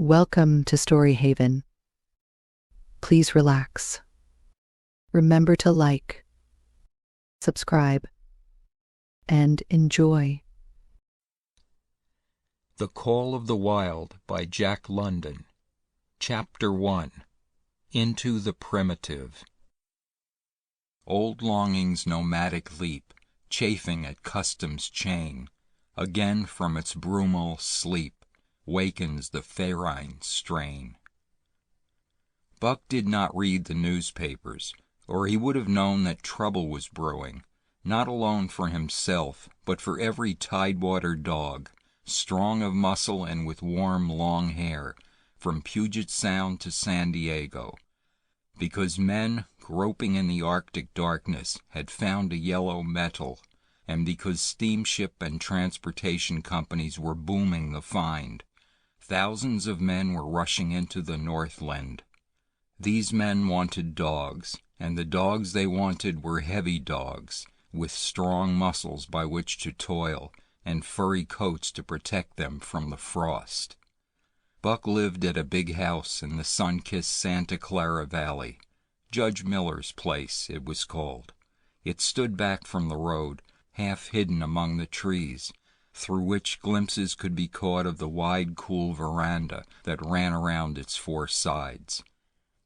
Welcome to Story Haven. Please relax. Remember to like, subscribe, and enjoy. The Call of the Wild by Jack London. Chapter 1. Into the Primitive. Old longing's nomadic leap, chafing at custom's chain, again from its brumal sleep, wakens the ferine strain. Buck did not read the newspapers, or he would have known that trouble was brewing, not alone for himself, but for every tidewater dog, strong of muscle and with warm, long hair, from Puget Sound to San Diego, because men, groping in the Arctic darkness, had found a yellow metal, and because steamship and transportation companies were booming the find. Thousands of men were rushing into the Northland. These men wanted dogs, and the dogs they wanted were heavy dogs, with strong muscles by which to toil, and furry coats to protect them from the frost. Buck lived at a big house in the sun-kissed Santa Clara Valley. Judge Miller's place, it was called. It stood back from the road, half hidden among the trees, through which glimpses could be caught of the wide, cool veranda that ran around its four sides.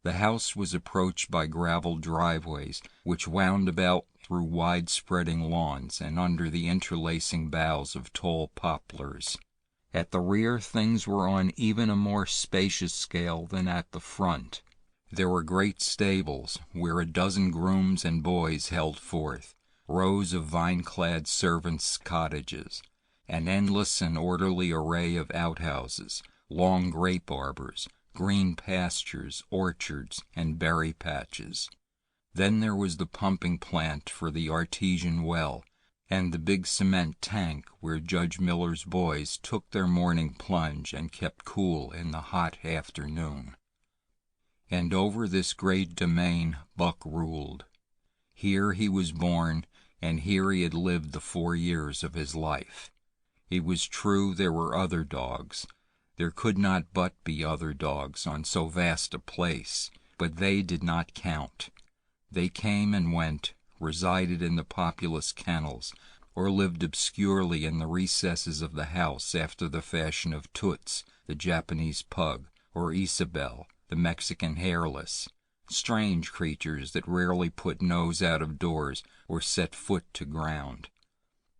The house was approached by gravel driveways, which wound about through wide-spreading lawns and under the interlacing boughs of tall poplars. At the rear things were on even a more spacious scale than at the front. There were great stables, where a dozen grooms and boys held forth, rows of vine-clad servants' cottages, an endless and orderly array of outhouses, long grape arbors, green pastures, orchards, and berry patches. Then there was the pumping plant for the artesian well, and the big cement tank where Judge Miller's boys took their morning plunge and kept cool in the hot afternoon. And over this great domain Buck ruled. Here he was born, and here he had lived the 4 years of his life. It was true there were other dogs. There could not but be other dogs on so vast a place, but they did not count. They came and went, resided in the populous kennels, or lived obscurely in the recesses of the house after the fashion of Toots, the Japanese pug, or Isabel, the Mexican hairless, strange creatures that rarely put nose out of doors or set foot to ground.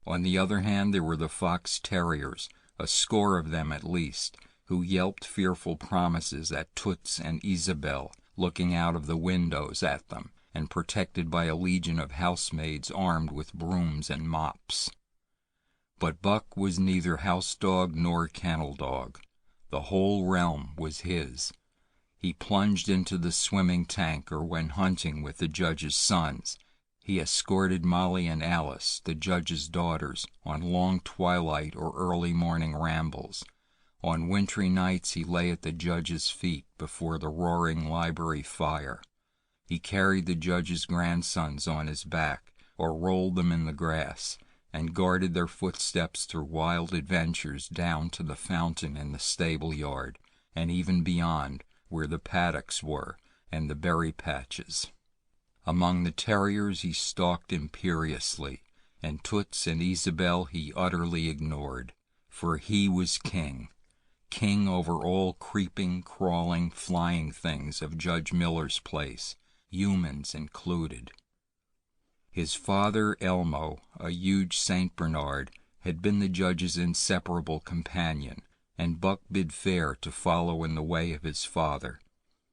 On the other hand, there were the fox terriers, a score of them at least, who yelped fearful promises at Toots and Isabel, looking out of the windows at them, and protected by a legion of housemaids armed with brooms and mops. But Buck was neither house dog nor kennel dog. The whole realm was his. He plunged into the swimming tank or went hunting with the judge's sons. He escorted Molly and Alice, the judge's daughters, on long twilight or early morning rambles. On wintry nights he lay at the judge's feet before the roaring library fire. He carried the judge's grandsons on his back, or rolled them in the grass, and guarded their footsteps through wild adventures down to the fountain in the stable yard, and even beyond, where the paddocks were, and the berry patches. Among the terriers he stalked imperiously, and Toots and Isabel he utterly ignored, for he was king over all creeping, crawling, flying things of Judge Miller's place, humans included. His father, Elmo, a huge Saint Bernard, had been the judge's inseparable companion, and Buck bid fair to follow in the way of his father.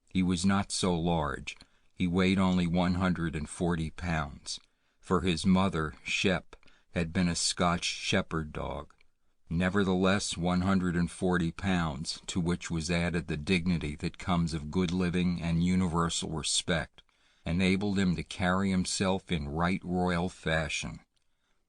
He was not so large. He weighed only 140 pounds, for his mother, Shep, had been a Scotch shepherd dog. Nevertheless, 140 pounds, to which was added the dignity that comes of good living and universal respect, enabled him to carry himself in right royal fashion.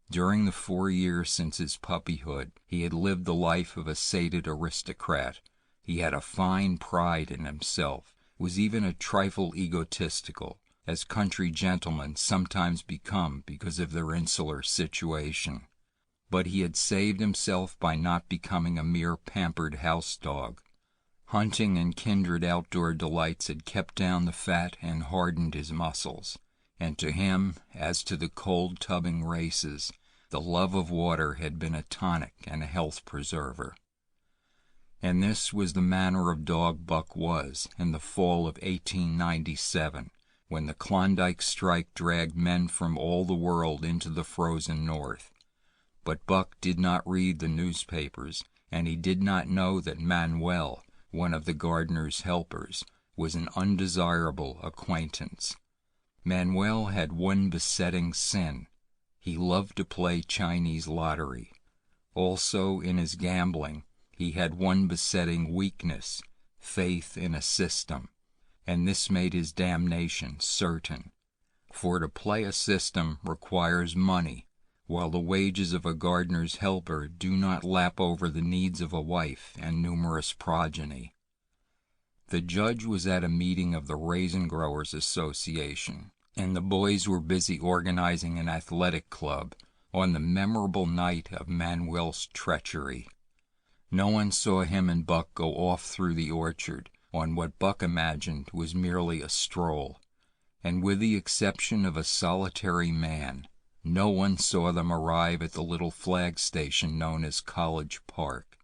During the 4 years since his puppyhood, he had lived the life of a sated aristocrat. He had a fine pride in himself, was even a trifle egotistical, as country gentlemen sometimes become because of their insular situation. But he had saved himself by not becoming a mere pampered house dog. Hunting and kindred outdoor delights had kept down the fat and hardened his muscles, and to him, as to the cold-tubbing races, the love of water had been a tonic and a health preserver. And this was the manner of dog Buck was in the fall of 1897, when the Klondike strike dragged men from all the world into the frozen north. But Buck did not read the newspapers, and he did not know that Manuel, one of the gardener's helpers, was an undesirable acquaintance. Manuel had one besetting sin. He loved to play Chinese lottery. Also, in his gambling, he had one besetting weakness, faith in a system, and this made his damnation certain. For to play a system requires money, while the wages of a gardener's helper do not lap over the needs of a wife and numerous progeny. The judge was at a meeting of the Raisin Growers Association, and the boys were busy organizing an athletic club on the memorable night of Manuel's treachery. No one saw him and Buck go off through the orchard on what Buck imagined was merely a stroll, and with the exception of a solitary man, no one saw them arrive at the little flag station known as College Park.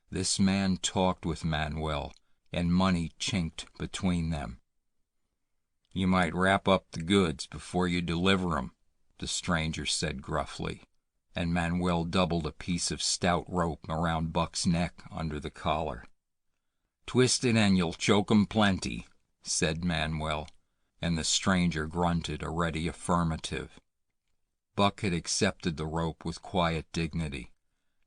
This man talked with Manuel, and money chinked between them. "You might wrap up the goods before you deliver 'em," the stranger said gruffly, and Manuel doubled a piece of stout rope around Buck's neck under the collar. "Twist it and you'll choke 'em plenty," said Manuel, and the stranger grunted a ready affirmative. Buck had accepted the rope with quiet dignity.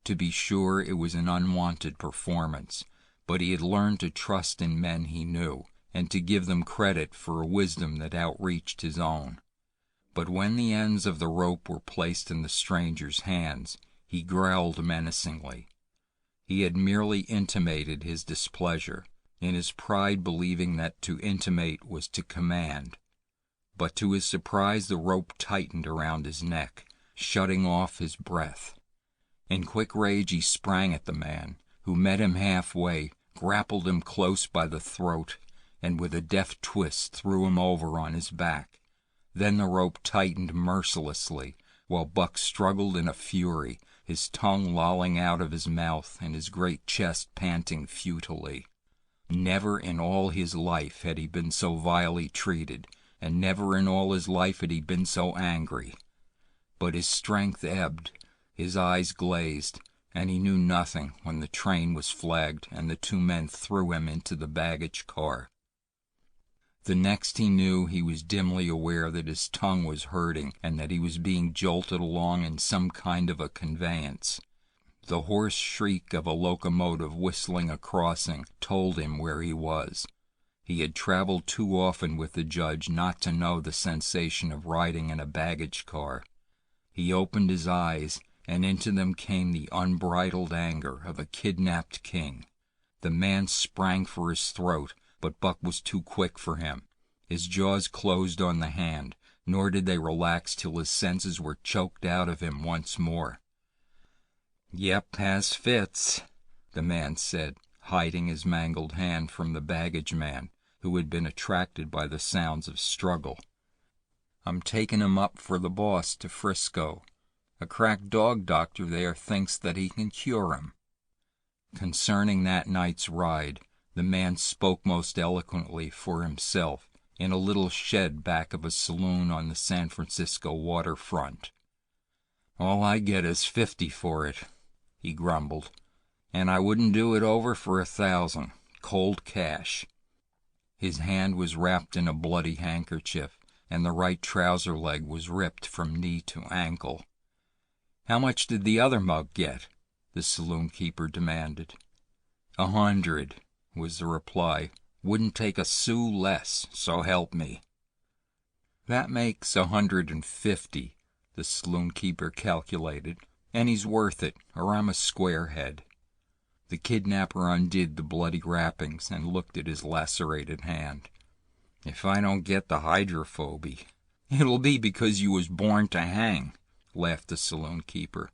To be sure, it was an unwanted performance, but he had learned to trust in men he knew, and to give them credit for a wisdom that outreached his own. But when the ends of the rope were placed in the stranger's hands, he growled menacingly. He had merely intimated his displeasure, in his pride believing that to intimate was to command. But to his surprise the rope tightened around his neck, shutting off his breath. In quick rage he sprang at the man, who met him halfway, grappled him close by the throat, and with a deft twist threw him over on his back. Then the rope tightened mercilessly, while Buck struggled in a fury, his tongue lolling out of his mouth and his great chest panting futilely. Never in all his life had he been so vilely treated, and never in all his life had he been so angry. But his strength ebbed, his eyes glazed, and he knew nothing when the train was flagged and the two men threw him into the baggage car. The next he knew, he was dimly aware that his tongue was hurting and that he was being jolted along in some kind of a conveyance. The hoarse shriek of a locomotive whistling a crossing told him where he was. He had traveled too often with the judge not to know the sensation of riding in a baggage car. He opened his eyes, and into them came the unbridled anger of a kidnapped king. The man sprang for his throat, but Buck was too quick for him. His jaws closed on the hand, nor did they relax till his senses were choked out of him once more. "Yep, has fits," the man said, hiding his mangled hand from the baggage man, who had been attracted by the sounds of struggle. "I'm taking him up for the boss to Frisco. A crack dog doctor there thinks that he can cure him." Concerning that night's ride, the man spoke most eloquently for himself in a little shed back of a saloon on the San Francisco waterfront. "All I get is $50 for it," he grumbled, "and I wouldn't do it over for $1,000, cold cash." His hand was wrapped in a bloody handkerchief, and the right trouser leg was ripped from knee to ankle. "How much did the other mug get?" the saloon keeper demanded. "100, was the reply. "Wouldn't take a sou less, so help me." "That makes 150, the saloon keeper calculated, "and he's worth it, or I'm a squarehead." The kidnapper undid the bloody wrappings and looked at his lacerated hand. "If I don't get the hydrophoby, it'll be because you was born to hang," laughed the saloon keeper.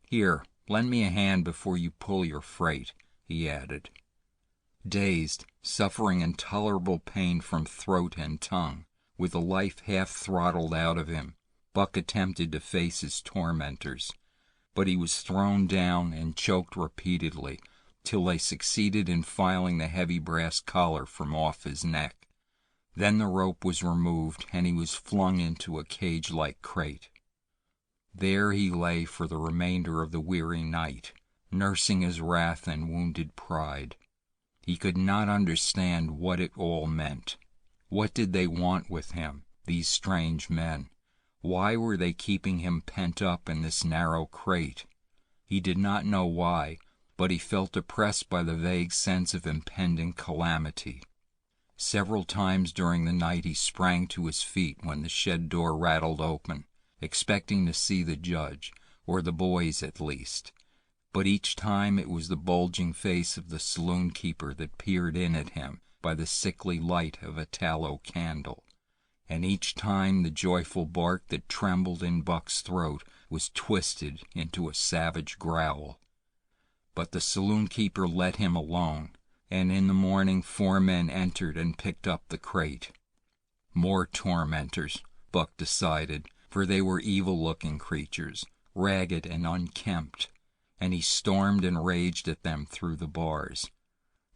"Here, lend me a hand before you pull your freight," he added. Dazed, suffering intolerable pain from throat and tongue, with the life half throttled out of him, Buck attempted to face his tormentors, but he was thrown down and choked repeatedly till they succeeded in filing the heavy brass collar from off his neck. Then the rope was removed and he was flung into a cage-like crate. There he lay for the remainder of the weary night, nursing his wrath and wounded pride. He could not understand what it all meant. What did they want with him, these strange men? Why were they keeping him pent up in this narrow crate? He did not know why, but he felt oppressed by the vague sense of impending calamity. Several times during the night he sprang to his feet when the shed door rattled open, expecting to see the judge, or the boys at least. But each time it was the bulging face of the saloon keeper that peered in at him by the sickly light of a tallow candle. And each time the joyful bark that trembled in Buck's throat was twisted into a savage growl. But the saloon keeper let him alone, and in the morning 4 men entered and picked up the crate. More tormentors, Buck decided, for they were evil-looking creatures, ragged and unkempt, and he stormed and raged at them through the bars.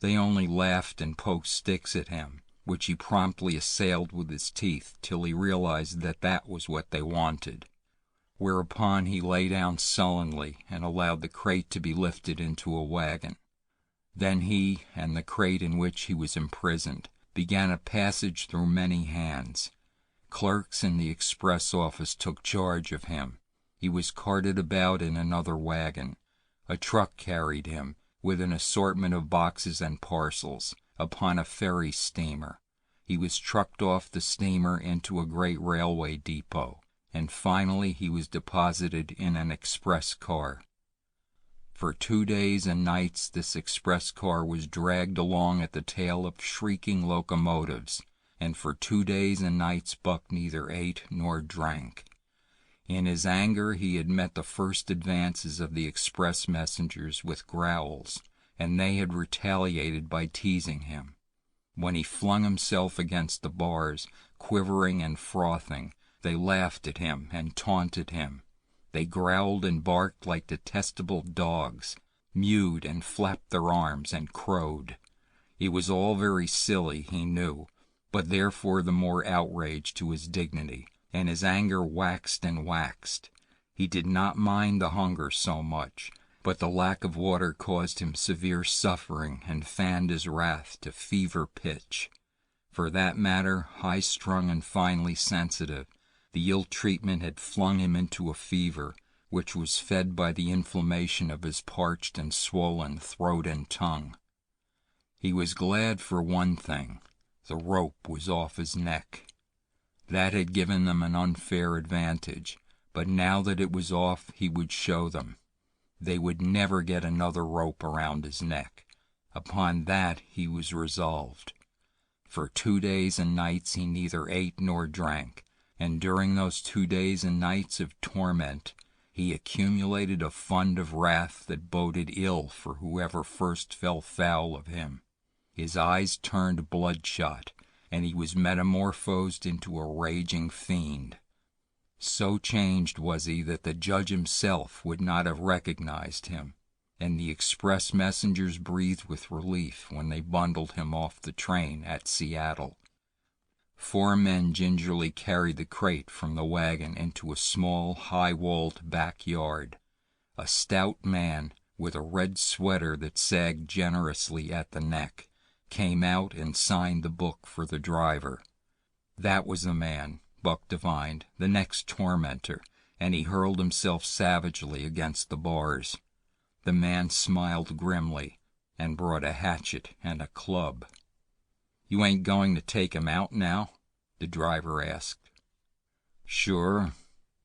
They only laughed and poked sticks at him, which he promptly assailed with his teeth till he realized that that was what they wanted, whereupon he lay down sullenly and allowed the crate to be lifted into a wagon. Then he and the crate in which he was imprisoned began a passage through many hands. Clerks in the express office took charge of him. He was carted about in another wagon. A truck carried him, with an assortment of boxes and parcels, upon a ferry steamer. He was trucked off the steamer into a great railway depot, and finally he was deposited in an express car. For 2 days and nights this express car was dragged along at the tail of shrieking locomotives, and for 2 days and nights Buck neither ate nor drank. In his anger he had met the first advances of the express messengers with growls, and they had retaliated by teasing him. When he flung himself against the bars, quivering and frothing, they laughed at him and taunted him. They growled and barked like detestable dogs, mewed and flapped their arms and crowed. It was all very silly, he knew, but therefore the more outrage to his dignity, and his anger waxed and waxed. He did not mind the hunger so much, but the lack of water caused him severe suffering and fanned his wrath to fever pitch. For that matter, high-strung and finely sensitive, the ill treatment had flung him into a fever, which was fed by the inflammation of his parched and swollen throat and tongue. He was glad for one thing: the rope was off his neck. That had given them an unfair advantage, but now that it was off, he would show them. They would never get another rope around his neck. Upon that he was resolved. For 2 days and nights he neither ate nor drank, and during those 2 days and nights of torment he accumulated a fund of wrath that boded ill for whoever first fell foul of him. His eyes turned bloodshot, and he was metamorphosed into a raging fiend. So changed was he that the judge himself would not have recognized him, and the express messengers breathed with relief when they bundled him off the train at Seattle. 4 men gingerly carried the crate from the wagon into a small, high-walled backyard. A stout man, with a red sweater that sagged generously at the neck, came out and signed the book for the driver. That was the man, Buck divined, the next tormentor, and he hurled himself savagely against the bars. The man smiled grimly and brought a hatchet and a club. "You ain't going to take him out now?" the driver asked. "Sure,"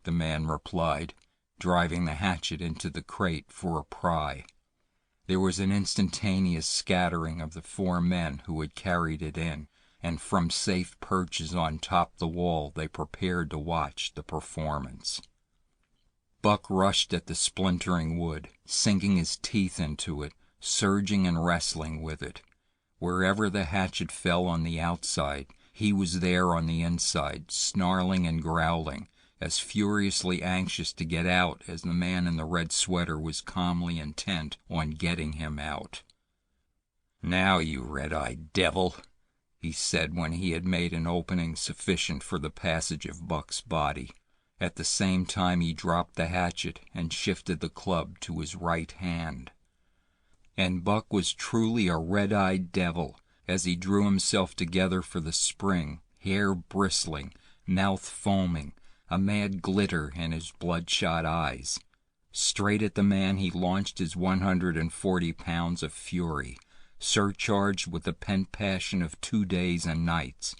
the man replied, driving the hatchet into the crate for a pry. There was an instantaneous scattering of the 4 men who had carried it in, and from safe perches on top the wall they prepared to watch the performance. Buck rushed at the splintering wood, sinking his teeth into it, surging and wrestling with it. Wherever the hatchet fell on the outside, he was there on the inside, snarling and growling, as furiously anxious to get out as the man in the red sweater was calmly intent on getting him out. "Now, you red-eyed devil," he said when he had made an opening sufficient for the passage of Buck's body. At the same time he dropped the hatchet and shifted the club to his right hand. And Buck was truly a red-eyed devil as he drew himself together for the spring, hair bristling, mouth foaming, a mad glitter in his bloodshot eyes. Straight at the man he launched his 140 pounds of fury, surcharged with the pent passion of 2 days and nights.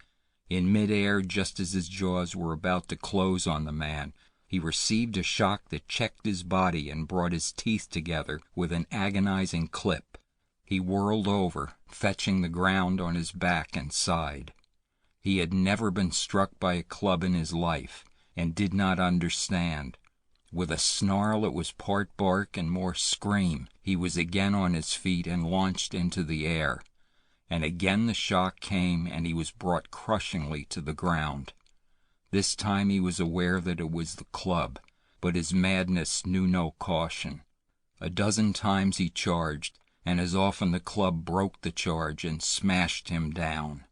In midair, just as his jaws were about to close on the man, he received a shock that checked his body and brought his teeth together with an agonizing clip. He whirled over, fetching the ground on his back and side. He had never been struck by a club in his life, and did not understand. With a snarl that was part bark and more scream, he was again on his feet and launched into the air. And again the shock came, and he was brought crushingly to the ground. This time he was aware that it was the club, but his madness knew no caution. A dozen times he charged, and as often the club broke the charge and smashed him down.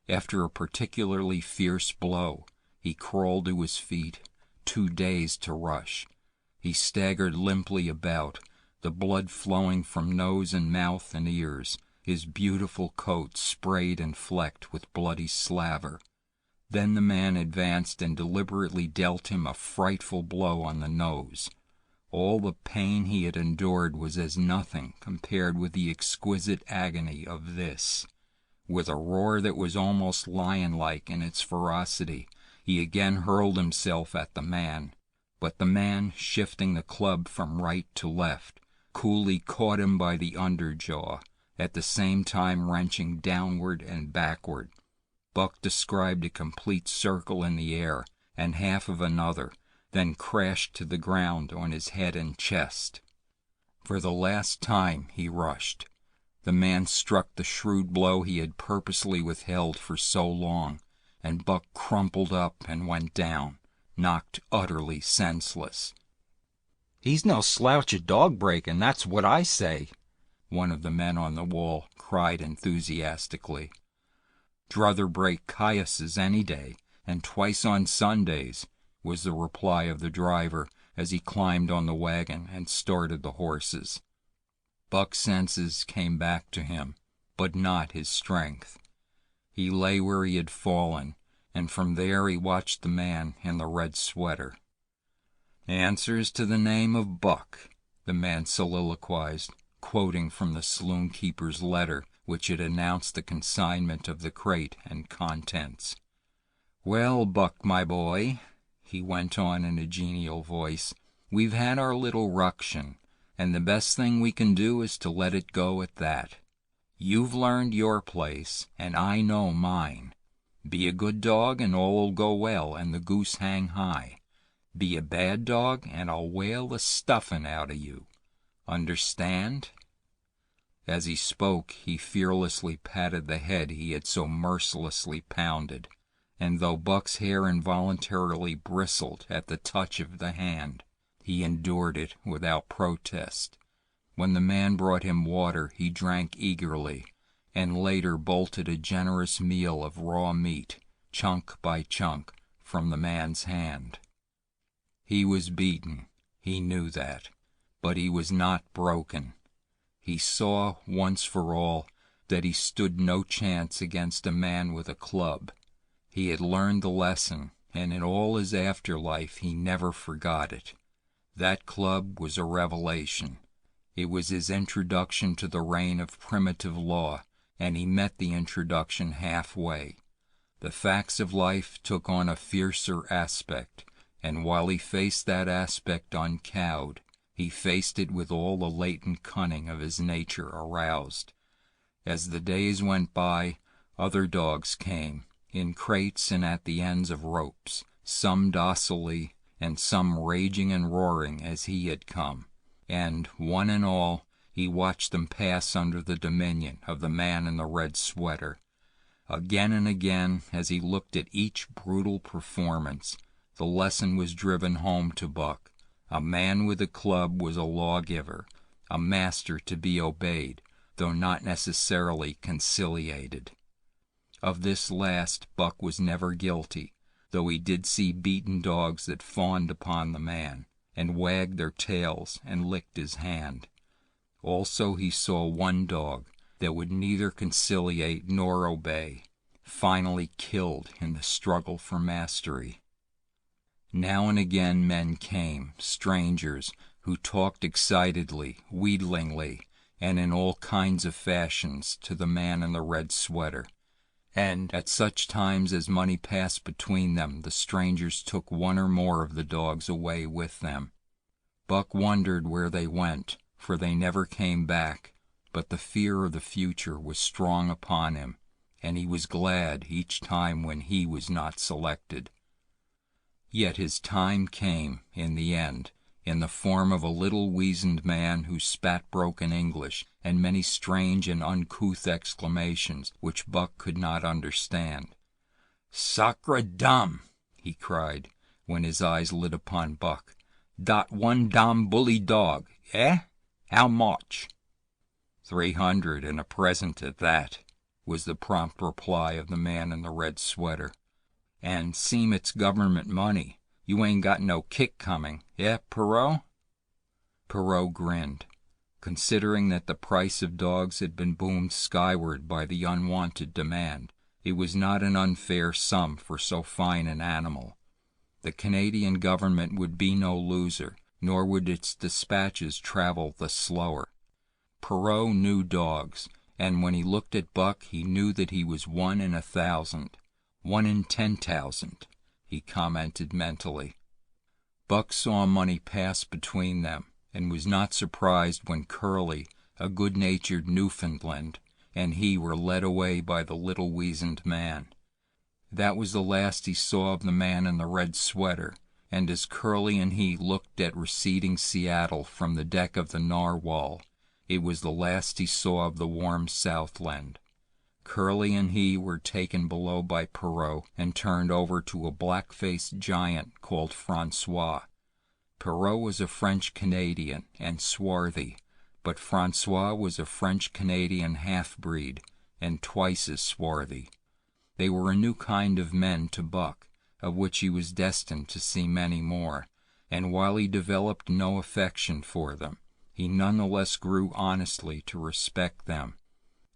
After a particularly fierce blow, he crawled to his feet, too dazed to rush. He staggered limply about, the blood flowing from nose and mouth and ears, his beautiful coat sprayed and flecked with bloody slaver. Then the man advanced and deliberately dealt him a frightful blow on the nose. All the pain he had endured was as nothing compared with the exquisite agony of this. With a roar that was almost lion-like in its ferocity, he again hurled himself at the man. But the man, shifting the club from right to left, coolly caught him by the underjaw, at the same time wrenching downward and backward. Buck described a complete circle in the air, and half of another, then crashed to the ground on his head and chest. For the last time he rushed. The man struck the shrewd blow he had purposely withheld for so long, and Buck crumpled up and went down, knocked utterly senseless. "He's no slouch at dog-breaking, that's what I say," one of the men on the wall cried enthusiastically. "Druther break Caius's any day, and twice on Sundays," was the reply of the driver as he climbed on the wagon and started the horses. Buck's senses came back to him, but not his strength. He lay where he had fallen, and from there he watched the man in the red sweater. "Answers to the name of Buck," the man soliloquized, quoting from the saloon-keeper's letter, which had announced the consignment of the crate and contents. "Well, Buck, my boy," he went on in a genial voice, "we've had our little ruction, and the best thing we can do is to let it go at that. You've learned your place, and I know mine. Be a good dog, and all'll go well, and the goose hang high. Be a bad dog, and I'll whale the stuffin' out of you. Understand?" As he spoke, he fearlessly patted the head he had so mercilessly pounded, and though Buck's hair involuntarily bristled at the touch of the hand, he endured it without protest. When the man brought him water, he drank eagerly, and later bolted a generous meal of raw meat, chunk by chunk, from the man's hand. He was beaten, he knew that, but he was not broken. He saw, once for all, that he stood no chance against a man with a club. He had learned the lesson, and in all his afterlife he never forgot it. That club was a revelation. It was his introduction to the reign of primitive law, and he met the introduction halfway. The facts of life took on a fiercer aspect, and while he faced that aspect uncowed, he faced it with all the latent cunning of his nature aroused. As the days went by, other dogs came, in crates and at the ends of ropes, some docilely, and some raging and roaring as he had come, and, one and all, He watched them pass under the dominion of the man in the red sweater. Again and again, as he looked at each brutal performance, the lesson was driven home to Buck. A man with a club was a lawgiver, a master to be obeyed, though not necessarily conciliated. Of this last Buck was never guilty, though he did see beaten dogs that fawned upon the man, and wagged their tails and licked his hand. Also he saw one dog that would neither conciliate nor obey, finally killed in the struggle for mastery. Now and again men came, strangers, who talked excitedly, wheedlingly, and in all kinds of fashions to the man in the red sweater, and at such times as money passed between them, the strangers took one or more of the dogs away with them. Buck wondered where they went, for they never came back, but the fear of the future was strong upon him, and he was glad each time when he was not selected. Yet his time came, in the end, in the form of a little weazened man who spat broken English and many strange and uncouth exclamations which Buck could not understand. "Sacre dam!" he cried, when his eyes lit upon Buck. "Dot one dam bully dog, eh? How much?" 300 and a present at that, was the prompt reply of the man in the red sweater. "And seem it's government money. You ain't got no kick coming, eh, Perot?" Perot grinned. Considering that the price of dogs had been boomed skyward by the unwanted demand, it was not an unfair sum for so fine an animal. The Canadian government would be no loser, nor would its dispatches travel the slower. Perot knew dogs, and when he looked at Buck he knew that he was 1 in 1,000. 1 in 10,000, he commented mentally. Buck saw money pass between them, and was not surprised when Curly, a good-natured Newfoundland, and he were led away by the little weazened man. That was the last he saw of the man in the red sweater, and as Curly and he looked at receding Seattle from the deck of the Narwhal, it was the last he saw of the warm Southland. Curly and he were taken below by Perot and turned over to a black-faced giant called Francois. Perot was a French-Canadian and swarthy, but Francois was a French-Canadian half-breed and twice as swarthy. They were a new kind of men to Buck, of which he was destined to see many more, and while he developed no affection for them, he nonetheless grew honestly to respect them.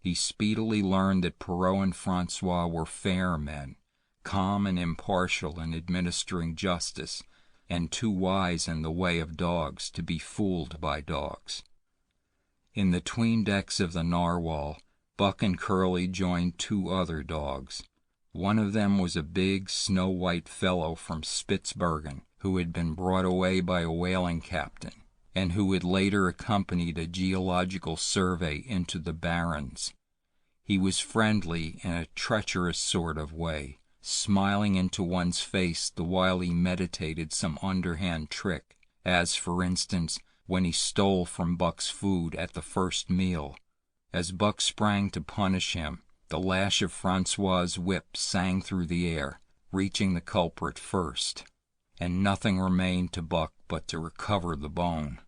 He speedily learned that Perot and Francois were fair men, calm and impartial in administering justice, and too wise in the way of dogs to be fooled by dogs. In the 'tween decks of the Narwhal, Buck and Curly joined 2 other dogs. One of them was a big, snow-white fellow from Spitzbergen, who had been brought away by a whaling captain, and who had later accompanied a geological survey into the Barrens. He was friendly in a treacherous sort of way, smiling into one's face the while he meditated some underhand trick, as, for instance, when he stole from Buck's food at the first meal. As Buck sprang to punish him, the lash of Francois's whip sang through the air, reaching the culprit first, and nothing remained to Buck but to recover the bone.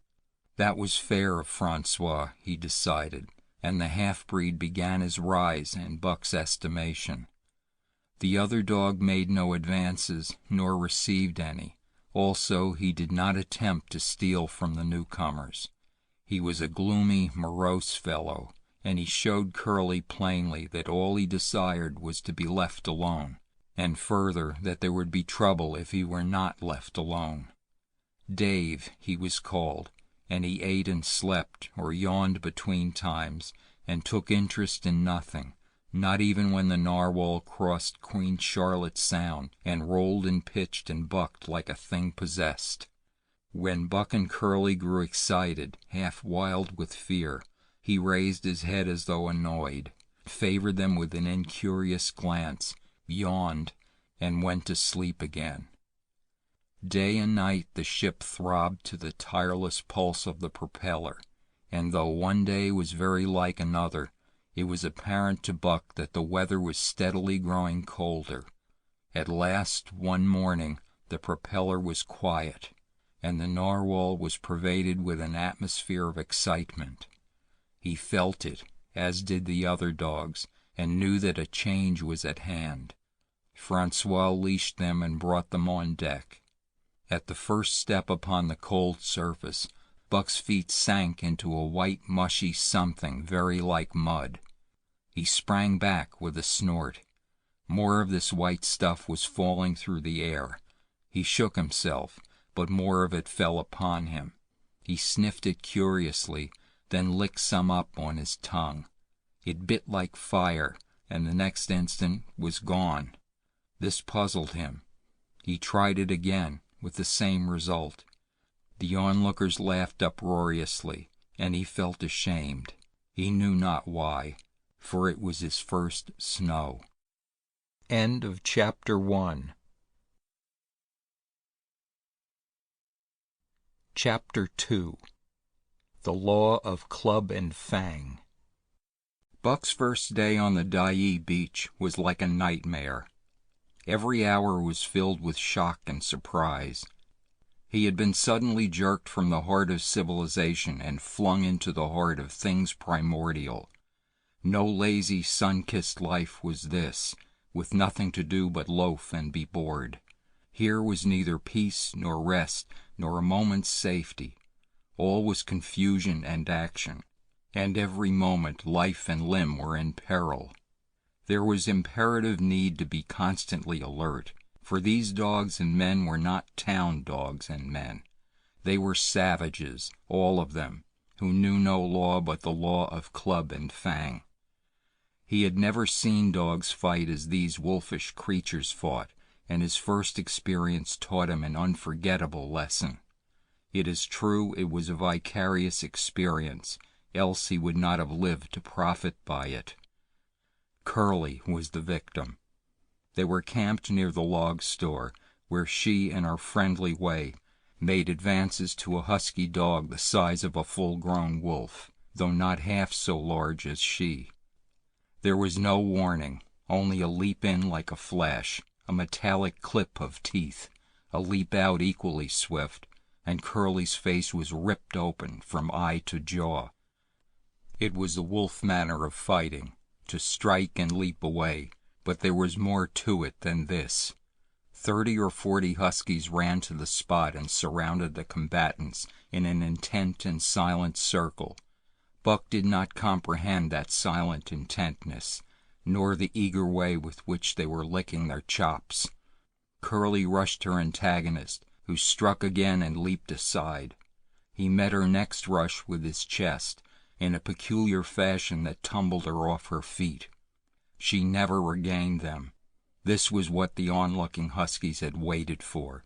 That was fair of Francois, he decided, and the half-breed began his rise in Buck's estimation. The other dog made no advances, nor received any. Also, he did not attempt to steal from the newcomers. He was a gloomy, morose fellow, and he showed Curly plainly that all he desired was to be left alone, and further that there would be trouble if he were not left alone. Dave, he was called, and he ate and slept, or yawned between times, and took interest in nothing, not even when the Narwhal crossed Queen Charlotte Sound and rolled and pitched and bucked like a thing possessed. When Buck and Curly grew excited, half wild with fear, he raised his head as though annoyed, favored them with an incurious glance, yawned, and went to sleep again. Day and night the ship throbbed to the tireless pulse of the propeller, and though one day was very like another, it was apparent to Buck that the weather was steadily growing colder. At last, one morning, the propeller was quiet, and the narwhal was pervaded with an atmosphere of excitement. He felt it, as did the other dogs, and knew that a change was at hand. Francois leashed them and brought them on deck. At the first step upon the cold surface, Buck's feet sank into a white, mushy something very like mud. He sprang back with a snort. More of this white stuff was falling through the air. He shook himself, but more of it fell upon him. He sniffed it curiously, then licked some up on his tongue. It bit like fire, and the next instant was gone. This puzzled him. He tried it again, with the same result. The onlookers laughed uproariously, and he felt ashamed. He knew not why, for it was his first snow. End of Chapter 1. Chapter 2. The Law of Club and Fang. Buck's first day on the Dyea beach was like a nightmare. Every hour was filled with shock and surprise. He had been suddenly jerked from the heart of civilization and flung into the heart of things primordial. No lazy, sun-kissed life was this, with nothing to do but loaf and be bored. Here was neither peace nor rest nor a moment's safety. All was confusion and action, and every moment life and limb were in peril. There was imperative need to be constantly alert, for these dogs and men were not town dogs and men. They were savages, all of them, who knew no law but the law of club and fang. He had never seen dogs fight as these wolfish creatures fought, and his first experience taught him an unforgettable lesson. It is true it was a vicarious experience, else he would not have lived to profit by it. Curly was the victim. They were camped near the log store, where she, in her friendly way, made advances to a husky dog the size of a full-grown wolf, though not half so large as she. There was no warning, only a leap in like a flash, a metallic clip of teeth, a leap out equally swift, and Curly's face was ripped open from eye to jaw. It was the wolf manner of fighting, to strike and leap away, but there was more to it than this. 30 or 40 huskies ran to the spot and surrounded the combatants in an intent and silent circle. Buck did not comprehend that silent intentness, nor the eager way with which they were licking their chops. Curly rushed her antagonist, who struck again and leaped aside. He met her next rush with his chest, in a peculiar fashion that tumbled her off her feet. She never regained them. This was what the onlooking huskies had waited for.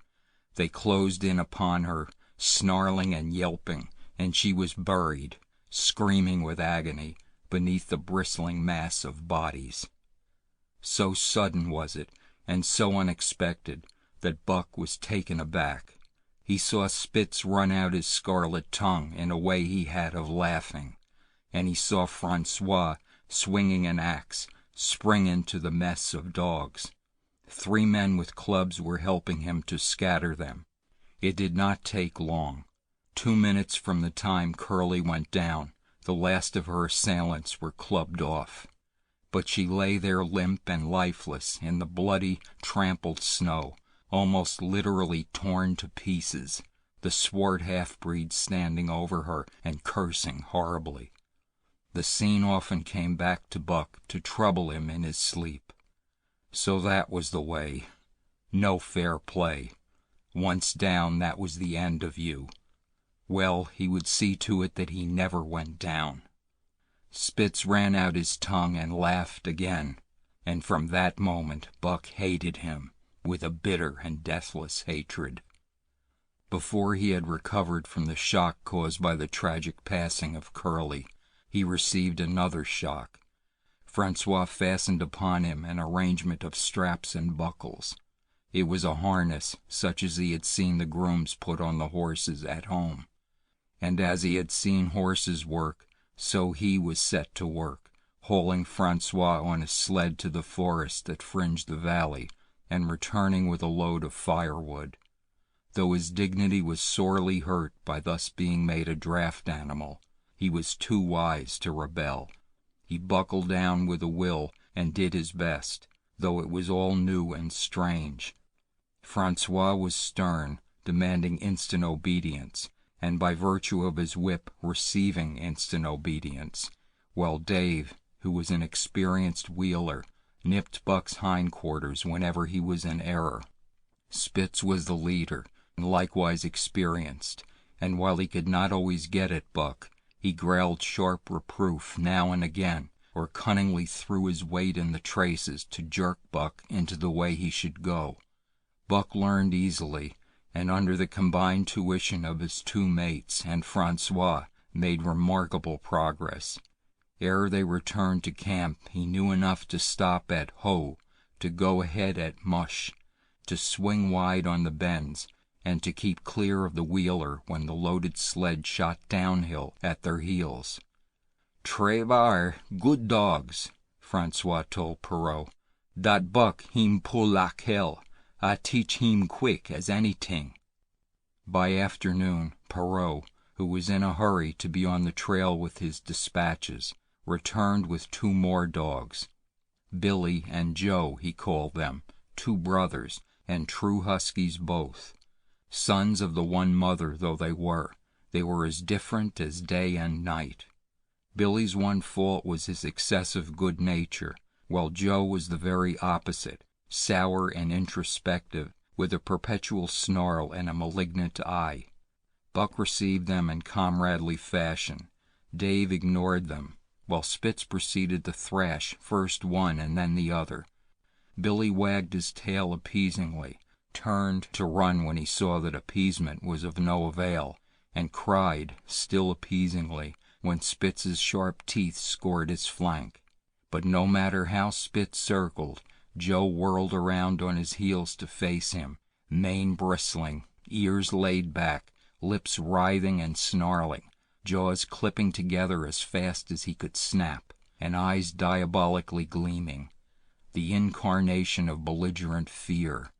They closed in upon her, snarling and yelping, and she was buried, screaming with agony, beneath the bristling mass of bodies. So sudden was it, and so unexpected, that Buck was taken aback. He saw Spitz run out his scarlet tongue in a way he had of laughing, and he saw Francois, swinging an axe, spring into the mess of dogs. 3 men with clubs were helping him to scatter them. It did not take long. 2 minutes from the time Curly went down, the last of her assailants were clubbed off. But she lay there limp and lifeless in the bloody, trampled snow, almost literally torn to pieces, the swart half-breed standing over her and cursing horribly. The scene often came back to Buck to trouble him in his sleep. So that was the way. No fair play. Once down, that was the end of you. Well, he would see to it that he never went down. Spitz ran out his tongue and laughed again, and from that moment Buck hated him with a bitter and deathless hatred. Before he had recovered from the shock caused by the tragic passing of Curly, he received another shock. Francois fastened upon him an arrangement of straps and buckles. It was a harness such as he had seen the grooms put on the horses at home. and as he had seen horses work, so he was set to work, hauling Francois on his sled to the forest that fringed the valley, and returning with a load of firewood. Though his dignity was sorely hurt by thus being made a draft animal, he was too wise to rebel. He buckled down with a will and did his best, though it was all new and strange. Francois was stern, demanding instant obedience, and by virtue of his whip receiving instant obedience, while Dave, who was an experienced wheeler, nipped Buck's hindquarters whenever he was in error. Spitz was the leader, and likewise experienced, and while he could not always get at Buck, he growled sharp reproof now and again, or cunningly threw his weight in the traces to jerk Buck into the way he should go. Buck learned easily, and under the combined tuition of his two mates and Francois, made remarkable progress. Ere they returned to camp, he knew enough to stop at Ho, to go ahead at Mush, to swing wide on the bends, and to keep clear of the wheeler when the loaded sled shot downhill at their heels. "Très bar, good dogs," Francois told Perrault. "Dat Buck him pull like hell. I teach him quick as anyting." By afternoon, Perrault, who was in a hurry to be on the trail with his dispatches, returned with two more dogs. Billy and Joe, he called them, two brothers, and true huskies both. Sons of the one mother though they were as different as day and night. Billy's one fault was his excessive good nature, while Joe was the very opposite, sour and introspective, with a perpetual snarl and a malignant eye. Buck received them in comradely fashion. Dave ignored them, while Spitz proceeded to thrash first one and then the other. Billy wagged his tail appeasingly, turned to run when he saw that appeasement was of no avail, and cried, still appeasingly, when Spitz's sharp teeth scored his flank. But no matter how Spitz circled, Joe whirled around on his heels to face him, mane bristling, ears laid back, lips writhing and snarling, jaws clipping together as fast as he could snap, and eyes diabolically gleaming, the incarnation of belligerent fear.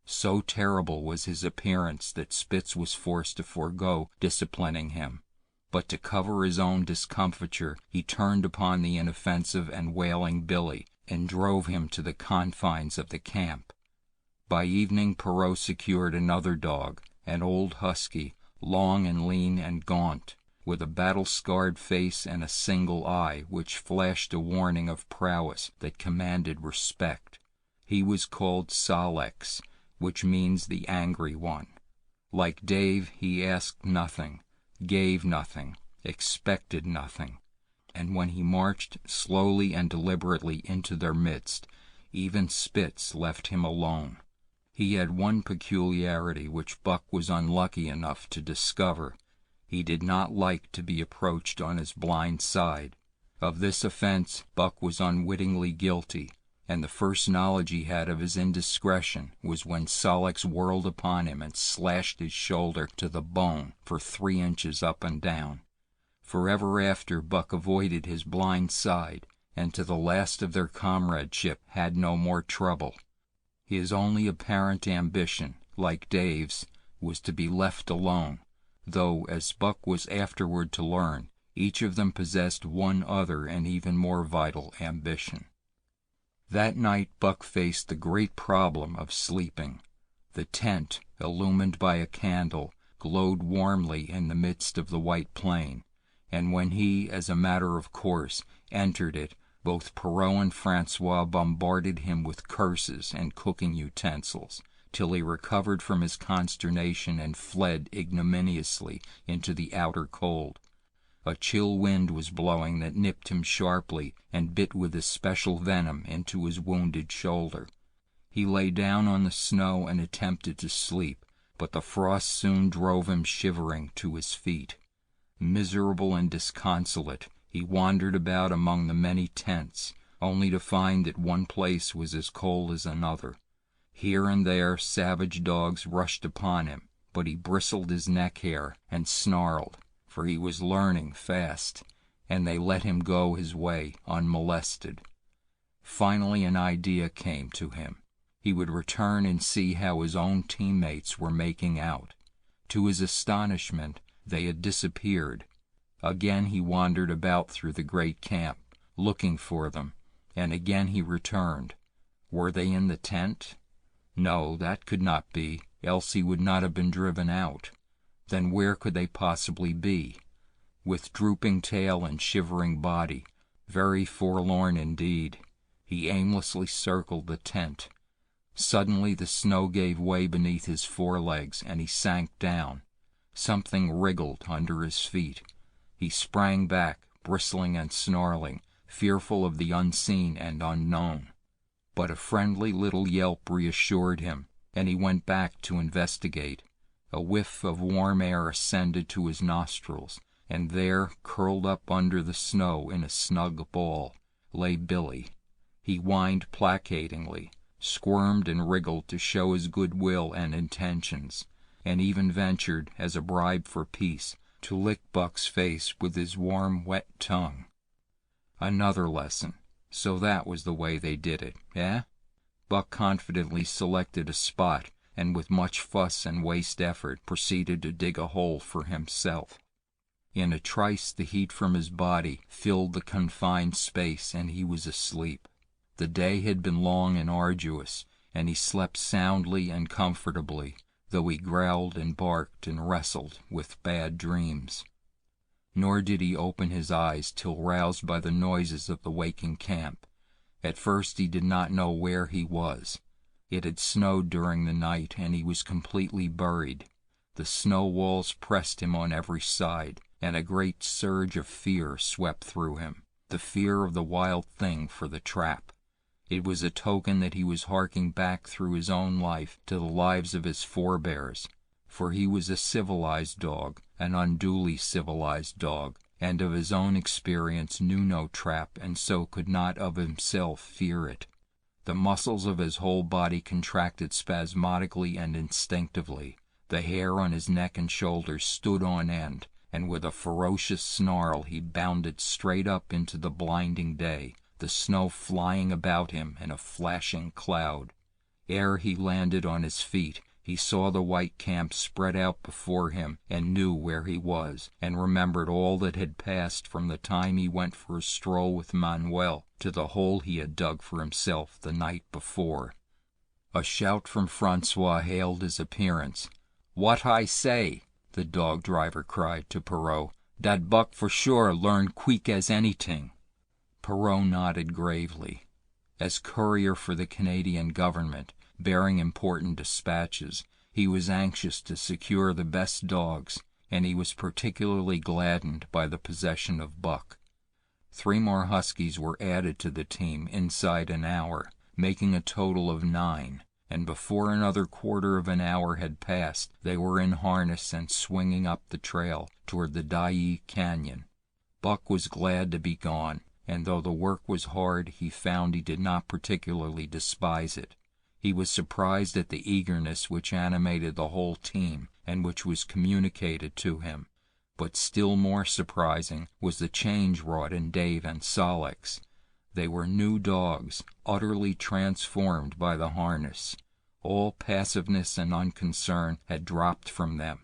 So terrible was his appearance that Spitz was forced to forego disciplining him, but to cover his own discomfiture he turned upon the inoffensive and wailing Billy and drove him to the confines of the camp. By evening Perrault secured another dog, an old husky, long and lean and gaunt, with a battle-scarred face and a single eye which flashed a warning of prowess that commanded respect. He was called Solex, which means the angry one. Like Dave, he asked nothing, gave nothing, expected nothing, and when he marched slowly and deliberately into their midst, even Spitz left him alone. He had one peculiarity which Buck was unlucky enough to discover. He did not like to be approached on his blind side. Of this offense Buck was unwittingly guilty, and the first knowledge he had of his indiscretion was when Solex whirled upon him and slashed his shoulder to the bone for 3 inches up and down. Forever after, Buck avoided his blind side, and to the last of their comradeship had no more trouble. His only apparent ambition, like Dave's, was to be left alone, though, as Buck was afterward to learn, each of them possessed one other and even more vital ambition. That night Buck faced the great problem of sleeping. The tent, illumined by a candle, glowed warmly in the midst of the white plain, and when he, as a matter of course, entered it, both Perrault and Francois bombarded him with curses and cooking utensils, till he recovered from his consternation and fled ignominiously into the outer cold. A chill wind was blowing that nipped him sharply and bit with especial venom into his wounded shoulder. He lay down on the snow and attempted to sleep, but the frost soon drove him shivering to his feet. Miserable and disconsolate, he wandered about among the many tents, only to find that one place was as cold as another. Here and there savage dogs rushed upon him, but he bristled his neck hair and snarled, for he was learning fast, and they let him go his way unmolested. Finally an idea came to him. He would return and see how his own teammates were making out. To his astonishment, they had disappeared. Again he wandered about through the great camp, looking for them, and again he returned. Were they in the tent? No, that could not be, else he would not have been driven out. Then where could they possibly be? With drooping tail and shivering body, very forlorn indeed, he aimlessly circled the tent. Suddenly the snow gave way beneath his forelegs, and he sank down. Something wriggled under his feet. He sprang back, bristling and snarling, fearful of the unseen and unknown. But a friendly little yelp reassured him, and he went back to investigate. A whiff of warm air ascended to his nostrils, and there, curled up under the snow in a snug ball, lay Billy. He whined placatingly, squirmed and wriggled to show his good will and intentions, and even ventured, as a bribe for peace, to lick Buck's face with his warm, wet tongue. Another lesson. So that was the way they did it, eh? Buck confidently selected a spot, and with much fuss and waste effort proceeded to dig a hole for himself. In a trice the heat from his body filled the confined space, and he was asleep. The day had been long and arduous, and he slept soundly and comfortably, though he growled and barked and wrestled with bad dreams. Nor did he open his eyes till roused by the noises of the waking camp. At first he did not know where he was. It had snowed during the night, and he was completely buried. The snow walls pressed him on every side, and a great surge of fear swept through him, the fear of the wild thing for the trap. It was a token that he was harking back through his own life to the lives of his forebears, for he was a civilized dog, an unduly civilized dog, and of his own experience knew no trap, and so could not of himself fear it. The muscles of his whole body contracted spasmodically and instinctively. The hair on his neck and shoulders stood on end, and with a ferocious snarl he bounded straight up into the blinding day, the snow flying about him in a flashing cloud. Ere he landed on his feet, he saw the white camp spread out before him, and knew where he was, and remembered all that had passed from the time he went for a stroll with Manuel to the hole he had dug for himself the night before. A shout from Francois hailed his appearance. "What I say?" the dog driver cried to Perrault. "Dat Buck for sure learn quick as anything." Perrault nodded gravely. As courier for the Canadian government, bearing important dispatches, he was anxious to secure the best dogs, and he was particularly gladdened by the possession of Buck. 3 more huskies were added to the team inside an hour, making a total of 9, and before another quarter of an hour had passed, they were in harness and swinging up the trail toward the Dyea Canyon. Buck was glad to be gone, and though the work was hard, he found he did not particularly despise it. He was surprised at the eagerness which animated the whole team, and which was communicated to him. But still more surprising was the change wrought in Dave and Sol-leks. They were new dogs, utterly transformed by the harness. All passiveness and unconcern had dropped from them.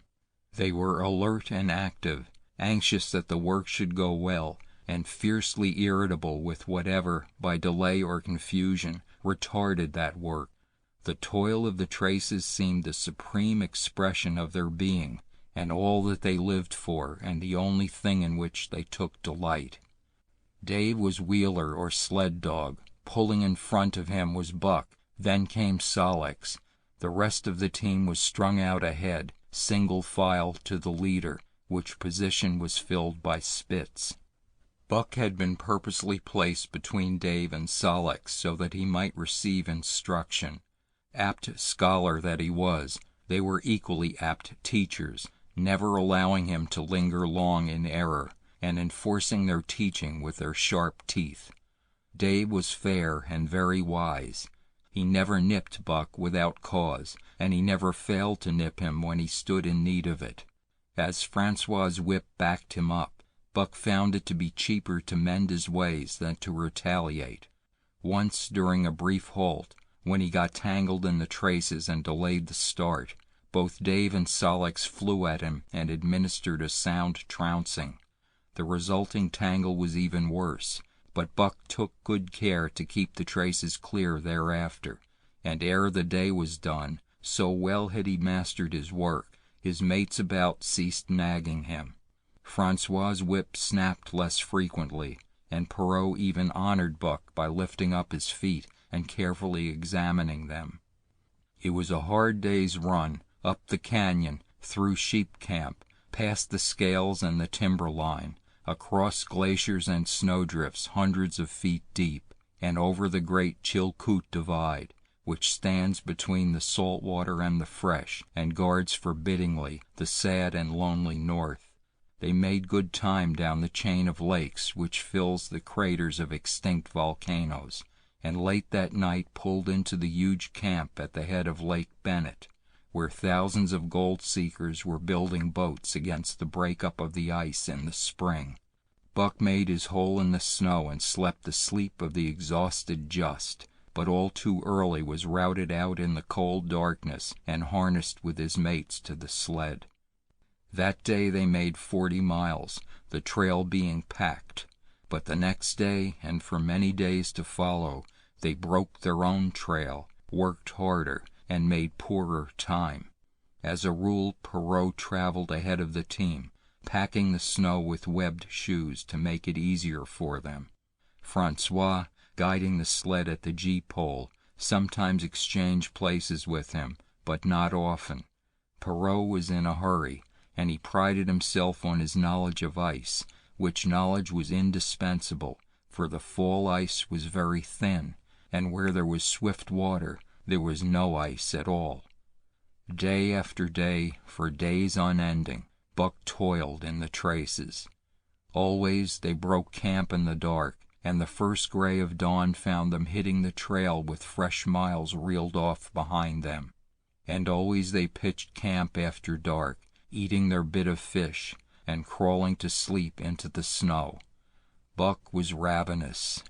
They were alert and active, anxious that the work should go well, and fiercely irritable with whatever, by delay or confusion, retarded that work. The toil of the traces seemed the supreme expression of their being, and all that they lived for, and the only thing in which they took delight. Dave was wheeler or sled dog. Pulling in front of him was Buck. Then came Sol-leks. The rest of the team was strung out ahead, single file to the leader, which position was filled by Spitz. Buck had been purposely placed between Dave and Sol-leks so that he might receive instruction. Apt scholar that he was, they were equally apt teachers, never allowing him to linger long in error, and enforcing their teaching with their sharp teeth. Dave was fair and very wise. He never nipped Buck without cause, and he never failed to nip him when he stood in need of it. As Francois's whip backed him up, Buck found it to be cheaper to mend his ways than to retaliate. Once, during a brief halt, when he got tangled in the traces and delayed the start, both Dave and Solix flew at him and administered a sound trouncing. The resulting tangle was even worse, but Buck took good care to keep the traces clear thereafter, and ere the day was done, so well had he mastered his work, his mates about ceased nagging him. Francois's whip snapped less frequently, and Perrault even honored Buck by lifting up his feet and carefully examining them. It was a hard day's run, up the canyon, through sheep camp, past the scales and the timber line, across glaciers and snowdrifts hundreds of feet deep, and over the great Chilkoot Divide, which stands between the salt water and the fresh, and guards forbiddingly the sad and lonely north. They made good time down the chain of lakes which fills the craters of extinct volcanoes, and late that night pulled into the huge camp at the head of Lake Bennett, where thousands of gold seekers were building boats against the breakup of the ice in the spring. Buck made his hole in the snow and slept the sleep of the exhausted just, but all too early was routed out in the cold darkness and harnessed with his mates to the sled. That day they made 40 miles, the trail being packed, but the next day and for many days to follow, they broke their own trail, worked harder, and made poorer time. As a rule, Perrault traveled ahead of the team, packing the snow with webbed shoes to make it easier for them. Francois, guiding the sled at the gee-pole, sometimes exchanged places with him, but not often. Perrault was in a hurry, and he prided himself on his knowledge of ice, which knowledge was indispensable, for the fall ice was very thin, and where there was swift water, there was no ice at all. Day after day, for days unending, Buck toiled in the traces. Always they broke camp in the dark, and the first gray of dawn found them hitting the trail with fresh miles reeled off behind them. And always they pitched camp after dark, eating their bit of fish, and crawling to sleep into the snow. Buck was ravenous.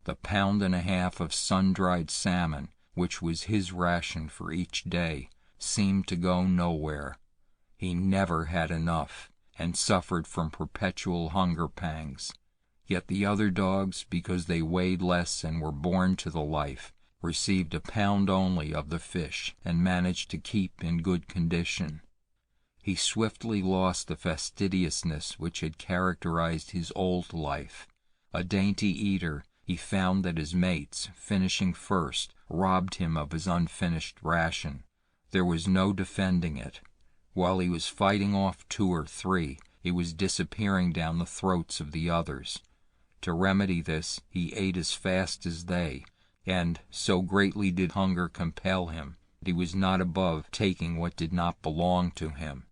The pound and a half of sun-dried salmon, which was his ration for each day, seemed to go nowhere. He never had enough, and suffered from perpetual hunger pangs. Yet the other dogs, because they weighed less and were born to the life, received a pound only of the fish, and managed to keep in good condition. He swiftly lost the fastidiousness which had characterized his old life. A dainty eater, he found that his mates, finishing first, robbed him of his unfinished ration. There was no defending it. While he was fighting off 2 or 3, he was disappearing down the throats of the others. To remedy this, he ate as fast as they, and, so greatly did hunger compel him, he was not above taking what did not belong to him.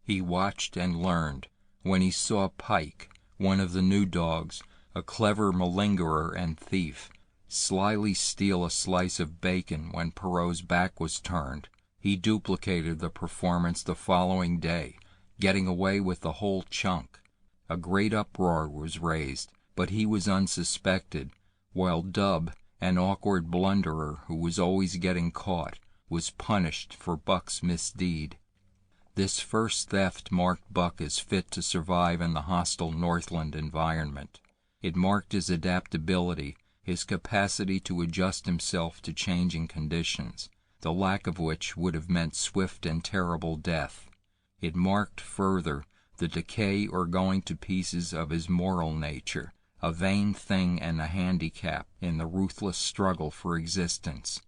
He watched and learned. When he saw Pike, one of the new dogs, a clever malingerer and thief, slyly steal a slice of bacon when Perrault's back was turned, he duplicated the performance the following day, getting away with the whole chunk. A great uproar was raised, but he was unsuspected, while Dub, an awkward blunderer who was always getting caught, was punished for Buck's misdeed. This first theft marked Buck as fit to survive in the hostile Northland environment. It marked his adaptability, his capacity to adjust himself to changing conditions, the lack of which would have meant swift and terrible death. It marked, further, the decay or going to pieces of his moral nature, a vain thing and a handicap in the ruthless struggle for existence.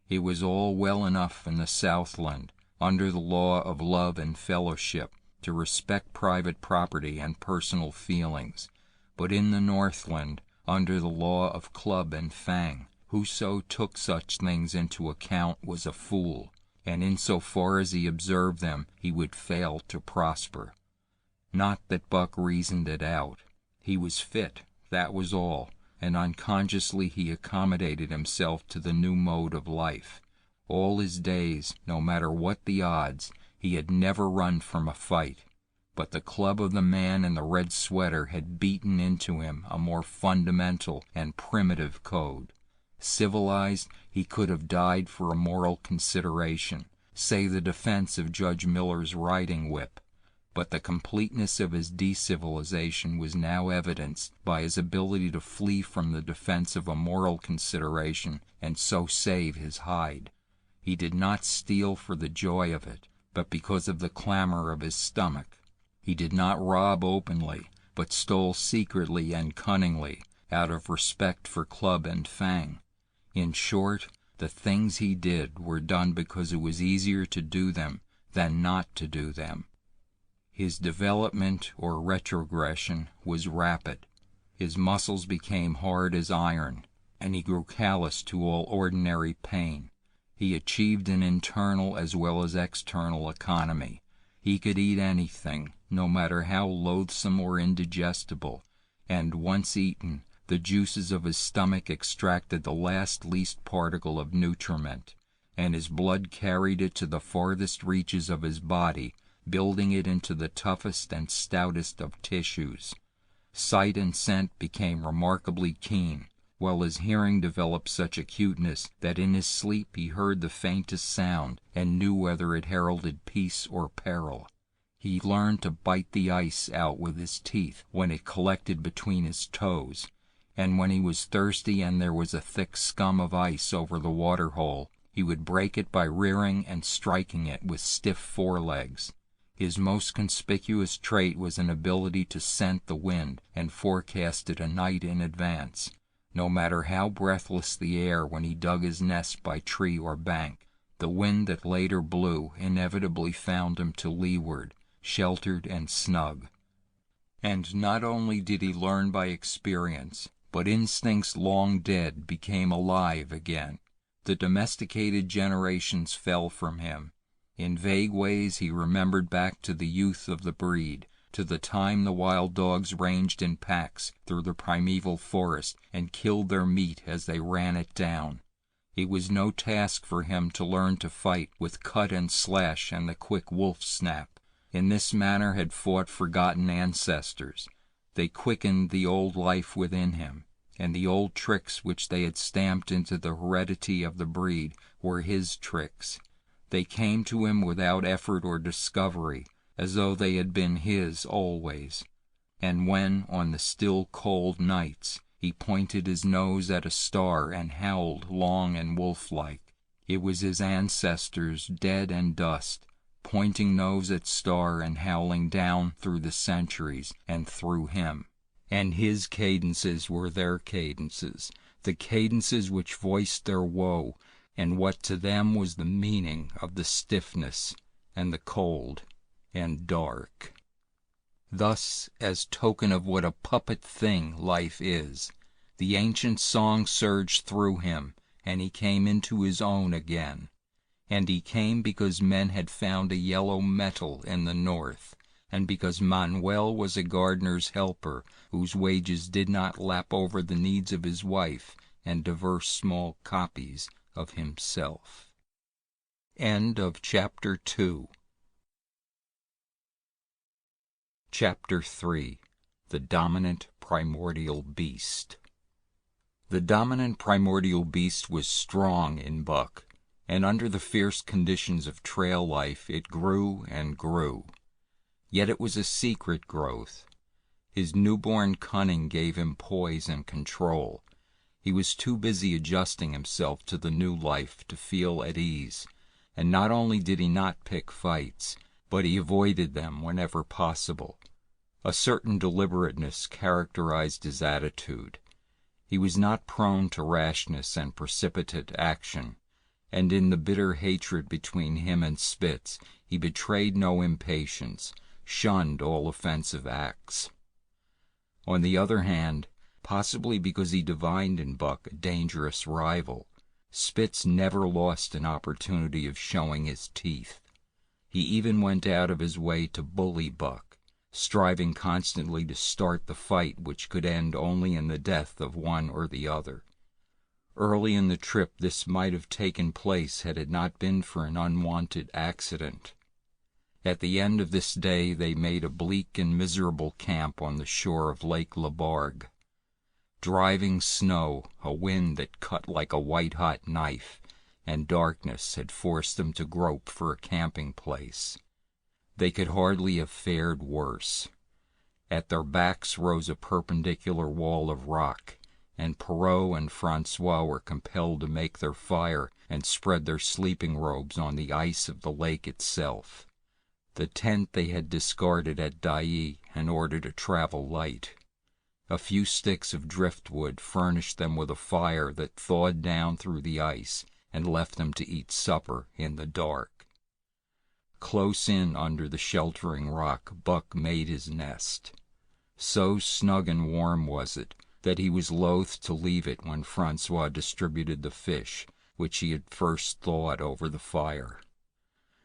It was all well enough in the Southland, under the law of love and fellowship, to respect private property and personal feelings, but in the Northland, under the law of club and fang, whoso took such things into account was a fool, and in so far as he observed them, he would fail to prosper. Not that Buck reasoned it out. He was fit, that was all, and unconsciously he accommodated himself to the new mode of life. All his days, no matter what the odds, he had never run from a fight. but the club of the man in the red sweater had beaten into him a more fundamental and primitive code. Civilized, he could have died for a moral consideration, say the defense of Judge Miller's riding whip, but the completeness of his decivilization was now evidenced by his ability to flee from the defense of a moral consideration and so save his hide. He did not steal for the joy of it, but because of the clamor of his stomach. He did not rob openly, but stole secretly and cunningly, out of respect for club and fang. In short, the things he did were done because it was easier to do them than not to do them. His development, or retrogression, was rapid. His muscles became hard as iron, and he grew callous to all ordinary pain. He achieved an internal as well as external economy. He could eat anything, no matter how loathsome or indigestible, and once eaten, the juices of his stomach extracted the least particle of nutriment, and his blood carried it to the farthest reaches of his body, building it into the toughest and stoutest of tissues. Sight and scent became remarkably keen, while his hearing developed such acuteness that in his sleep he heard the faintest sound and knew whether it heralded peace or peril. He learned to bite the ice out with his teeth when it collected between his toes, and when he was thirsty and there was a thick scum of ice over the water hole, he would break it by rearing and striking it with stiff forelegs. His most conspicuous trait was an ability to scent the wind and forecast it a night in advance. No matter how breathless the air when he dug his nest by tree or bank, the wind that later blew inevitably found him to leeward, sheltered and snug. And not only did he learn by experience, but instincts long dead became alive again. The domesticated generations fell from him. In vague ways he remembered back to the youth of the breed, to the time the wild dogs ranged in packs through the primeval forest and killed their meat as they ran it down. It was no task for him to learn to fight with cut and slash and the quick wolf snap. In this manner had fought forgotten ancestors. They quickened the old life within him, and the old tricks which they had stamped into the heredity of the breed were his tricks. They came to him without effort or discovery, as though they had been his always. And when, on the still cold nights, he pointed his nose at a star and howled long and wolf-like, it was his ancestors, dead and dust, pointing nose at star and howling down through the centuries and through him. And his cadences were their cadences, the cadences which voiced their woe, and what to them was the meaning of the stiffness and the cold and dark. Thus, as token of what a puppet thing life is, the ancient song surged through him, and he came into his own again. And he came because men had found a yellow metal in the north, and because Manuel was a gardener's helper whose wages did not lap over the needs of his wife and diverse small copies of himself. End of Chapter 2. Chapter 3. The Dominant Primordial Beast. The dominant primordial beast was strong in Buck, and under the fierce conditions of trail life it grew and grew. Yet it was a secret growth. His newborn cunning gave him poise and control. He was too busy adjusting himself to the new life to feel at ease, and not only did he not pick fights, but he avoided them whenever possible. A certain deliberateness characterized his attitude. He was not prone to rashness and precipitate action, and in the bitter hatred between him and Spitz he betrayed no impatience, shunned all offensive acts. On the other hand, possibly because he divined in Buck a dangerous rival, Spitz never lost an opportunity of showing his teeth. He even went out of his way to bully Buck, striving constantly to start the fight which could end only in the death of one or the other. Early in the trip this might have taken place had it not been for an unwanted accident. At the end of this day they made a bleak and miserable camp on the shore of Lake Labargue. Driving snow, a wind that cut like a white-hot knife, and darkness had forced them to grope for a camping place. They could hardly have fared worse. At their backs rose a perpendicular wall of rock, and Perrault and Francois were compelled to make their fire and spread their sleeping robes on the ice of the lake itself. The tent they had discarded at Dilly in order to travel light. A few sticks of driftwood furnished them with a fire that thawed down through the ice and left them to eat supper in the dark. Close in under the sheltering rock, Buck made his nest. So snug and warm was it that he was loath to leave it when Francois distributed the fish, which he had first thawed over the fire.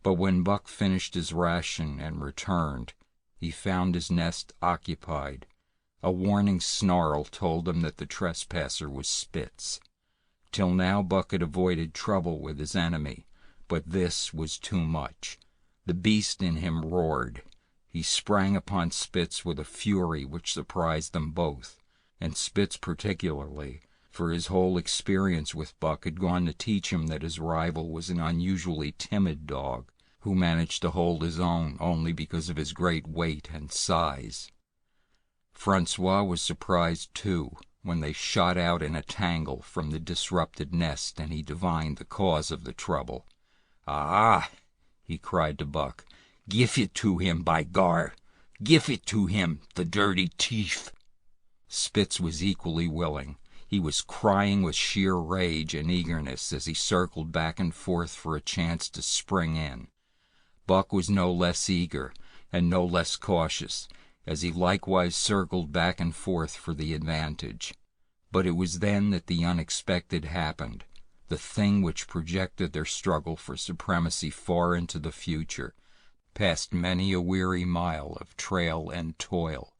But when Buck finished his ration and returned, he found his nest occupied. A warning snarl told him that the trespasser was Spitz. Till now Buck had avoided trouble with his enemy, but this was too much. The beast in him roared. He sprang upon Spitz with a fury which surprised them both, and Spitz particularly, for his whole experience with Buck had gone to teach him that his rival was an unusually timid dog, who managed to hold his own only because of his great weight and size. Francois was surprised, too, when they shot out in a tangle from the disrupted nest and he divined the cause of the trouble. "Ah!" he cried to Buck. "Gif it to him, by gar! Gif it to him, the dirty thief!" Spitz was equally willing. He was crying with sheer rage and eagerness as he circled back and forth for a chance to spring in. Buck was no less eager and no less cautious, as he likewise circled back and forth for the advantage. But it was then that the unexpected happened, the thing which projected their struggle for supremacy far into the future, past many a weary mile of trail and toil.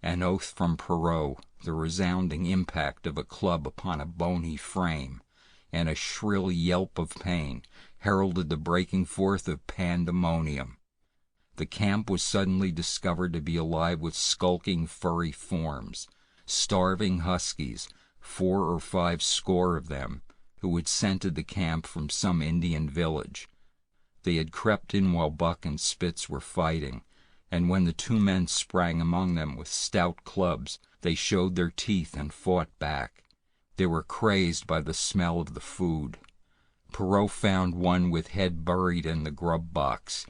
An oath from Perrault, the resounding impact of a club upon a bony frame, and a shrill yelp of pain heralded the breaking forth of pandemonium. The camp was suddenly discovered to be alive with skulking furry forms, starving huskies, 4 or 5 score of them, who had scented the camp from some Indian village. They had crept in while Buck and Spitz were fighting, and when the 2 men sprang among them with stout clubs, they showed their teeth and fought back. They were crazed by the smell of the food. Perrault found one with head buried in the grub box.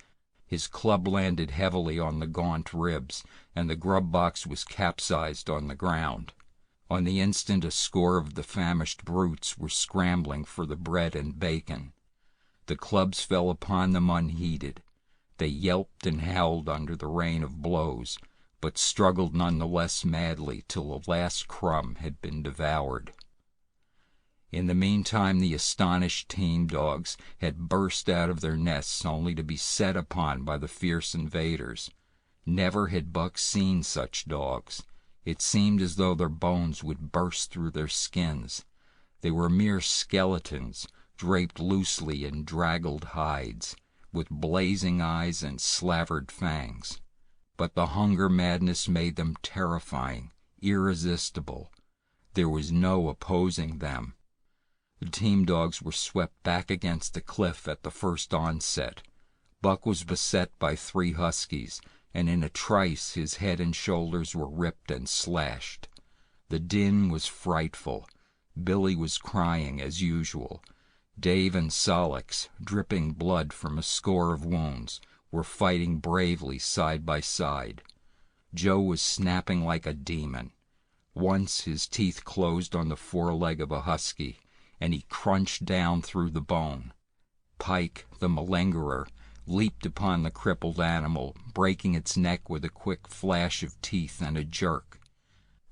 His club landed heavily on the gaunt ribs, and the grub box was capsized on the ground. On the instant a score of the famished brutes were scrambling for the bread and bacon. The clubs fell upon them unheeded. They yelped and howled under the rain of blows, but struggled none the less madly till the last crumb had been devoured. In the meantime the astonished team dogs had burst out of their nests only to be set upon by the fierce invaders. Never had Buck seen such dogs. It seemed as though their bones would burst through their skins. They were mere skeletons, draped loosely in draggled hides, with blazing eyes and slavered fangs. But the hunger madness made them terrifying, irresistible. There was no opposing them. The team dogs were swept back against the cliff at the first onset. Buck was beset by 3 huskies, and in a trice his head and shoulders were ripped and slashed. The din was frightful. Billy was crying as usual. Dave and Solix, dripping blood from a score of wounds, were fighting bravely side by side. Joe was snapping like a demon. Once his teeth closed on the foreleg of a husky, and he crunched down through the bone. Pike, the malingerer, leaped upon the crippled animal, breaking its neck with a quick flash of teeth and a jerk.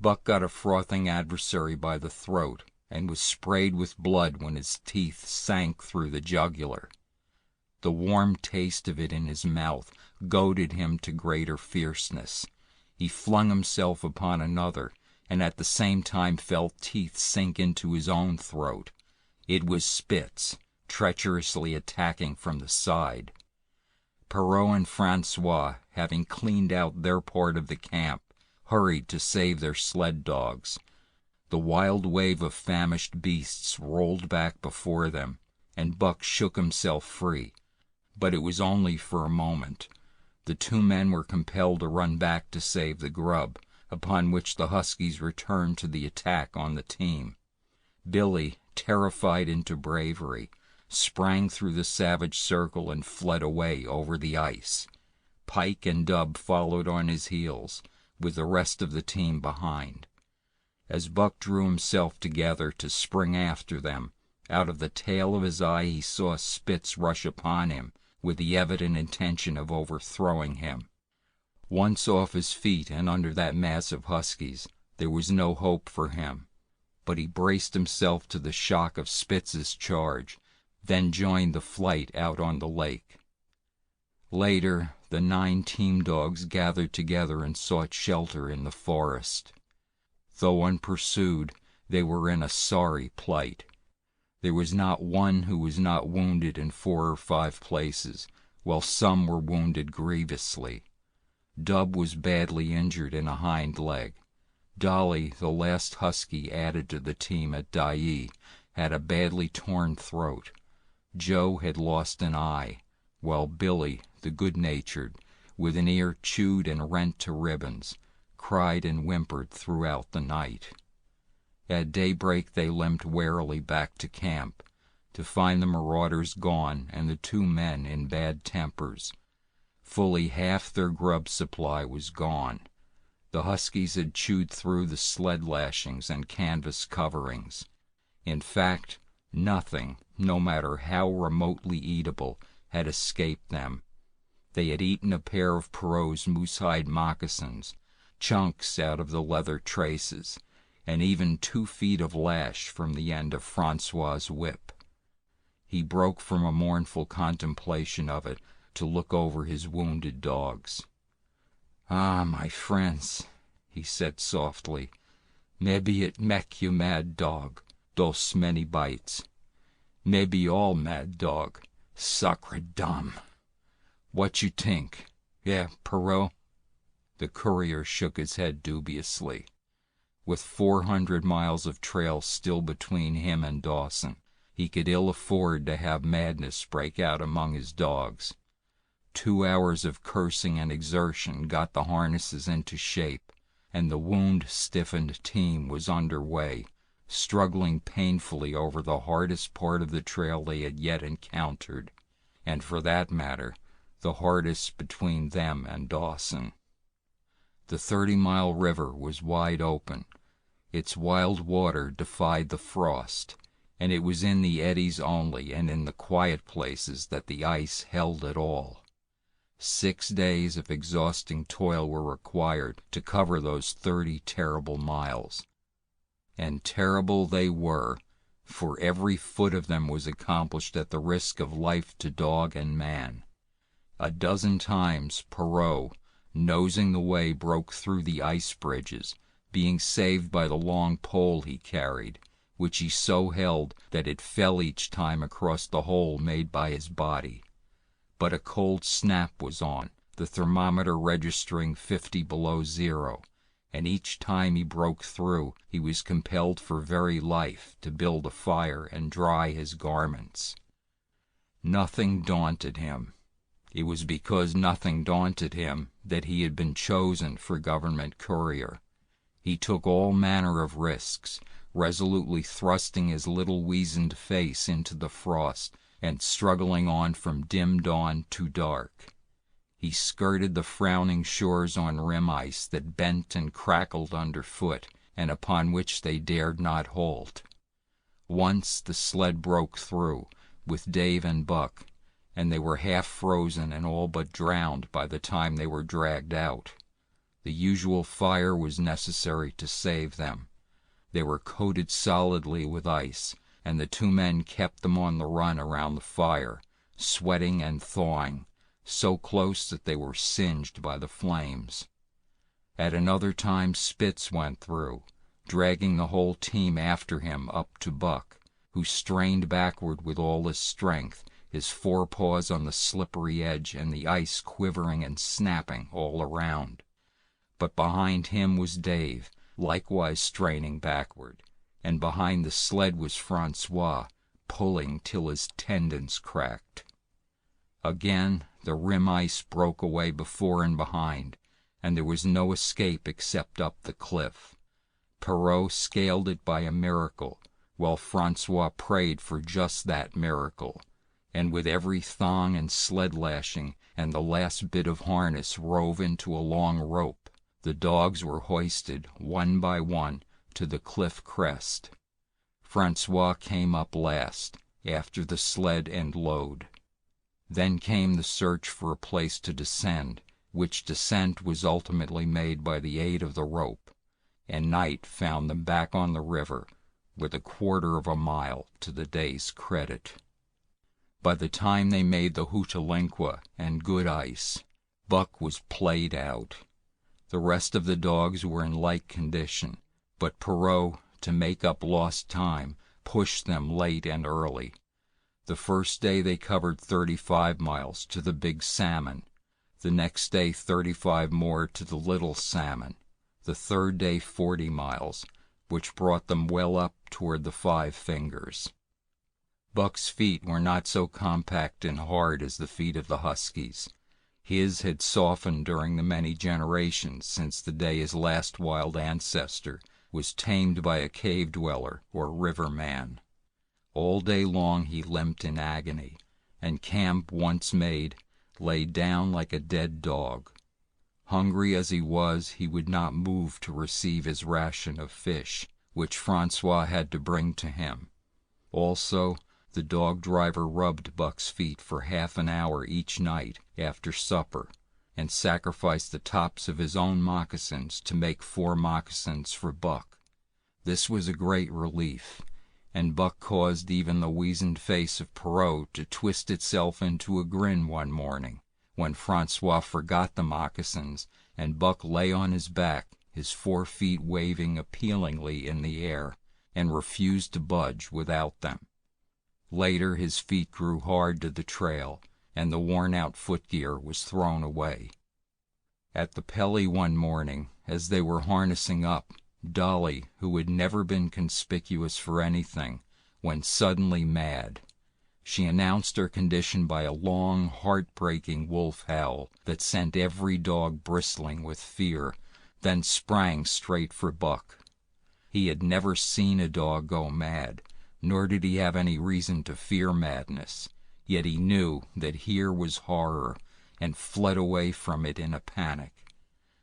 Buck got a frothing adversary by the throat, and was sprayed with blood when his teeth sank through the jugular. The warm taste of it in his mouth goaded him to greater fierceness. He flung himself upon another, and at the same time felt teeth sink into his own throat. It was Spitz, treacherously attacking from the side. Perrault and Francois, having cleaned out their part of the camp, hurried to save their sled dogs. The wild wave of famished beasts rolled back before them, and Buck shook himself free. But it was only for a moment. The two men were compelled to run back to save the grub, upon which the huskies returned to the attack on the team. Billy, terrified into bravery, sprang through the savage circle and fled away over the ice. Pike and Dub followed on his heels, with the rest of the team behind. As Buck drew himself together to spring after them, out of the tail of his eye he saw Spitz rush upon him, with the evident intention of overthrowing him. Once off his feet and under that mass of huskies, there was no hope for him. But he braced himself to the shock of Spitz's charge, then joined the flight out on the lake. Later, the 9 team dogs gathered together and sought shelter in the forest. Though unpursued, they were in a sorry plight. There was not one who was not wounded in 4 or 5 places, while some were wounded grievously. Dub was badly injured in a hind leg. Dolly, the last husky added to the team at Dyea, had a badly torn throat. Joe had lost an eye, while Billy, the good-natured, with an ear chewed and rent to ribbons, cried and whimpered throughout the night. At daybreak they limped warily back to camp, to find the marauders gone and the 2 men in bad tempers. Fully half their grub supply was gone. The huskies had chewed through the sled lashings and canvas coverings. In fact, nothing, no matter how remotely eatable, had escaped them. They had eaten a pair of Perrault's moose-hide moccasins, chunks out of the leather traces, and even 2 feet of lash from the end of Francois's whip. He broke from a mournful contemplation of it to look over his wounded dogs. "Ah, my friends," he said softly, "maybe it mek you mad dog, those many bites. Maybe all mad dog, sacre dame. What you think? Yeah, Perrault?" The courier shook his head dubiously. With 400 miles of trail still between him and Dawson, he could ill afford to have madness break out among his dogs. 2 hours of cursing and exertion got the harnesses into shape, and the wound-stiffened team was under way, struggling painfully over the hardest part of the trail they had yet encountered, and for that matter, the hardest between them and Dawson. The 30-mile river was wide open. Its wild water defied the frost, and it was in the eddies only and in the quiet places that the ice held at all. 6 days of exhausting toil were required to cover those 30 terrible miles. And terrible they were, for every foot of them was accomplished at the risk of life to dog and man. A dozen times Perrault, nosing the way, broke through the ice bridges, being saved by the long pole he carried, which he so held that it fell each time across the hole made by his body. But a cold snap was on, the thermometer registering 50 below zero, and each time he broke through he was compelled for very life to build a fire and dry his garments. Nothing daunted him. It was because nothing daunted him that he had been chosen for government courier. He took all manner of risks, resolutely thrusting his little weazened face into the frost and struggling on from dim dawn to dark. He skirted the frowning shores on rim ice that bent and crackled underfoot and upon which they dared not halt. Once the sled broke through, with Dave and Buck, and they were half frozen and all but drowned by the time they were dragged out. The usual fire was necessary to save them. They were coated solidly with ice, and the 2 men kept them on the run around the fire, sweating and thawing, so close that they were singed by the flames. At another time Spitz went through, dragging the whole team after him up to Buck, who strained backward with all his strength, his forepaws on the slippery edge and the ice quivering and snapping all around. But behind him was Dave, likewise straining backward, and behind the sled was Francois, pulling till his tendons cracked. Again the rim ice broke away before and behind, and there was no escape except up the cliff. Perrault scaled it by a miracle, while Francois prayed for just that miracle, and with every thong and sled lashing and the last bit of harness rove into a long rope, the dogs were hoisted, one by one, to the cliff crest. Francois came up last, after the sled and load. Then came the search for a place to descend, which descent was ultimately made by the aid of the rope, and night found them back on the river, with a quarter of a mile to the day's credit. By the time they made the Hootalinqua and good ice, Buck was played out. The rest of the dogs were in like condition, but Perrault, to make up lost time, pushed them late and early. The first day they covered 35 miles to the Big Salmon, the next day 35 more to the Little Salmon, the third day 40 miles, which brought them well up toward the Five Fingers. Buck's feet were not so compact and hard as the feet of the huskies. His had softened during the many generations since the day his last wild ancestor was tamed by a cave dweller or river man. All day long he limped in agony, and camp once made, lay down like a dead dog. Hungry as he was, he would not move to receive his ration of fish, which Francois had to bring to him. Also, the dog driver rubbed Buck's feet for half an hour each night after supper, and sacrificed the tops of his own moccasins to make 4 moccasins for Buck. This was a great relief, and Buck caused even the weazened face of Perrault to twist itself into a grin one morning, when Francois forgot the moccasins, and Buck lay on his back, his 4 feet waving appealingly in the air, and refused to budge without them. Later his feet grew hard to the trail, and the worn-out footgear was thrown away. At the Pelly one morning, as they were harnessing up, Dolly, who had never been conspicuous for anything, went suddenly mad. She announced her condition by a long, heart-breaking wolf howl that sent every dog bristling with fear, then sprang straight for Buck. He had never seen a dog go mad, nor did he have any reason to fear madness, yet he knew that here was horror, and fled away from it in a panic.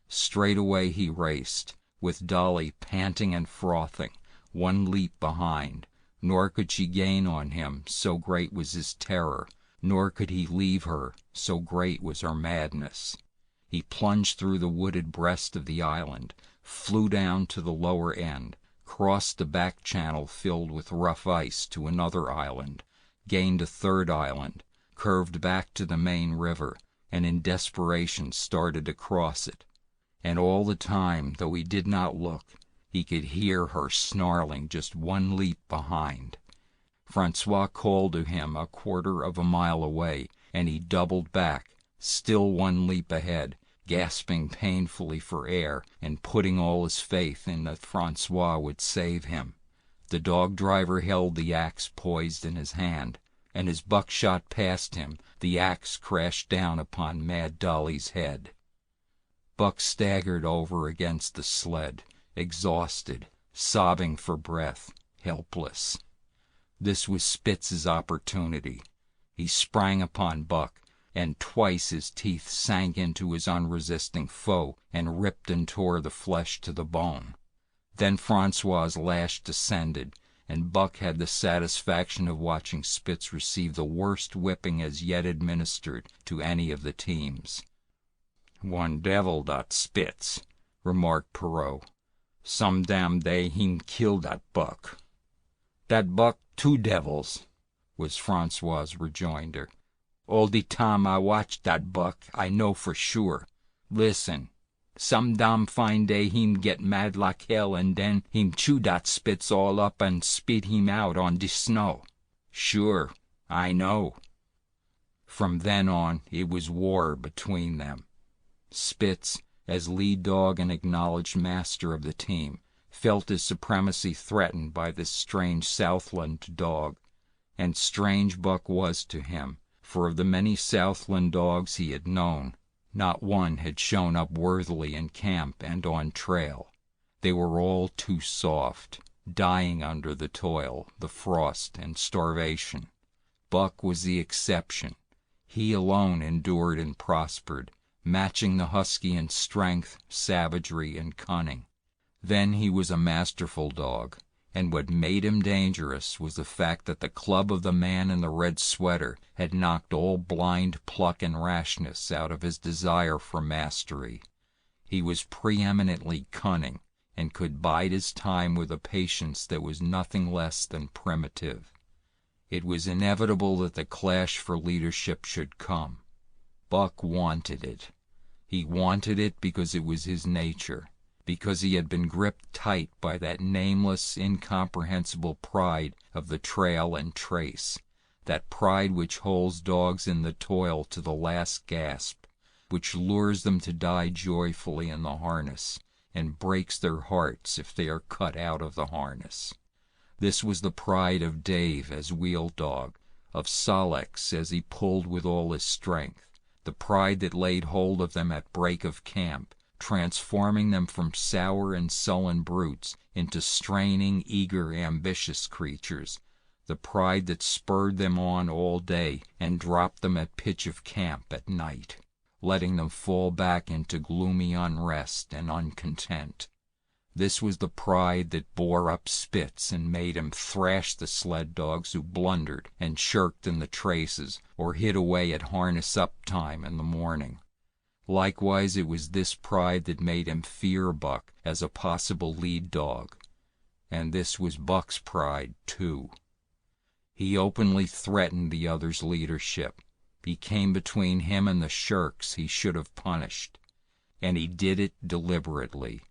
Straightway he raced, with Dolly panting and frothing, one leap behind, nor could she gain on him, so great was his terror, nor could he leave her, so great was her madness. He plunged through the wooded breast of the island, flew down to the lower end, crossed the back channel filled with rough ice to another island, gained a third island, curved back to the main river, and in desperation started to cross it. And all the time, though he did not look, he could hear her snarling just one leap behind. Francois called to him a quarter of a mile away, and he doubled back, still one leap ahead, gasping painfully for air and putting all his faith in that Francois would save him. The dog driver held the axe poised in his hand, and as Buck shot past him, the axe crashed down upon Mad Dolly's head. Buck staggered over against the sled, exhausted, sobbing for breath, helpless. This was Spitz's opportunity. He sprang upon Buck, and twice his teeth sank into his unresisting foe and ripped and tore the flesh to the bone. Then Francois's lash descended, and Buck had the satisfaction of watching Spitz receive the worst whipping as yet administered to any of the teams. "One devil, dat Spitz," remarked Perrault. "Some damn day him kill dat buck." "Dat buck 2 devils," was Francois's rejoinder. "All de time I watch dat buck, I know for sure. Listen, some damn fine day him get mad like hell, and den him chew dat Spitz all up and spit him out on de snow. Sure, I know." From then on, it was war between them. Spitz, as lead dog and acknowledged master of the team, felt his supremacy threatened by this strange Southland dog, and strange Buck was to him, for of the many Southland dogs he had known, not one had shown up worthily in camp and on trail. They were all too soft, dying under the toil, the frost, and starvation. Buck was the exception. He alone endured and prospered, matching the husky in strength, savagery, and cunning. Then he was a masterful dog, and what made him dangerous was the fact that the club of the man in the red sweater had knocked all blind pluck and rashness out of his desire for mastery. He was preeminently cunning, and could bide his time with a patience that was nothing less than primitive. It was inevitable that the clash for leadership should come. Buck wanted it. He wanted it because it was his nature, because he had been gripped tight by that nameless, incomprehensible pride of the trail and trace, that pride which holds dogs in the toil to the last gasp, which lures them to die joyfully in the harness, and breaks their hearts if they are cut out of the harness. This was the pride of Dave as wheel dog, of Sol-leks as he pulled with all his strength, the pride that laid hold of them at break of camp, transforming them from sour and sullen brutes into straining, eager, ambitious creatures, the pride that spurred them on all day and dropped them at pitch of camp at night, letting them fall back into gloomy unrest and uncontent. This was the pride that bore up Spitz and made him thrash the sled dogs who blundered and shirked in the traces or hid away at harness-up time in the morning. Likewise, it was this pride that made him fear Buck as a possible lead dog. And this was Buck's pride, too. He openly threatened the other's leadership. He came between him and the shirks he should have punished. And he did it deliberately.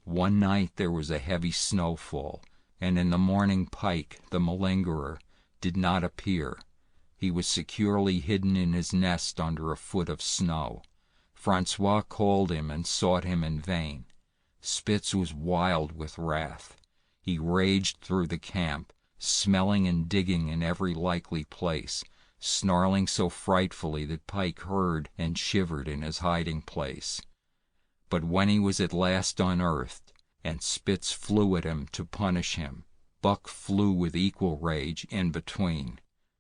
One night there was a heavy snowfall, and in the morning Pike, the malingerer, did not appear. He was securely hidden in his nest under a foot of snow. Francois called him and sought him in vain. Spitz was wild with wrath. He raged through the camp, smelling and digging in every likely place, snarling so frightfully that Pike heard and shivered in his hiding place. But when he was at last unearthed, and Spitz flew at him to punish him, Buck flew with equal rage in between.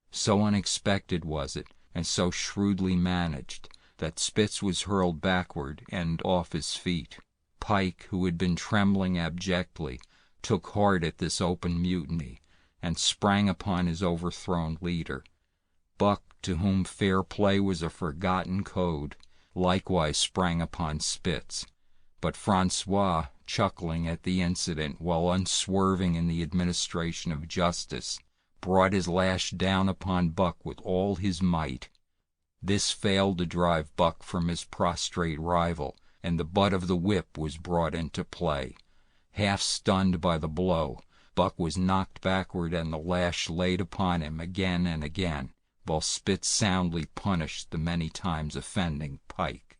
So unexpected was it, and so shrewdly managed, that Spitz was hurled backward and off his feet. Pike, who had been trembling abjectly, took heart at this open mutiny, and sprang upon his overthrown leader. Buck, to whom fair play was a forgotten code, likewise sprang upon Spitz, but Francois, chuckling at the incident while unswerving in the administration of justice, brought his lash down upon Buck with all his might. This failed to drive Buck from his prostrate rival, and the butt of the whip was brought into play. Half stunned by the blow, Buck was knocked backward and the lash laid upon him again and again, while Spitz soundly punished the many times offending Pike.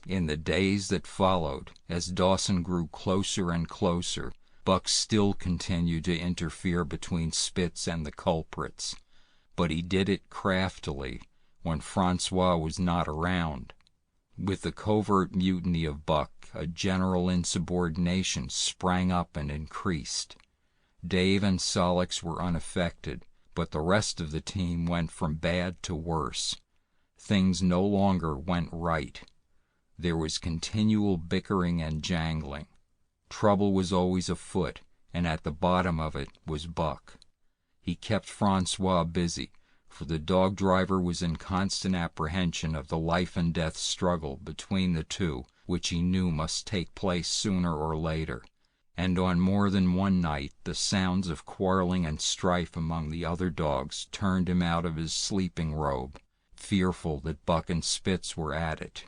In the days that followed, as Dawson grew closer and closer, Buck still continued to interfere between Spitz and the culprits, but he did it craftily when Francois was not around. With the covert mutiny of Buck, a general insubordination sprang up and increased. Dave and Sol-leks were unaffected, but the rest of the team went from bad to worse. Things no longer went right. There was continual bickering and jangling. Trouble was always afoot, and at the bottom of it was Buck. He kept Francois busy, for the dog driver was in constant apprehension of the life and death struggle between the two, which he knew must take place sooner or later. And on more than one night the sounds of quarreling and strife among the other dogs turned him out of his sleeping robe, fearful that Buck and Spitz were at it.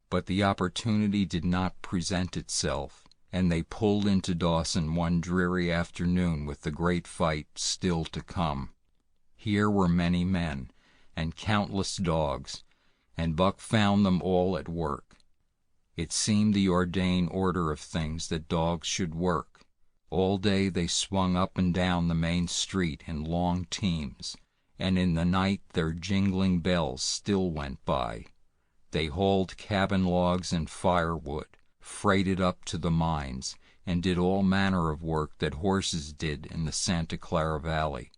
But the opportunity did not present itself, and they pulled into Dawson one dreary afternoon with the great fight still to come. Here were many men, and countless dogs, and Buck found them all at work. It seemed the ordained order of things that dogs should work. All day they swung up and down the main street in long teams, and in the night their jingling bells still went by. They hauled cabin logs and firewood, freighted up to the mines, and did all manner of work that horses did in the Santa Clara Valley.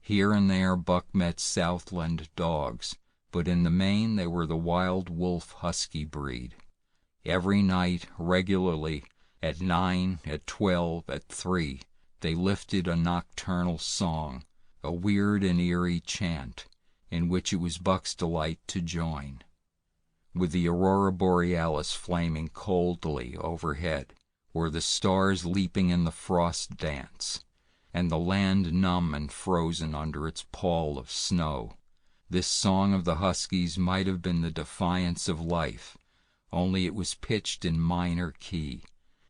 Here and there Buck met Southland dogs, but in the main they were the wild wolf husky breed. Every night, regularly, at 9, at 12, at 3, they lifted a nocturnal song, a weird and eerie chant, in which it was Buck's delight to join. With the aurora borealis flaming coldly overhead, or the stars leaping in the frost dance, and the land numb and frozen under its pall of snow, this song of the huskies might have been the defiance of life, only it was pitched in minor key,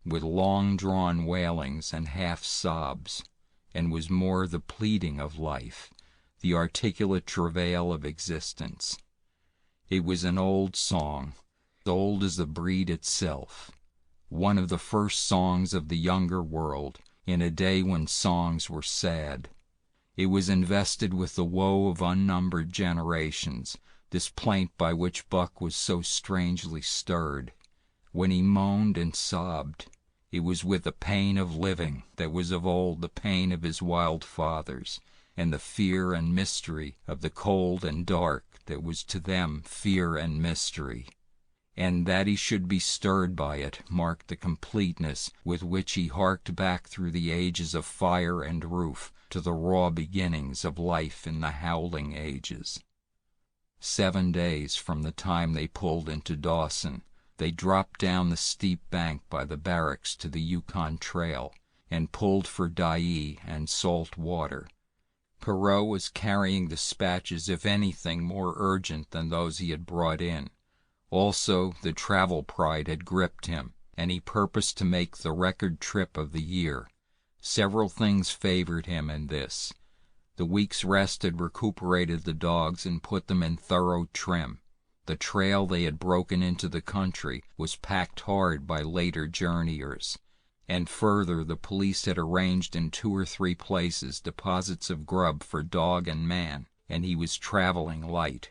with long-drawn wailings and half-sobs, and was more the pleading of life, the articulate travail of existence. It was an old song, old as the breed itself, one of the first songs of the younger world, in a day when songs were sad. It was invested with the woe of unnumbered generations, this plaint by which Buck was so strangely stirred. When he moaned and sobbed, it was with the pain of living that was of old the pain of his wild fathers, and the fear and mystery of the cold and dark that was to them fear and mystery. And that he should be stirred by it marked the completeness with which he harked back through the ages of fire and roof to the raw beginnings of life in the howling ages. 7 days from the time they pulled into Dawson, they dropped down the steep bank by the barracks to the Yukon Trail and pulled for Dyea and Salt Water. Perot was carrying dispatches, if anything, more urgent than those he had brought in. Also, the travel pride had gripped him, and he purposed to make the record trip of the year. Several things favored him in this. The week's rest had recuperated the dogs and put them in thorough trim. The trail they had broken into the country was packed hard by later journeyers. And further, the police had arranged in 2 or 3 places deposits of grub for dog and man, and he was traveling light.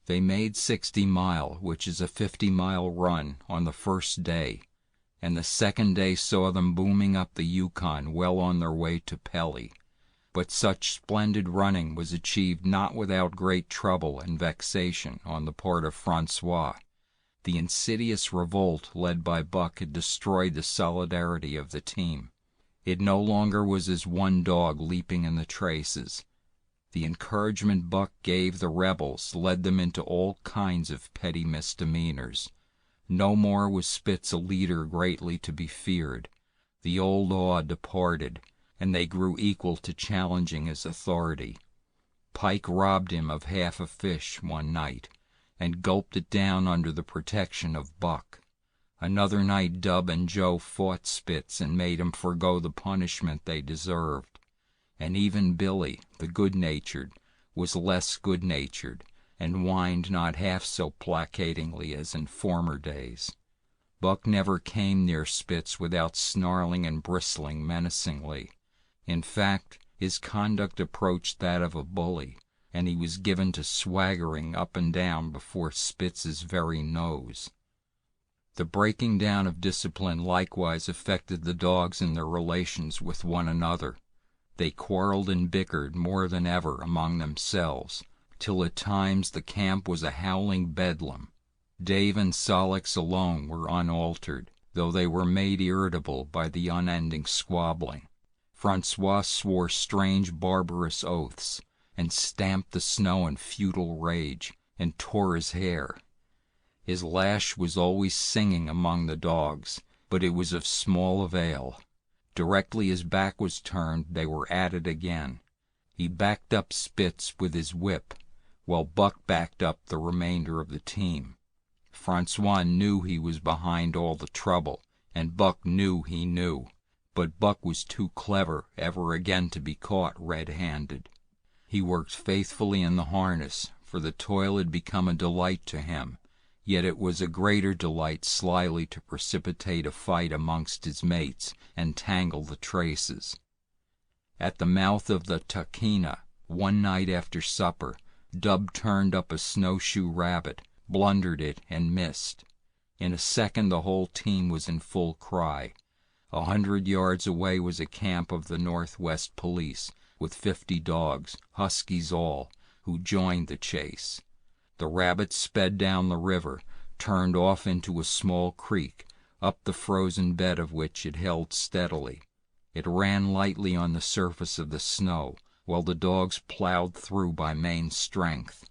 They made 60 Mile, which is a 50-mile run, on the first day, and the second day saw them booming up the Yukon well on their way to Pelly. But such splendid running was achieved not without great trouble and vexation on the part of Francois. The insidious revolt led by Buck had destroyed the solidarity of the team. It no longer was as one dog leaping in the traces. The encouragement Buck gave the rebels led them into all kinds of petty misdemeanors. No more was Spitz a leader greatly to be feared. The old awe departed, and they grew equal to challenging his authority. Pike robbed him of half a fish one night, and gulped it down under the protection of Buck. Another night Dub and Joe fought Spitz and made him forego the punishment they deserved. And even Billy, the good-natured, was less good-natured, and whined not half so placatingly as in former days. Buck never came near Spitz without snarling and bristling menacingly. In fact, his conduct approached that of a bully, and he was given to swaggering up and down before Spitz's very nose. The breaking down of discipline likewise affected the dogs in their relations with one another. They quarreled and bickered more than ever among themselves, till at times the camp was a howling bedlam. Dave and Solix alone were unaltered, though they were made irritable by the unending squabbling. Francois swore strange barbarous oaths, and stamped the snow in futile rage, and tore his hair. His lash was always singing among the dogs, but it was of small avail. Directly his back was turned, they were at it again. He backed up Spitz with his whip, while Buck backed up the remainder of the team. Francois knew he was behind all the trouble, and Buck knew he knew, but Buck was too clever ever again to be caught red-handed. He worked faithfully in the harness, for the toil had become a delight to him, yet it was a greater delight slyly to precipitate a fight amongst his mates and tangle the traces. At the mouth of the Tahkeena, one night after supper, Dub turned up a snowshoe rabbit, blundered it, and missed. In a second the whole team was in full cry. 100 yards away was a camp of the Northwest Police, with 50 dogs, huskies all, who joined the chase. The rabbit sped down the river, turned off into a small creek, up the frozen bed of which it held steadily. It ran lightly on the surface of the snow, while the dogs plowed through by main strength.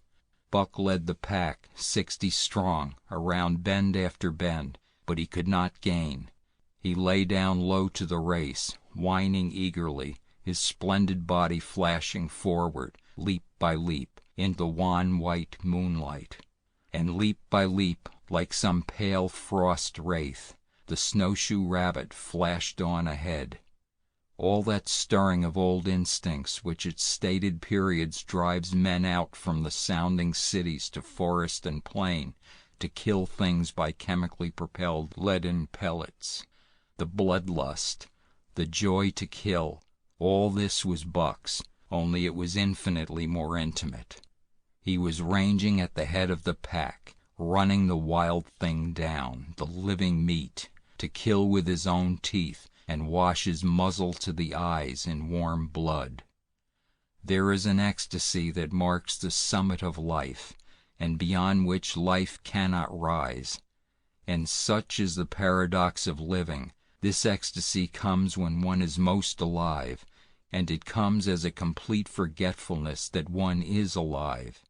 Buck led the pack, 60 strong, around bend after bend, but he could not gain. He lay down low to the race, whining eagerly, his splendid body flashing forward, leap by leap, in the wan white moonlight. And leap by leap, like some pale frost wraith, the snowshoe rabbit flashed on ahead. All that stirring of old instincts which at stated periods drives men out from the sounding cities to forest and plain to kill things by chemically propelled leaden pellets, the bloodlust, the joy to kill, all this was Buck's, only it was infinitely more intimate. He was ranging at the head of the pack, running the wild thing down, the living meat, to kill with his own teeth and wash his muzzle to the eyes in warm blood. There is an ecstasy that marks the summit of life, and beyond which life cannot rise. And such is the paradox of living. This ecstasy comes when one is most alive, and it comes as a complete forgetfulness that one is alive.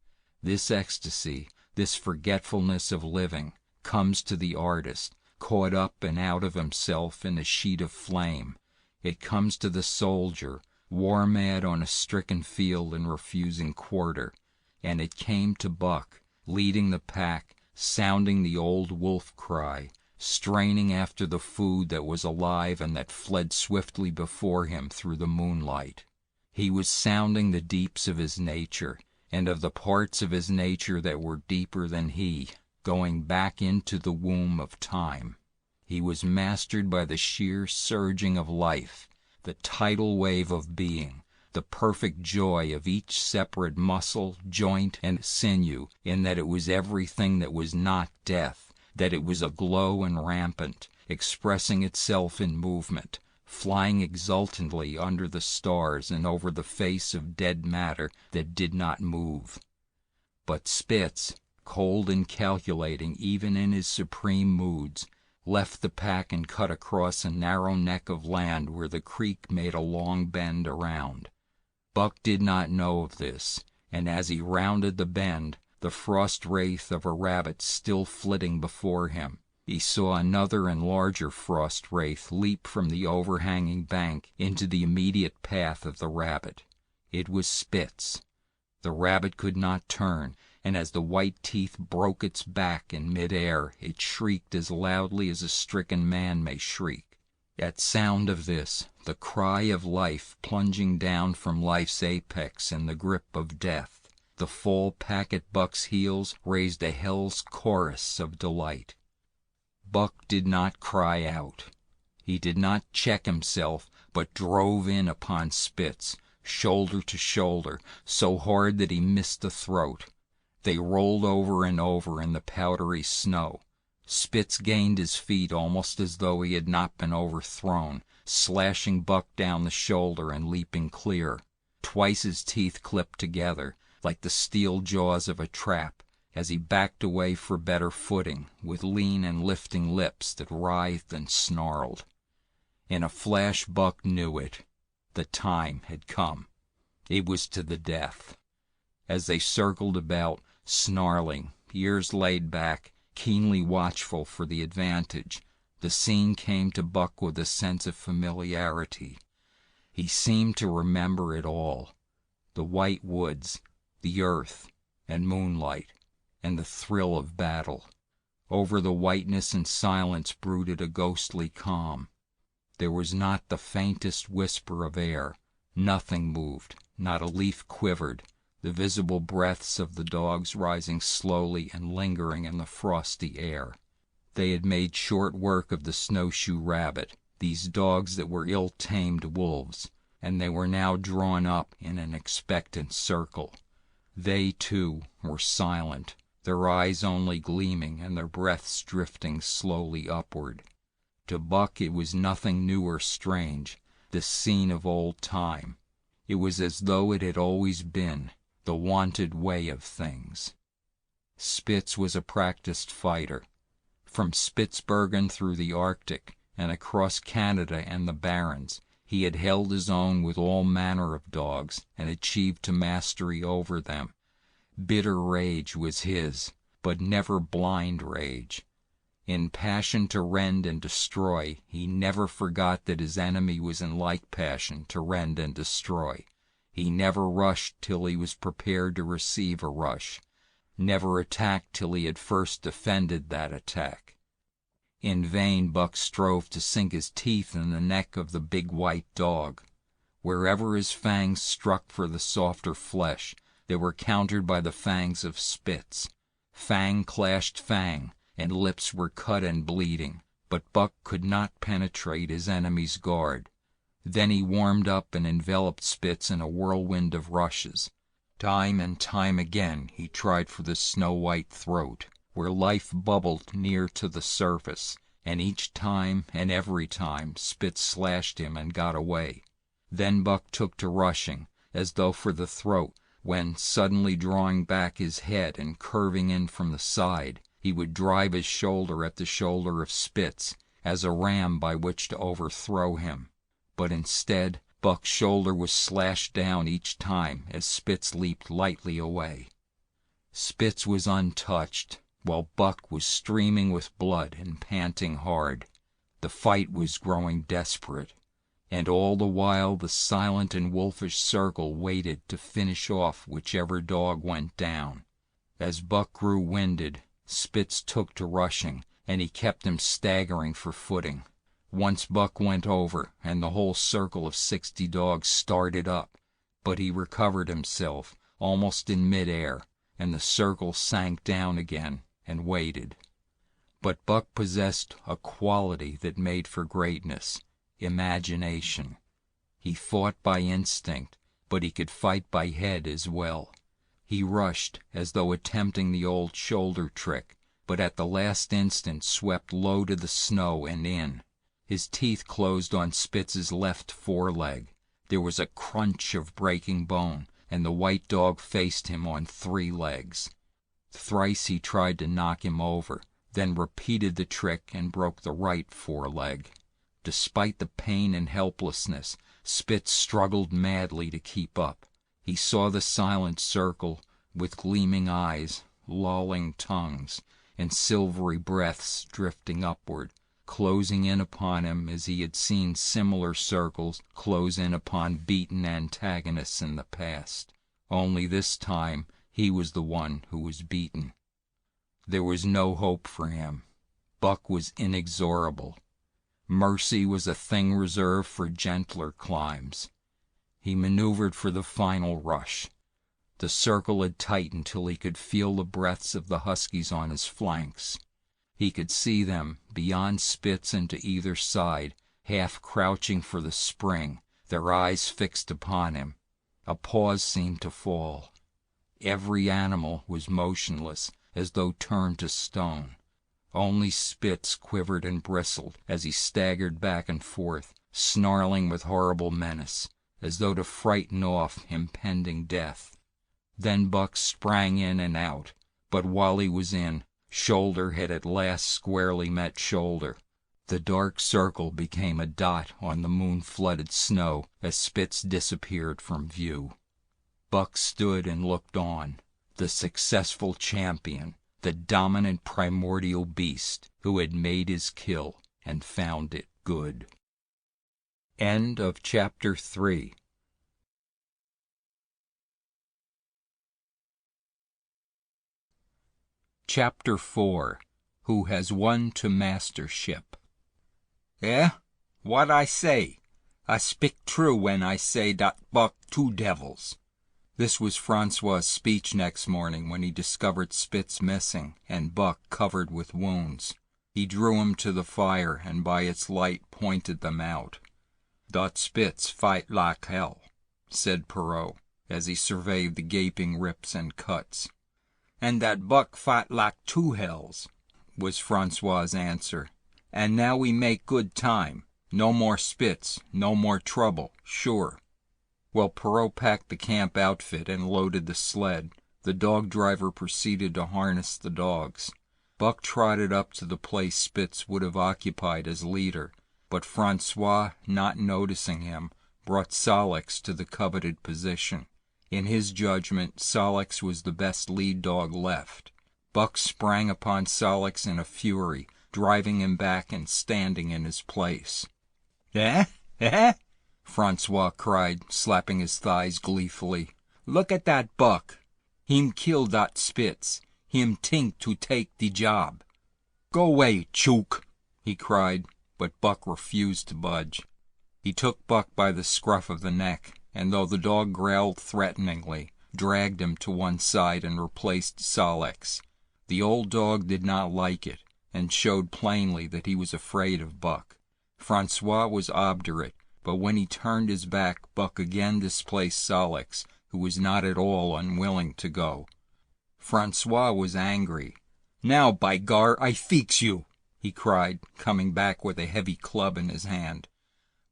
This ecstasy, this forgetfulness of living, comes to the artist, caught up and out of himself in a sheet of flame. It comes to the soldier, war-mad on a stricken field and refusing quarter. And it came to Buck, leading the pack, sounding the old wolf cry, straining after the food that was alive and that fled swiftly before him through the moonlight. He was sounding the deeps of his nature, and of the parts of his nature that were deeper than he, going back into the womb of time. He was mastered by the sheer surging of life, the tidal wave of being, the perfect joy of each separate muscle, joint, and sinew, in that it was everything that was not death, that it was aglow and rampant, expressing itself in movement, flying exultantly under the stars and over the face of dead matter that did not move. But Spitz, cold and calculating even in his supreme moods, left the pack and cut across a narrow neck of land where the creek made a long bend around. Buck did not know of this, and as he rounded the bend, the frost wraith of a rabbit still flitting before him, he saw another and larger frost wraith leap from the overhanging bank into the immediate path of the rabbit. It was Spitz. The rabbit could not turn, and as the white teeth broke its back in mid-air, it shrieked as loudly as a stricken man may shriek. At sound of this, the cry of life plunging down from life's apex in the grip of death, the full pack at Buck's heels raised a hell's chorus of delight. Buck did not cry out. He did not check himself, but drove in upon Spitz, shoulder to shoulder, so hard that he missed the throat. They rolled over and over in the powdery snow. Spitz gained his feet almost as though he had not been overthrown, slashing Buck down the shoulder and leaping clear. Twice his teeth clipped together, like the steel jaws of a trap, as he backed away for better footing, with lean and lifting lips that writhed and snarled. In a flash Buck knew it. The time had come. It was to the death. As they circled about, snarling, ears laid back, keenly watchful for the advantage, the scene came to Buck with a sense of familiarity. He seemed to remember it all. The white woods, the earth, and moonlight, and the thrill of battle. Over the whiteness and silence brooded a ghostly calm. There was not the faintest whisper of air, Nothing moved, not a leaf quivered, the visible breaths of the dogs rising slowly and lingering in the frosty air. They had made short work of the snowshoe rabbit, these dogs that were ill-tamed wolves, and they were now drawn up in an expectant circle. They, too, were silent, their eyes only gleaming and their breaths drifting slowly upward. To Buck it was nothing new or strange, this scene of old time. It was as though it had always been, the wonted way of things. Spitz was a practiced fighter. From Spitzbergen through the Arctic and across Canada and the Barrens, he had held his own with all manner of dogs and achieved to mastery over them. Bitter rage was his, but never blind rage. In passion to rend and destroy, he never forgot that his enemy was in like passion to rend and destroy. He never rushed till he was prepared to receive a rush, never attacked till he had first defended that attack. In vain Buck strove to sink his teeth in the neck of the big white dog. Wherever his fangs struck for the softer flesh, they were countered by the fangs of Spitz. Fang clashed fang, and lips were cut and bleeding, but Buck could not penetrate his enemy's guard. Then he warmed up and enveloped Spitz in a whirlwind of rushes. Time and time again he tried for the snow-white throat, where life bubbled near to the surface, and each time and every time Spitz slashed him and got away. Then Buck took to rushing, as though for the throat, when, suddenly drawing back his head and curving in from the side, he would drive his shoulder at the shoulder of Spitz, as a ram by which to overthrow him. But instead, Buck's shoulder was slashed down each time as Spitz leaped lightly away. Spitz was untouched, while Buck was streaming with blood and panting hard. The fight was growing desperate, and all the while the silent and wolfish circle waited to finish off whichever dog went down. As Buck grew winded, Spitz took to rushing, and he kept him staggering for footing. Once Buck went over, and the whole circle of 60 dogs started up, but he recovered himself, almost in mid-air, and the circle sank down again and waited. But Buck possessed a quality that made for greatness: imagination. He fought by instinct, but he could fight by head as well. He rushed as though attempting the old shoulder trick, but at the last instant swept low to the snow and in. His teeth closed on Spitz's left foreleg. There was a crunch of breaking bone, and the white dog faced him on 3 legs. Thrice he tried to knock him over, then repeated the trick and broke the right foreleg. Despite the pain and helplessness, Spitz struggled madly to keep up. He saw the silent circle, with gleaming eyes, lolling tongues, and silvery breaths drifting upward, closing in upon him as he had seen similar circles close in upon beaten antagonists in the past. Only this time he was the one who was beaten. There was no hope for him. Buck was inexorable. Mercy was a thing reserved for gentler climes. He maneuvered for the final rush. The circle had tightened till he could feel the breaths of the huskies on his flanks. He could see them, beyond Spitz and to either side, half crouching for the spring, their eyes fixed upon him. A pause seemed to fall. Every animal was motionless, as though turned to stone. Only Spitz quivered and bristled as he staggered back and forth, snarling with horrible menace, as though to frighten off impending death. Then Buck sprang in and out, but while he was in, shoulder had at last squarely met shoulder. The dark circle became a dot on the moon-flooded snow as Spitz disappeared from view. Buck stood and looked on, the successful champion, the dominant primordial beast who had made his kill and found it good. End of Chapter 3. Chapter 4. Who Has Won to Mastership. "Eh? What I say? I speak true when I say dat Buck two devils." This was Francois's speech next morning when he discovered Spitz missing and Buck covered with wounds. He drew him to the fire and by its light pointed them out. "Dot Spitz fight like hell," said Perrault, as he surveyed the gaping rips and cuts. "And that Buck fight like two hells," was Francois's answer. "And now we make good time. No more Spitz, no more trouble, sure." While Perrault packed the camp outfit and loaded the sled, the dog driver proceeded to harness the dogs. Buck trotted up to the place Spitz would have occupied as leader, but Francois, not noticing him, brought Solix to the coveted position. In his judgment, Solix was the best lead dog left. Buck sprang upon Solix in a fury, driving him back and standing in his place. "Eh? Eh?" Francois cried, slapping his thighs gleefully. "Look at that Buck! Him kill dat Spitz. Him think to take the job." "Go away, chook!" he cried, but Buck refused to budge. He took Buck by the scruff of the neck, and though the dog growled threateningly, dragged him to one side and replaced Solix. The old dog did not like it, and showed plainly that he was afraid of Buck. Francois was obdurate, but when he turned his back, Buck again displaced Solix, who was not at all unwilling to go. Francois was angry. "Now, by gar, I fix you!" he cried, coming back with a heavy club in his hand.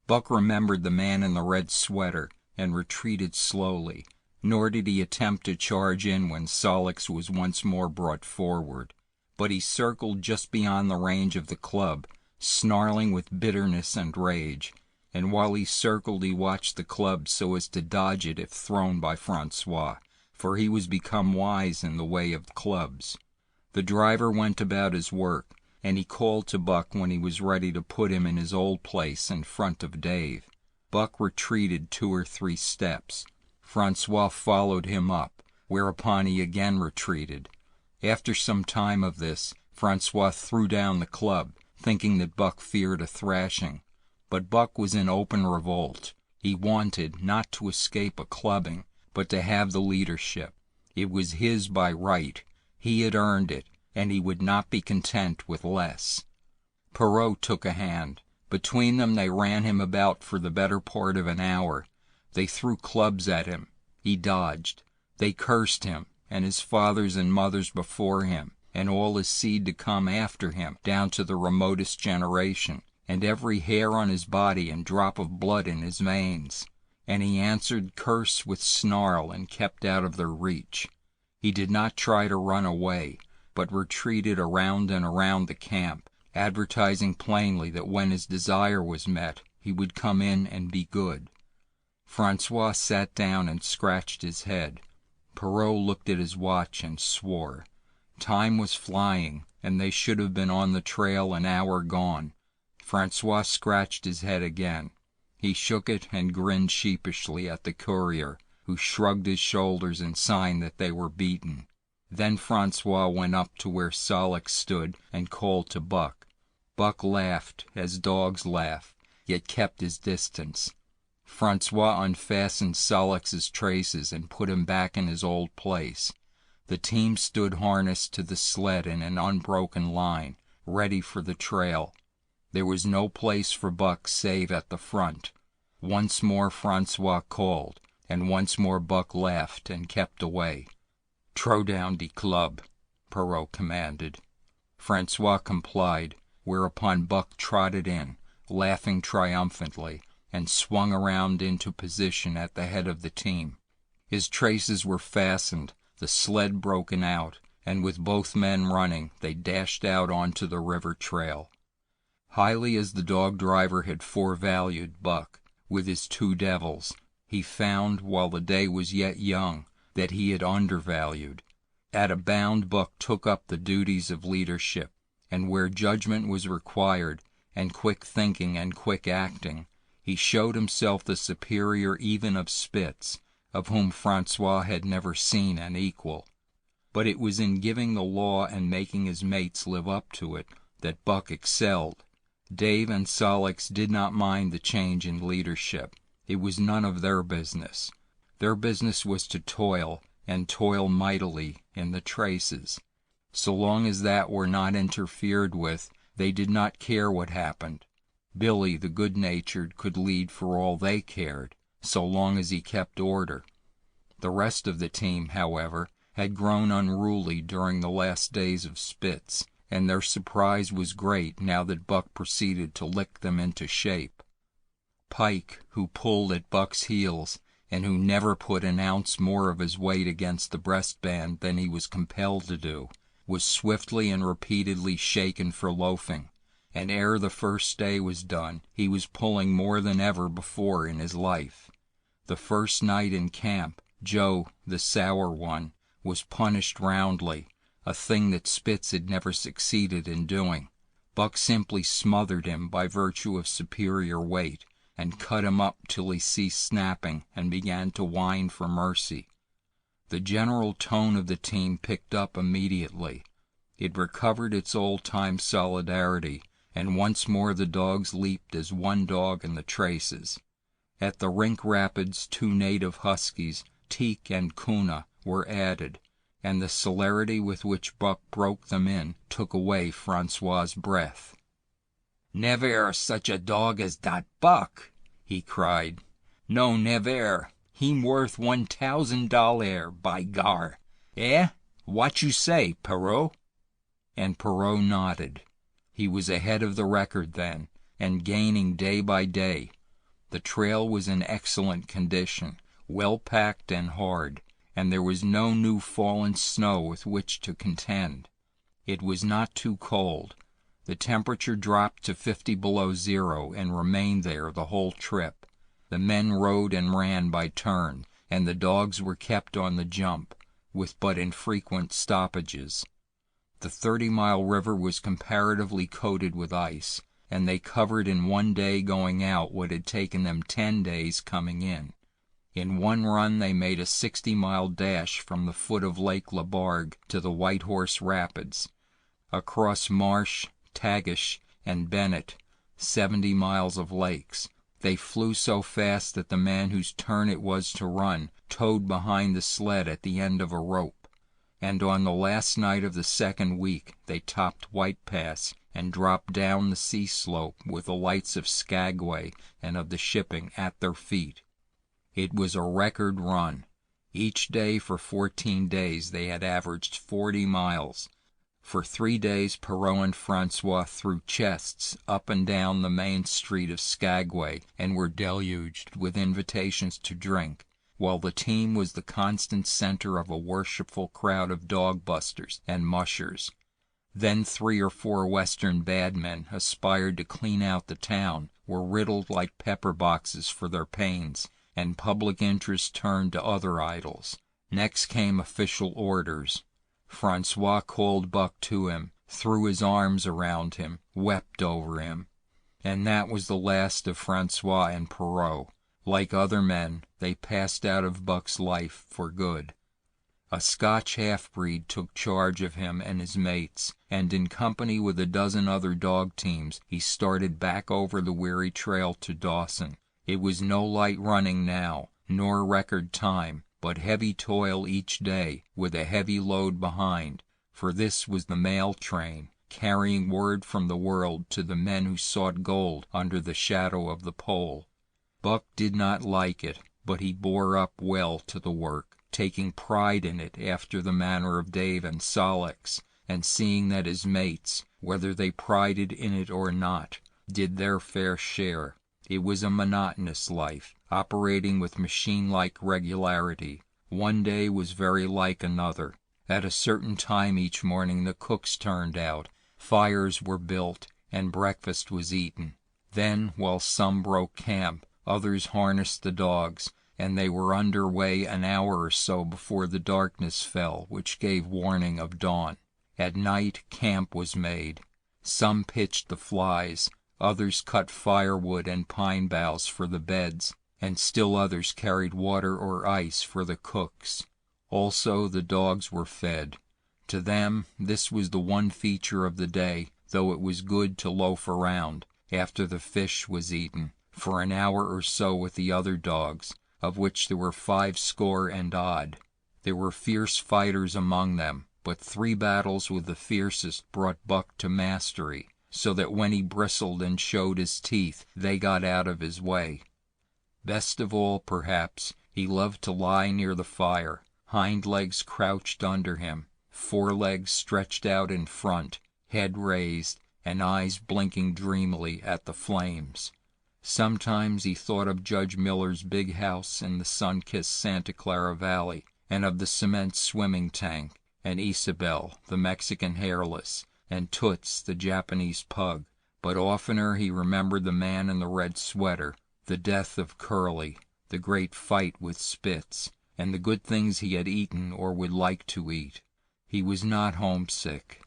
Buck remembered the man in the red sweater, and retreated slowly, nor did he attempt to charge in when Solix was once more brought forward. But he circled just beyond the range of the club, snarling with bitterness and rage, and while he circled he watched the club so as to dodge it if thrown by Francois, for he was become wise in the way of clubs. The driver went about his work, and he called to Buck when he was ready to put him in his old place in front of Dave. Buck retreated 2 or 3 steps. Francois followed him up, whereupon he again retreated. After some time of this, Francois threw down the club, thinking that Buck feared a thrashing. But Buck was in open revolt. He wanted, not to escape a clubbing, but to have the leadership. It was his by right. He had earned it, and he would not be content with less. Perrault took a hand. Between them they ran him about for the better part of an hour. They threw clubs at him. He dodged. They cursed him, and his fathers and mothers before him, and all his seed to come after him, down to the remotest generation, and every hair on his body and drop of blood in his veins. And he answered curse with snarl and kept out of their reach. He did not try to run away, but retreated around and around the camp, advertising plainly that when his desire was met, he would come in and be good. Francois sat down and scratched his head. Perrault looked at his watch and swore. Time was flying, and they should have been on the trail an hour gone. Francois scratched his head again. He shook it and grinned sheepishly at the courier, who shrugged his shoulders in sign that they were beaten. Then Francois went up to where Solix stood and called to Buck. Buck laughed, as dogs laugh, yet kept his distance. Francois unfastened Solix's traces and put him back in his old place. The team stood harnessed to the sled in an unbroken line, ready for the trail. There was no place for Buck save at the front. Once more Francois called, and once more Buck laughed and kept away. "Throw down the club," Perrault commanded. Francois complied, whereupon Buck trotted in, laughing triumphantly, and swung around into position at the head of the team. His traces were fastened, the sled broken out, and with both men running, they dashed out onto the river trail. Highly as the dog driver had forevalued Buck, with his 2 devils, he found, while the day was yet young, that he had undervalued. At a bound Buck took up the duties of leadership, and where judgment was required, and quick thinking and quick acting, he showed himself the superior even of Spitz, of whom Francois had never seen an equal. But it was in giving the law and making his mates live up to it that Buck excelled. Dave and Solix did not mind the change in leadership. It was none of their business. Their business was to toil, and toil mightily, in the traces. So long as that were not interfered with, they did not care what happened. Billy, the good-natured, could lead for all they cared, so long as he kept order. The rest of the team, however, had grown unruly during the last days of Spitz, and their surprise was great now that Buck proceeded to lick them into shape. Pike, who pulled at Buck's heels, and who never put an ounce more of his weight against the breastband than he was compelled to do, was swiftly and repeatedly shaken for loafing, and ere the first day was done, he was pulling more than ever before in his life. The first night in camp, Joe, the sour one, was punished roundly, a thing that Spitz had never succeeded in doing. Buck simply smothered him by virtue of superior weight, and cut him up till he ceased snapping and began to whine for mercy. The general tone of the team picked up immediately. It recovered its old-time solidarity, and once more the dogs leaped as one dog in the traces. At the Rink Rapids 2 native huskies, Teak and Kuna, were added, and the celerity with which Buck broke them in took away Francois's breath. "Never such a dog as dat Buck," he cried. "No, never. Heem worth $1,000, by gar. Eh? What you say, Perrault?" And Perrault nodded. He was ahead of the record then, and gaining day by day. The trail was in excellent condition, well packed and hard, and there was no new fallen snow with which to contend. It was not too cold. The temperature dropped to 50 below zero and remained there the whole trip. The men rode and ran by turn, and the dogs were kept on the jump, with but infrequent stoppages. The 30-mile river was comparatively coated with ice, and they covered in one day going out what had taken them 10 days coming in. In one run they made a 60-mile dash from the foot of Lake Labargue to the White Horse Rapids. Across Marsh, Tagish, and Bennett, 70 miles of lakes, they flew so fast that the man whose turn it was to run towed behind the sled at the end of a rope. And on the last night of the second week they topped White Pass and dropped down the sea slope with the lights of Skagway and of the shipping at their feet. It was a record run. Each day for 14 days they had averaged 40 miles. For 3 days Perrault and Francois threw chests up and down the main street of Skagway and were deluged with invitations to drink, while the team was the constant center of a worshipful crowd of dog-busters and mushers. Then 3 or 4 Western badmen aspired to clean out the town, were riddled like pepper boxes for their pains, and public interest turned to other idols. Next came official orders. Francois called Buck to him, threw his arms around him, wept over him. And that was the last of Francois and Perrault. Like other men, they passed out of Buck's life for good. A Scotch half-breed took charge of him and his mates, and in company with a dozen other dog teams, he started back over the weary trail to Dawson. It was no light running now, nor record time, but heavy toil each day, with a heavy load behind, for this was the mail train, carrying word from the world to the men who sought gold under the shadow of the pole. Buck did not like it, but he bore up well to the work, taking pride in it after the manner of Dave and Solix, and seeing that his mates, whether they prided in it or not, did their fair share. It was a monotonous life, operating with machine-like regularity. One day was very like another. At a certain time each morning the cooks turned out, fires were built, and breakfast was eaten. Then, while some broke camp, others harnessed the dogs, and they were under way an hour or so before the darkness fell, which gave warning of dawn. At night camp was made. Some pitched the flies, others cut firewood and pine boughs for the beds, and still others carried water or ice for the cooks. Also the dogs were fed. To them this was the one feature of the day, though it was good to loaf around, after the fish was eaten, for an hour or so with the other dogs, of which there were 50 and odd. There were fierce fighters among them, but 3 battles with the fiercest brought Buck to mastery, so that when he bristled and showed his teeth, they got out of his way. Best of all, perhaps, he loved to lie near the fire, hind legs crouched under him, forelegs stretched out in front, head raised, and eyes blinking dreamily at the flames. Sometimes he thought of Judge Miller's big house in the sun-kissed Santa Clara Valley, and of the cement swimming tank, and Isabel, the Mexican hairless, and Toots, the Japanese pug, but oftener he remembered the man in the red sweater, the death of Curly, the great fight with Spitz, and the good things he had eaten or would like to eat. He was not homesick.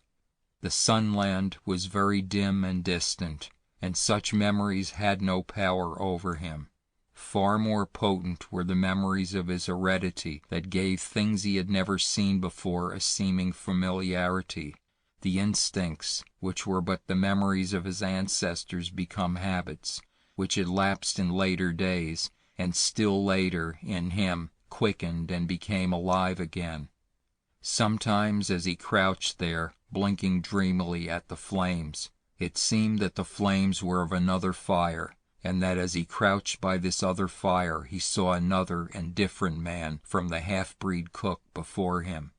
The Sunland was very dim and distant, and such memories had no power over him. Far more potent were the memories of his heredity that gave things he had never seen before a seeming familiarity, the instincts, which were but the memories of his ancestors become habits, which had lapsed in later days, and still later, in him, quickened and became alive again. Sometimes, as he crouched there, blinking dreamily at the flames, it seemed that the flames were of another fire, and that as he crouched by this other fire he saw another and different man from the half-breed cook before him.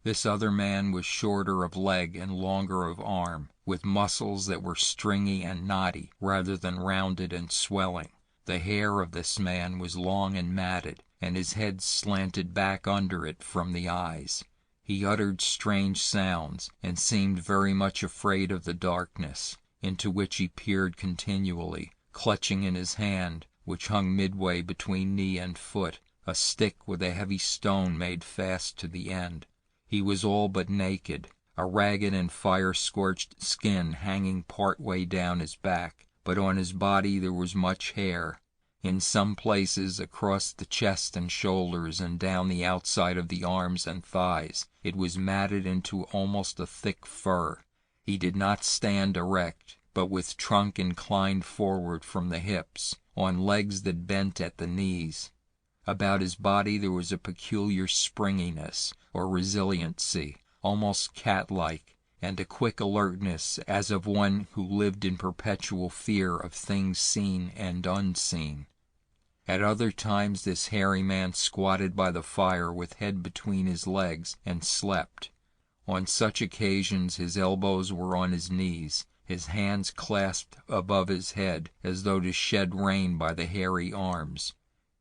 This other man was shorter of leg and longer of arm, with muscles that were stringy and knotty rather than rounded and swelling. The hair of this man was long and matted, and his head slanted back under it from the eyes. He uttered strange sounds, and seemed very much afraid of the darkness, into which he peered continually, clutching in his hand, which hung midway between knee and foot, a stick with a heavy stone made fast to the end. He was all but naked, a ragged and fire-scorched skin hanging part way down his back, but on his body there was much hair. In some places across the chest and shoulders and down the outside of the arms and thighs it was matted into almost a thick fur. He did not stand erect, but with trunk inclined forward from the hips, on legs that bent at the knees. About his body there was a peculiar springiness, or resiliency, almost cat-like, and a quick alertness as of one who lived in perpetual fear of things seen and unseen. At other times this hairy man squatted by the fire with head between his legs and slept. On such occasions his elbows were on his knees, his hands clasped above his head as though to shed rain by the hairy arms.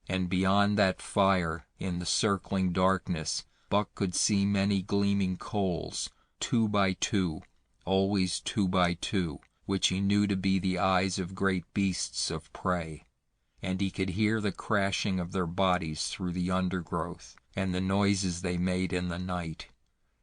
And beyond that fire, in the circling darkness, Buck could see many gleaming coals, 2 by 2, always 2 by 2, which he knew to be the eyes of great beasts of prey. And he could hear the crashing of their bodies through the undergrowth, and the noises they made in the night.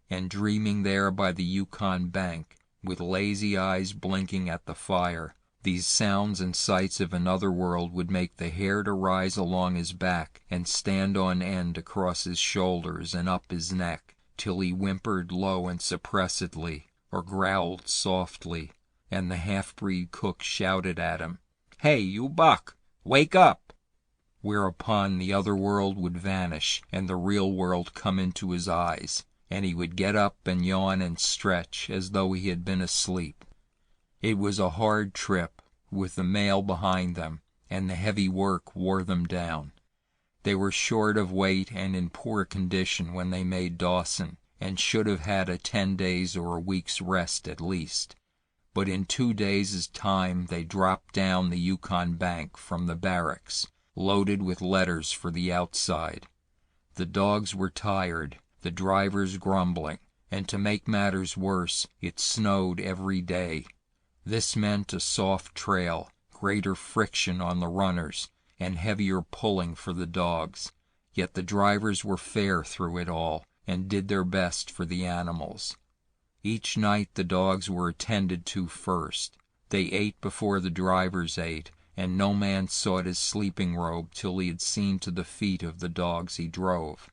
And dreaming there by the Yukon bank, with lazy eyes blinking at the fire, these sounds and sights of another world would make the hair to rise along his back and stand on end across his shoulders and up his neck, till he whimpered low and suppressedly, or growled softly, and the half-breed cook shouted at him, "Hey, you Buck! Wake up!" Whereupon the other world would vanish and the real world come into his eyes, and he would get up and yawn and stretch as though he had been asleep. It was a hard trip, with the mail behind them, and the heavy work wore them down. They were short of weight and in poor condition when they made Dawson, and should have had a 10 days or a week's rest at least. But in 2 days' time they dropped down the Yukon bank from the barracks, loaded with letters for the outside. The dogs were tired, the drivers grumbling, and to make matters worse, it snowed every day. This meant a soft trail, greater friction on the runners, and heavier pulling for the dogs. Yet the drivers were fair through it all, and did their best for the animals. Each night the dogs were attended to first. They ate before the drivers ate, and no man sought his sleeping robe till he had seen to the feet of the dogs he drove.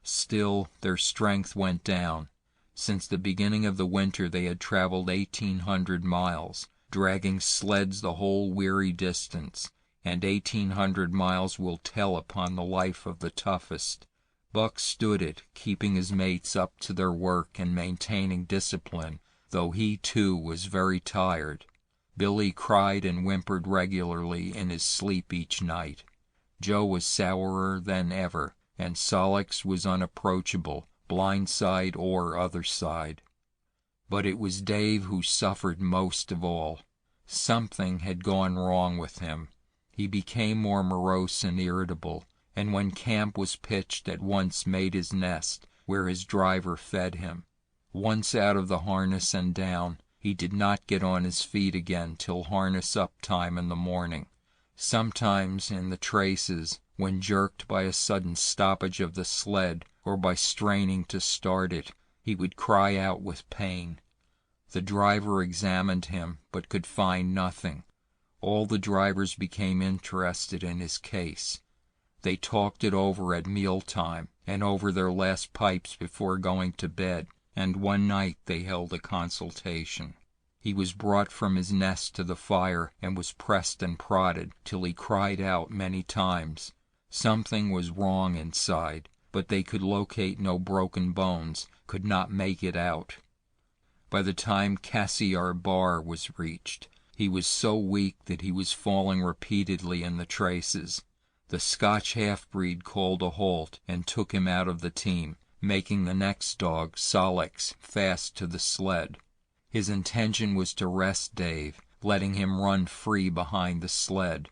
Still, their strength went down. Since the beginning of the winter they had traveled 1,800 miles, dragging sleds the whole weary distance, and 1,800 miles will tell upon the life of the toughest. Buck stood it, keeping his mates up to their work and maintaining discipline, though he too was very tired. Billy cried and whimpered regularly in his sleep each night. Joe was sourer than ever, and Solix was unapproachable, blind side or other side. But it was Dave who suffered most of all. Something had gone wrong with him. He became more morose and irritable, and when camp was pitched at once made his nest, where his driver fed him. Once out of the harness and down, he did not get on his feet again till harness-up time in the morning. Sometimes in the traces, when jerked by a sudden stoppage of the sled or by straining to start it, he would cry out with pain. The driver examined him, but could find nothing. All the drivers became interested in his case. They talked it over at mealtime and over their last pipes before going to bed, and one night they held a consultation. He was brought from his nest to the fire and was pressed and prodded till he cried out many times. Something was wrong inside, but they could locate no broken bones, could not make it out. By the time Cassiar Bar was reached, he was so weak that he was falling repeatedly in the traces. The Scotch half-breed called a halt and took him out of the team, making the next dog, Solix, fast to the sled. His intention was to rest Dave, letting him run free behind the sled.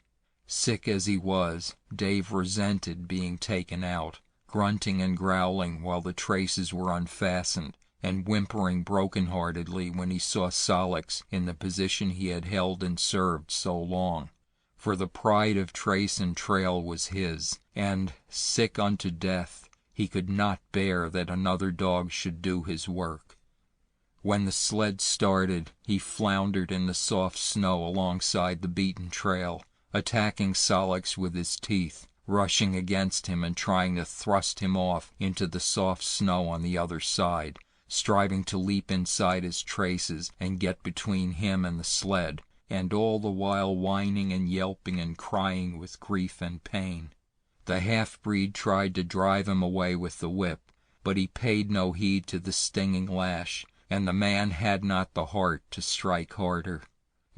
Sick as he was, Dave resented being taken out, grunting and growling while the traces were unfastened, and whimpering broken-heartedly when he saw Solix in the position he had held and served so long. For the pride of trace and trail was his, and, sick unto death, he could not bear that another dog should do his work. When the sled started, he floundered in the soft snow alongside the beaten trail, attacking Solix with his teeth, rushing against him and trying to thrust him off into the soft snow on the other side, striving to leap inside his traces and get between him and the sled, and all the while whining and yelping and crying with grief and pain. The half-breed tried to drive him away with the whip, but he paid no heed to the stinging lash, and the man had not the heart to strike harder.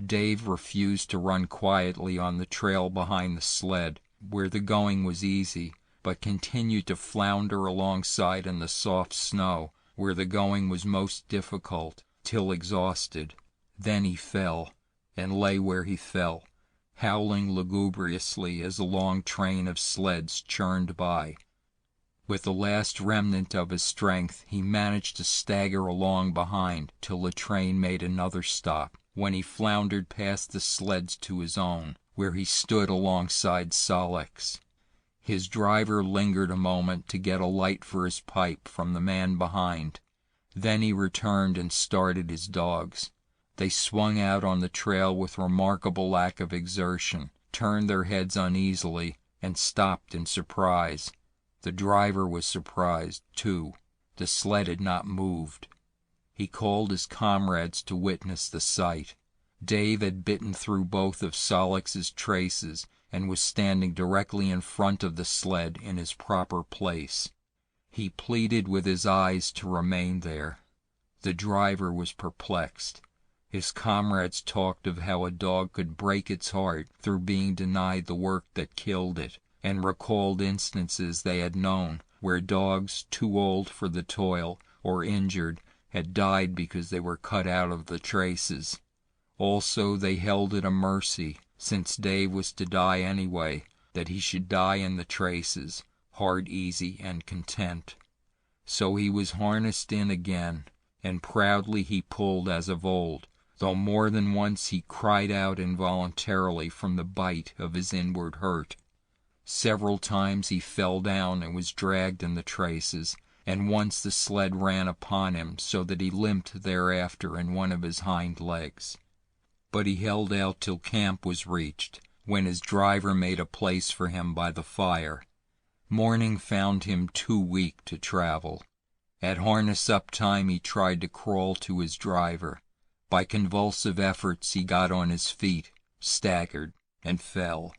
Dave refused to run quietly on the trail behind the sled, where the going was easy, but continued to flounder alongside in the soft snow, where the going was most difficult, till exhausted. Then he fell, and lay where he fell, howling lugubriously as a long train of sleds churned by. With the last remnant of his strength, he managed to stagger along behind till the train made another stop, when he floundered past the sleds to his own, where he stood alongside Solix. His driver lingered a moment to get a light for his pipe from the man behind. Then he returned and started his dogs. They swung out on the trail with remarkable lack of exertion, turned their heads uneasily, and stopped in surprise. The driver was surprised, too. The sled had not moved. He called his comrades to witness the sight. Dave had bitten through both of Solix's traces and was standing directly in front of the sled in his proper place. He pleaded with his eyes to remain there. The driver was perplexed. His comrades talked of how a dog could break its heart through being denied the work that killed it, and recalled instances they had known where dogs, too old for the toil or injured, had died because they were cut out of the traces. Also, they held it a mercy, since Dave was to die anyway, that he should die in the traces, hard, easy, and content. So he was harnessed in again, and proudly he pulled as of old, though more than once he cried out involuntarily from the bite of his inward hurt. Several times he fell down and was dragged in the traces, and once the sled ran upon him so that he limped thereafter in one of his hind legs. But he held out till camp was reached, when his driver made a place for him by the fire. Morning found him too weak to travel. At harness-up time he tried to crawl to his driver, By convulsive efforts he got on his feet, staggered, and fell.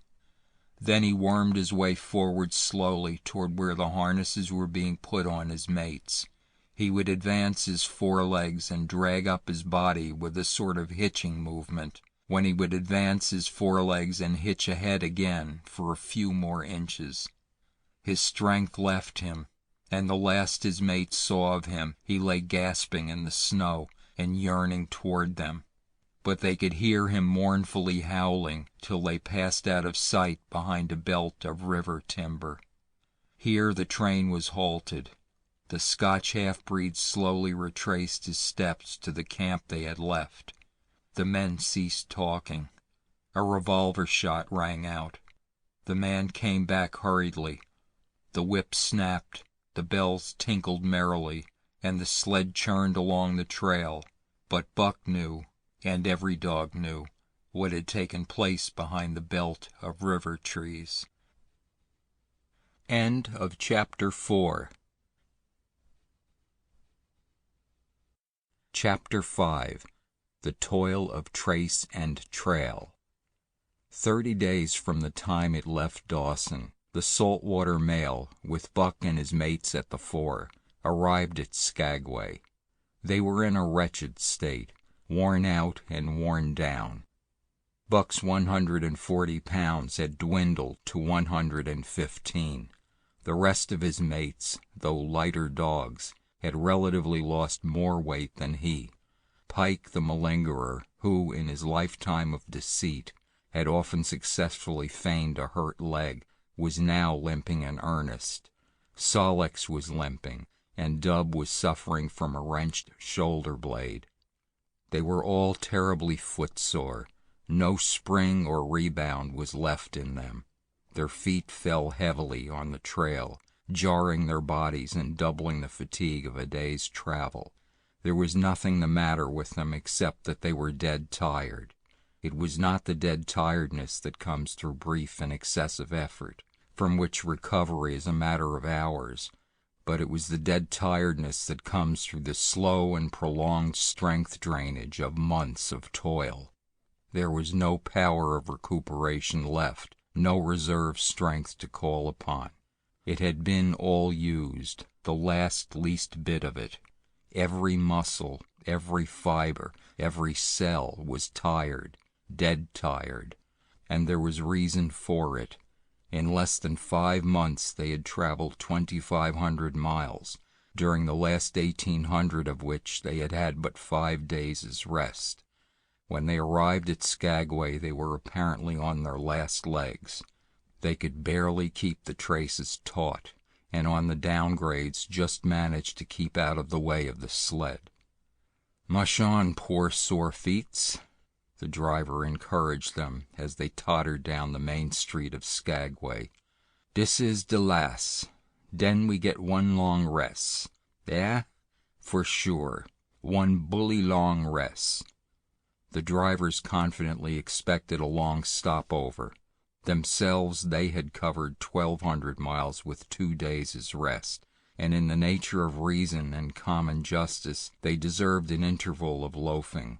Then he wormed his way forward slowly toward where the harnesses were being put on his mates. He would advance his forelegs and drag up his body with a sort of hitching movement, when he would advance his forelegs and hitch ahead again for a few more inches. His strength left him, and the last his mates saw of him, he lay gasping in the snow and yearning toward them. But they could hear him mournfully howling till they passed out of sight behind a belt of river timber. Here the train was halted. The Scotch half-breed slowly retraced his steps to the camp they had left. The men ceased talking. A revolver shot rang out. The man came back hurriedly. The whip snapped, the bells tinkled merrily, and the sled churned along the trail. But Buck knew, and every dog knew, what had taken place behind the belt of river trees. End of Chapter 4. Chapter 5. The Toil of Trace and Trail. 30 days from the time it left Dawson, the saltwater mail, with Buck and his mates at the fore, arrived at Skagway. They were in a wretched state, worn out and worn down. Buck's 140 pounds had dwindled to 115. The rest of his mates, though lighter dogs, had relatively lost more weight than he. Pike the malingerer, who, in his lifetime of deceit, had often successfully feigned a hurt leg, was now limping in earnest. Sol-leks was limping, and Dub was suffering from a wrenched shoulder blade. They were all terribly footsore. No spring or rebound was left in them. Their feet fell heavily on the trail, jarring their bodies and doubling the fatigue of a day's travel. There was nothing the matter with them except that they were dead tired. It was not the dead tiredness that comes through brief and excessive effort, from which recovery is a matter of hours, but it was the dead tiredness that comes through the slow and prolonged strength drainage of months of toil. There was no power of recuperation left, no reserve strength to call upon. It had been all used, the last least bit of it. Every muscle, every fiber, every cell was tired, dead tired, and there was reason for it. In less than 5 months they had traveled 2,500 miles, during the last 1,800 of which they had had but 5 days' rest. When they arrived at Skagway, they were apparently on their last legs. They could barely keep the traces taut, and on the downgrades just managed to keep out of the way of the sled. "Mush on, poor sore feets," the driver encouraged them as they tottered down the main street of Skagway. "Dis is de las'. Den we get one long rest. Yeah, for sure, one bully long rest." The drivers confidently expected a long stopover. Themselves, they had covered 1,200 miles with 2 days' rest, and in the nature of reason and common justice, they deserved an interval of loafing.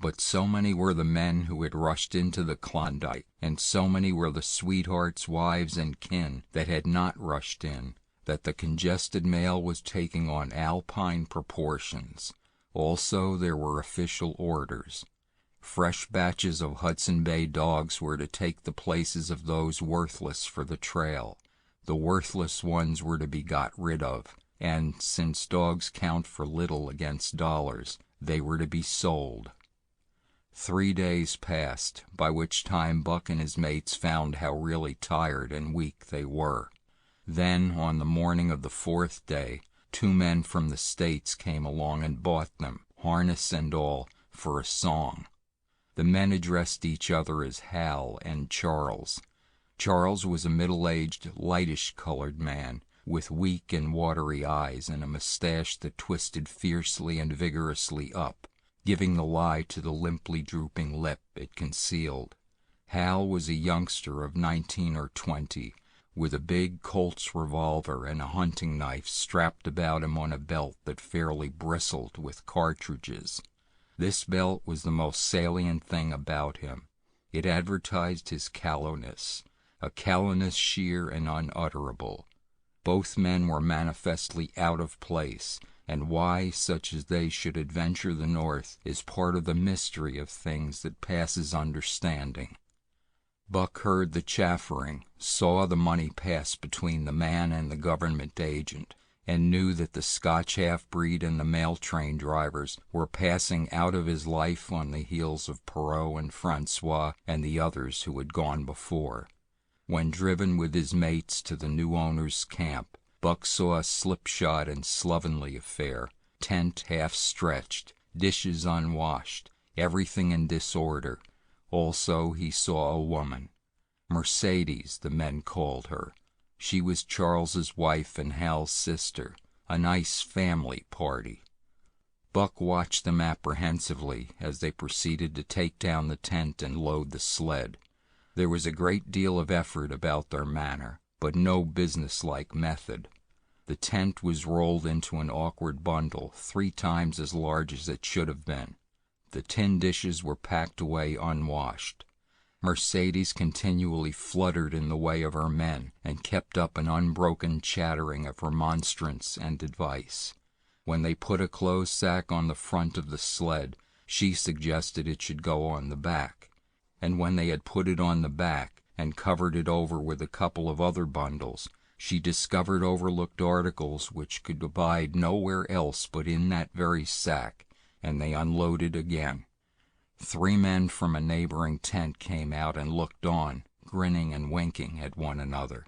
But so many were the men who had rushed into the Klondike, and so many were the sweethearts, wives, and kin that had not rushed in, that the congested mail was taking on alpine proportions. Also, there were official orders. Fresh batches of Hudson Bay dogs were to take the places of those worthless for the trail. The worthless ones were to be got rid of, and, since dogs count for little against dollars, they were to be sold. 3 days passed, by which time Buck and his mates found how really tired and weak they were. Then, on the morning of the 4th day, 2 men from the States came along and bought them, harness and all, for a song. The men addressed each other as Hal and Charles. Charles was a middle-aged, lightish-colored man, with weak and watery eyes and a mustache that twisted fiercely and vigorously up, giving the lie to the limply drooping lip it concealed. Hal was a youngster of 19 or 20, with a big Colt's revolver and a hunting knife strapped about him on a belt that fairly bristled with cartridges. This belt was the most salient thing about him. It advertised his callowness, a callowness sheer and unutterable. Both men were manifestly out of place, and why such as they should adventure the North is part of the mystery of things that passes understanding. Buck heard the chaffering, saw the money pass between the man and the government agent, and knew that the Scotch half-breed and the mail train drivers were passing out of his life on the heels of Perrault and Francois and the others who had gone before. When driven with his mates to the new owner's camp, Buck saw a slipshod and slovenly affair, tent half-stretched, dishes unwashed, everything in disorder. Also he saw a woman. Mercedes, the men called her. She was Charles's wife and Hal's sister, a nice family party. Buck watched them apprehensively as they proceeded to take down the tent and load the sled. There was a great deal of effort about their manner, but no businesslike method. The tent was rolled into an awkward bundle 3 times as large as it should have been. The tin dishes were packed away unwashed. Mercedes continually fluttered in the way of her men and kept up an unbroken chattering of remonstrance and advice. When they put a clothes sack on the front of the sled, she suggested it should go on the back, and when they had put it on the back and covered it over with a couple of other bundles, she discovered overlooked articles which could abide nowhere else but in that very sack, and they unloaded again. 3 men from a neighboring tent came out and looked on, grinning and winking at one another.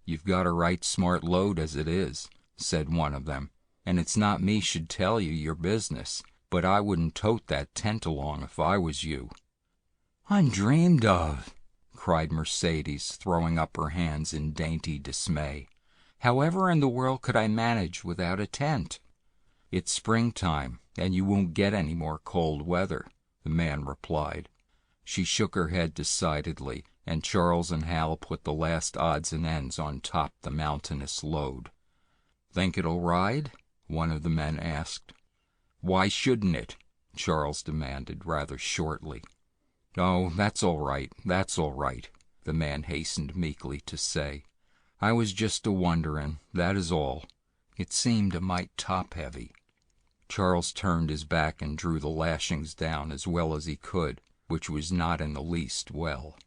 "You've got a right smart load as it is," said one of them, "and it's not me should tell you your business, but I wouldn't tote that tent along if I was you." "Undreamed of!" cried Mercedes, throwing up her hands in dainty dismay. "However in the world could I manage without a tent?" "It's springtime, and you won't get any more cold weather," the man replied. She shook her head decidedly, and Charles and Hal put the last odds and ends on top the mountainous load. "Think it'll ride?" one of the men asked. "Why shouldn't it?" Charles demanded rather shortly. "Oh, that's all right, the man hastened meekly to say. "I was just a-wonderin', that is all. It seemed a mite top-heavy." Charles turned his back and drew the lashings down as well as he could, which was not in the least well.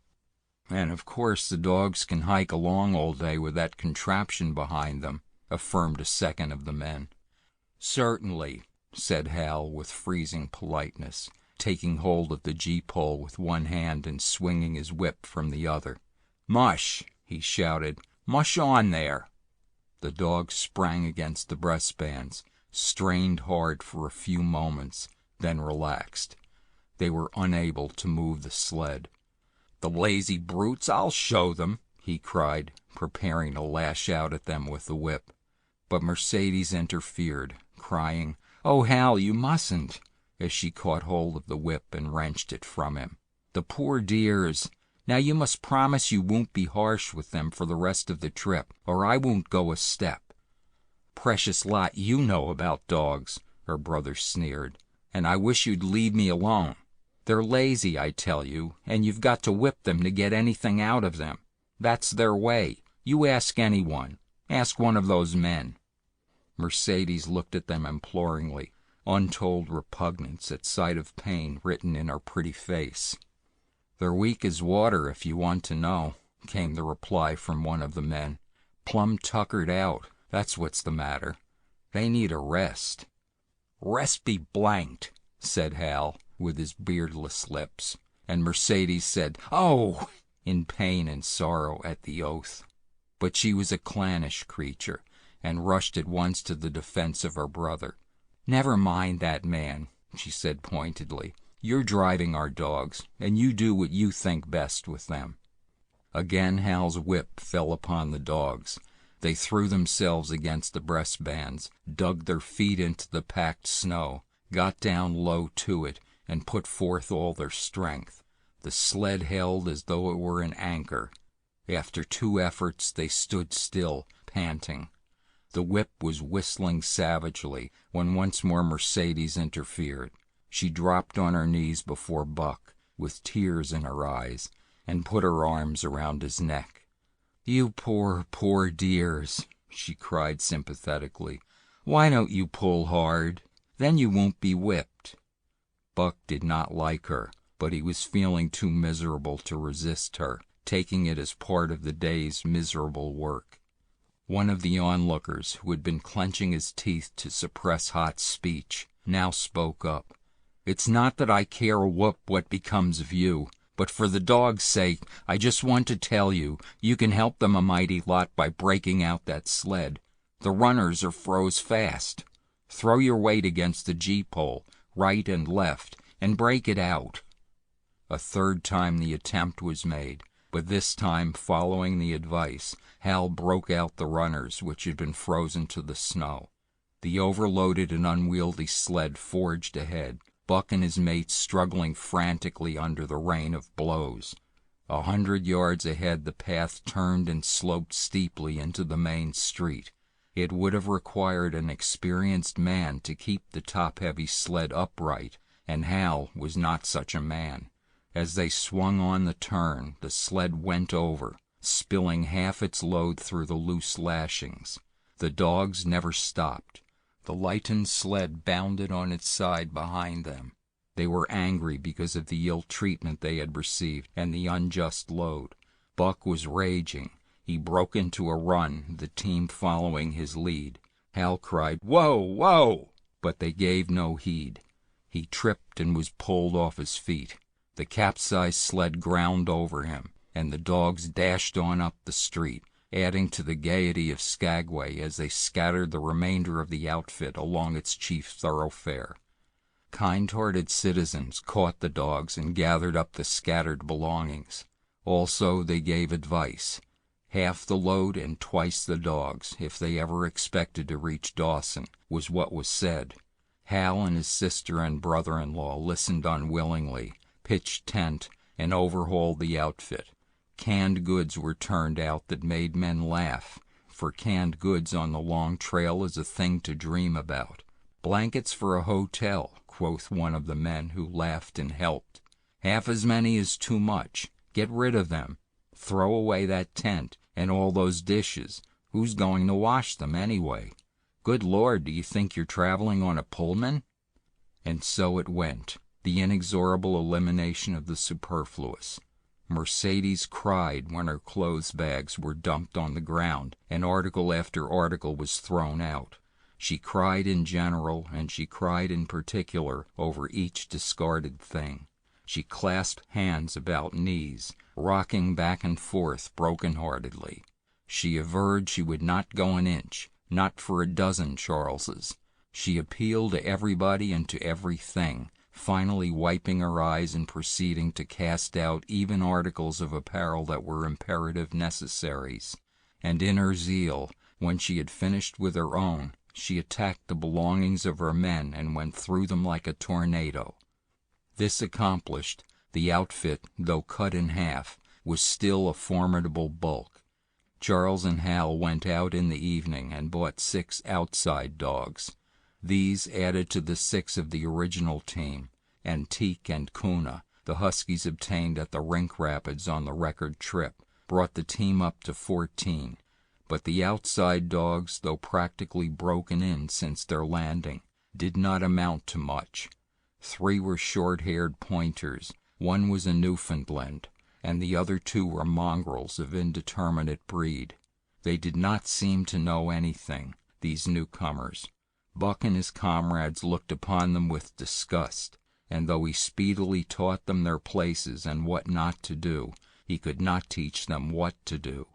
"And of course the dogs can hike along all day with that contraption behind them," affirmed a second of the men. "Certainly," said Hal with freezing politeness, taking hold of the gee-pole with one hand and swinging his whip from the other. "Mush!" he shouted. "Mush on there!" The dogs sprang against the breastbands, strained hard for a few moments, then relaxed. They were unable to move the sled. "The lazy brutes, I'll show them!" he cried, preparing to lash out at them with the whip. But Mercedes interfered, crying, "Oh, Hal, you mustn't," as she caught hold of the whip and wrenched it from him. "The poor dears! Now you must promise you won't be harsh with them for the rest of the trip, or I won't go a step." "Precious lot you know about dogs," her brother sneered, "and I wish you'd leave me alone. They're lazy, I tell you, and you've got to whip them to get anything out of them. That's their way. You ask anyone. Ask one of those men." Mercedes looked at them imploringly, untold repugnance at sight of pain written in her pretty face. "They're weak as water, if you want to know," came the reply from one of the men. "Plumb tuckered out, that's what's the matter. They need a rest." "Rest be blanked," said Hal, with his beardless lips, and Mercedes said, "Oh!" in pain and sorrow at the oath. But she was a clannish creature, and rushed at once to the defense of her brother. "Never mind that man," she said pointedly. "You're driving our dogs, and you do what you think best with them." Again Hal's whip fell upon the dogs. They threw themselves against the breastbands, dug their feet into the packed snow, got down low to it, and put forth all their strength. The sled held as though it were an anchor. After 2 efforts they stood still, panting. The whip was whistling savagely when once more Mercedes interfered. She dropped on her knees before Buck, with tears in her eyes, and put her arms around his neck. "You poor, poor dears," she cried sympathetically. "Why don't you pull hard? Then you won't be whipped." Buck did not like her, but he was feeling too miserable to resist her, taking it as part of the day's miserable work. One of the onlookers, who had been clenching his teeth to suppress hot speech, now spoke up. "It's not that I care a whoop what becomes of you, but for the dog's sake, I just want to tell you, you can help them a mighty lot by breaking out that sled. The runners are froze fast. Throw your weight against the G-pole, right and left, and break it out." A third time the attempt was made, but this time, following the advice, Hal broke out the runners, which had been frozen to the snow. The overloaded and unwieldy sled forged ahead, Buck and his mates struggling frantically under the rain of blows. 100 yards ahead the path turned and sloped steeply into the main street. It would have required an experienced man to keep the top-heavy sled upright, and Hal was not such a man. As they swung on the turn, the sled went over, spilling half its load through the loose lashings. The dogs never stopped. The lightened sled bounded on its side behind them. They were angry because of the ill treatment they had received and the unjust load. Buck was raging. He broke into a run, the team following his lead. Hal cried, "Whoa, whoa!" but they gave no heed. He tripped and was pulled off his feet. The capsized sled ground over him, and the dogs dashed on up the street, adding to the gaiety of Skagway as they scattered the remainder of the outfit along its chief thoroughfare. Kind-hearted citizens caught the dogs and gathered up the scattered belongings. Also, they gave advice. Half the load and twice the dogs, if they ever expected to reach Dawson, was what was said. Hal and his sister and brother-in-law listened unwillingly, pitched tent, and overhauled the outfit. Canned goods were turned out that made men laugh, for canned goods on the long trail is a thing to dream about. "Blankets for a hotel," quoth one of the men who laughed and helped. "Half as many is too much. Get rid of them. Throw away that tent, and all those dishes. Who's going to wash them, anyway? Good Lord, do you think you're traveling on a Pullman?" And so it went, the inexorable elimination of the superfluous. Mercedes cried when her clothes bags were dumped on the ground, and article after article was thrown out. She cried in general, and she cried in particular over each discarded thing. She clasped hands about knees, rocking back and forth broken-heartedly. She averred she would not go an inch, not for a dozen Charleses. She appealed to everybody and to everything, finally wiping her eyes and proceeding to cast out even articles of apparel that were imperative necessaries. And in her zeal, when she had finished with her own, she attacked the belongings of her men and went through them like a tornado. This accomplished, the outfit, though cut in half, was still a formidable bulk. Charles and Hal went out in the evening and bought 6 outside dogs. These added to the 6 of the original team, Antique and Kuna, the huskies obtained at the Rink Rapids on the record trip, brought the team up to 14. But the outside dogs, though practically broken in since their landing, did not amount to much. 3 were short-haired pointers, 1 was a Newfoundland, and the other 2 were mongrels of indeterminate breed. They did not seem to know anything, these newcomers. Buck and his comrades looked upon them with disgust, and though he speedily taught them their places and what not to do, he could not teach them what to do.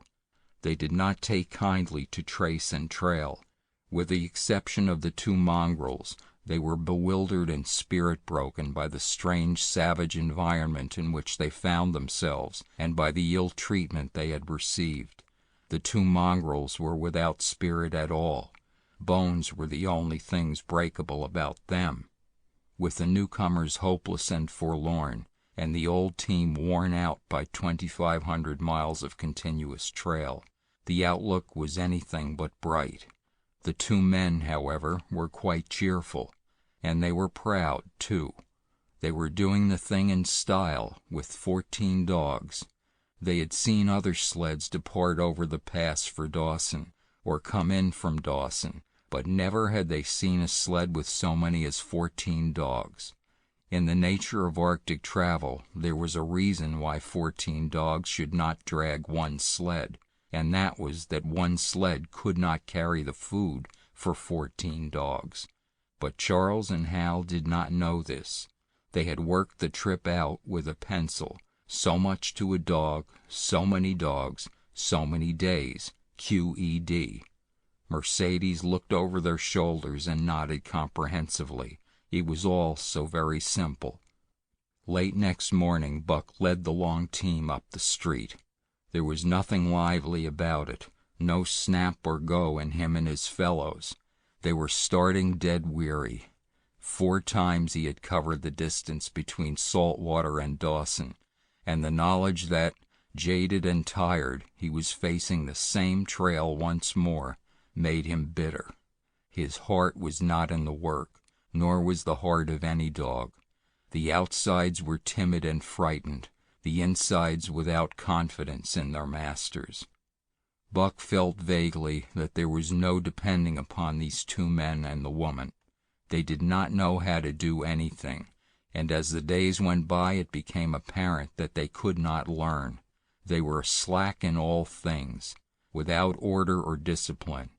They did not take kindly to trace and trail. With the exception of the 2 mongrels, they were bewildered and spirit-broken by the strange savage environment in which they found themselves and by the ill treatment they had received. The 2 mongrels were without spirit at all. Bones were the only things breakable about them. With the newcomers hopeless and forlorn, and the old team worn out by 2,500 miles of continuous trail, the outlook was anything but bright. The 2 men, however, were quite cheerful, and they were proud, too, They were doing the thing in style, with 14 dogs. They had seen other sleds depart over the pass for Dawson, or come in from Dawson, but never had they seen a sled with so many as 14 dogs. In the nature of Arctic travel, there was a reason why 14 dogs should not drag one sled, and that was that one sled could not carry the food for 14 dogs. But Charles and Hal did not know this. They had worked the trip out with a pencil, so much to a dog, so many dogs, so many days, QED. Mercedes looked over their shoulders and nodded comprehensively. It was all so very simple. Late next morning, Buck led the long team up the street. There was nothing lively about it, no snap or go in him and his fellows. They were starting dead weary. 4 times he had covered the distance between Saltwater and Dawson, and the knowledge that, jaded and tired, he was facing the same trail once more made him bitter. His heart was not in the work, nor was the heart of any dog. The outsides were timid and frightened, the insides without confidence in their masters. Buck felt vaguely that there was no depending upon these 2 men and the woman. They did not know how to do anything, and as the days went by it became apparent that they could not learn. They were slack in all things, without order or discipline.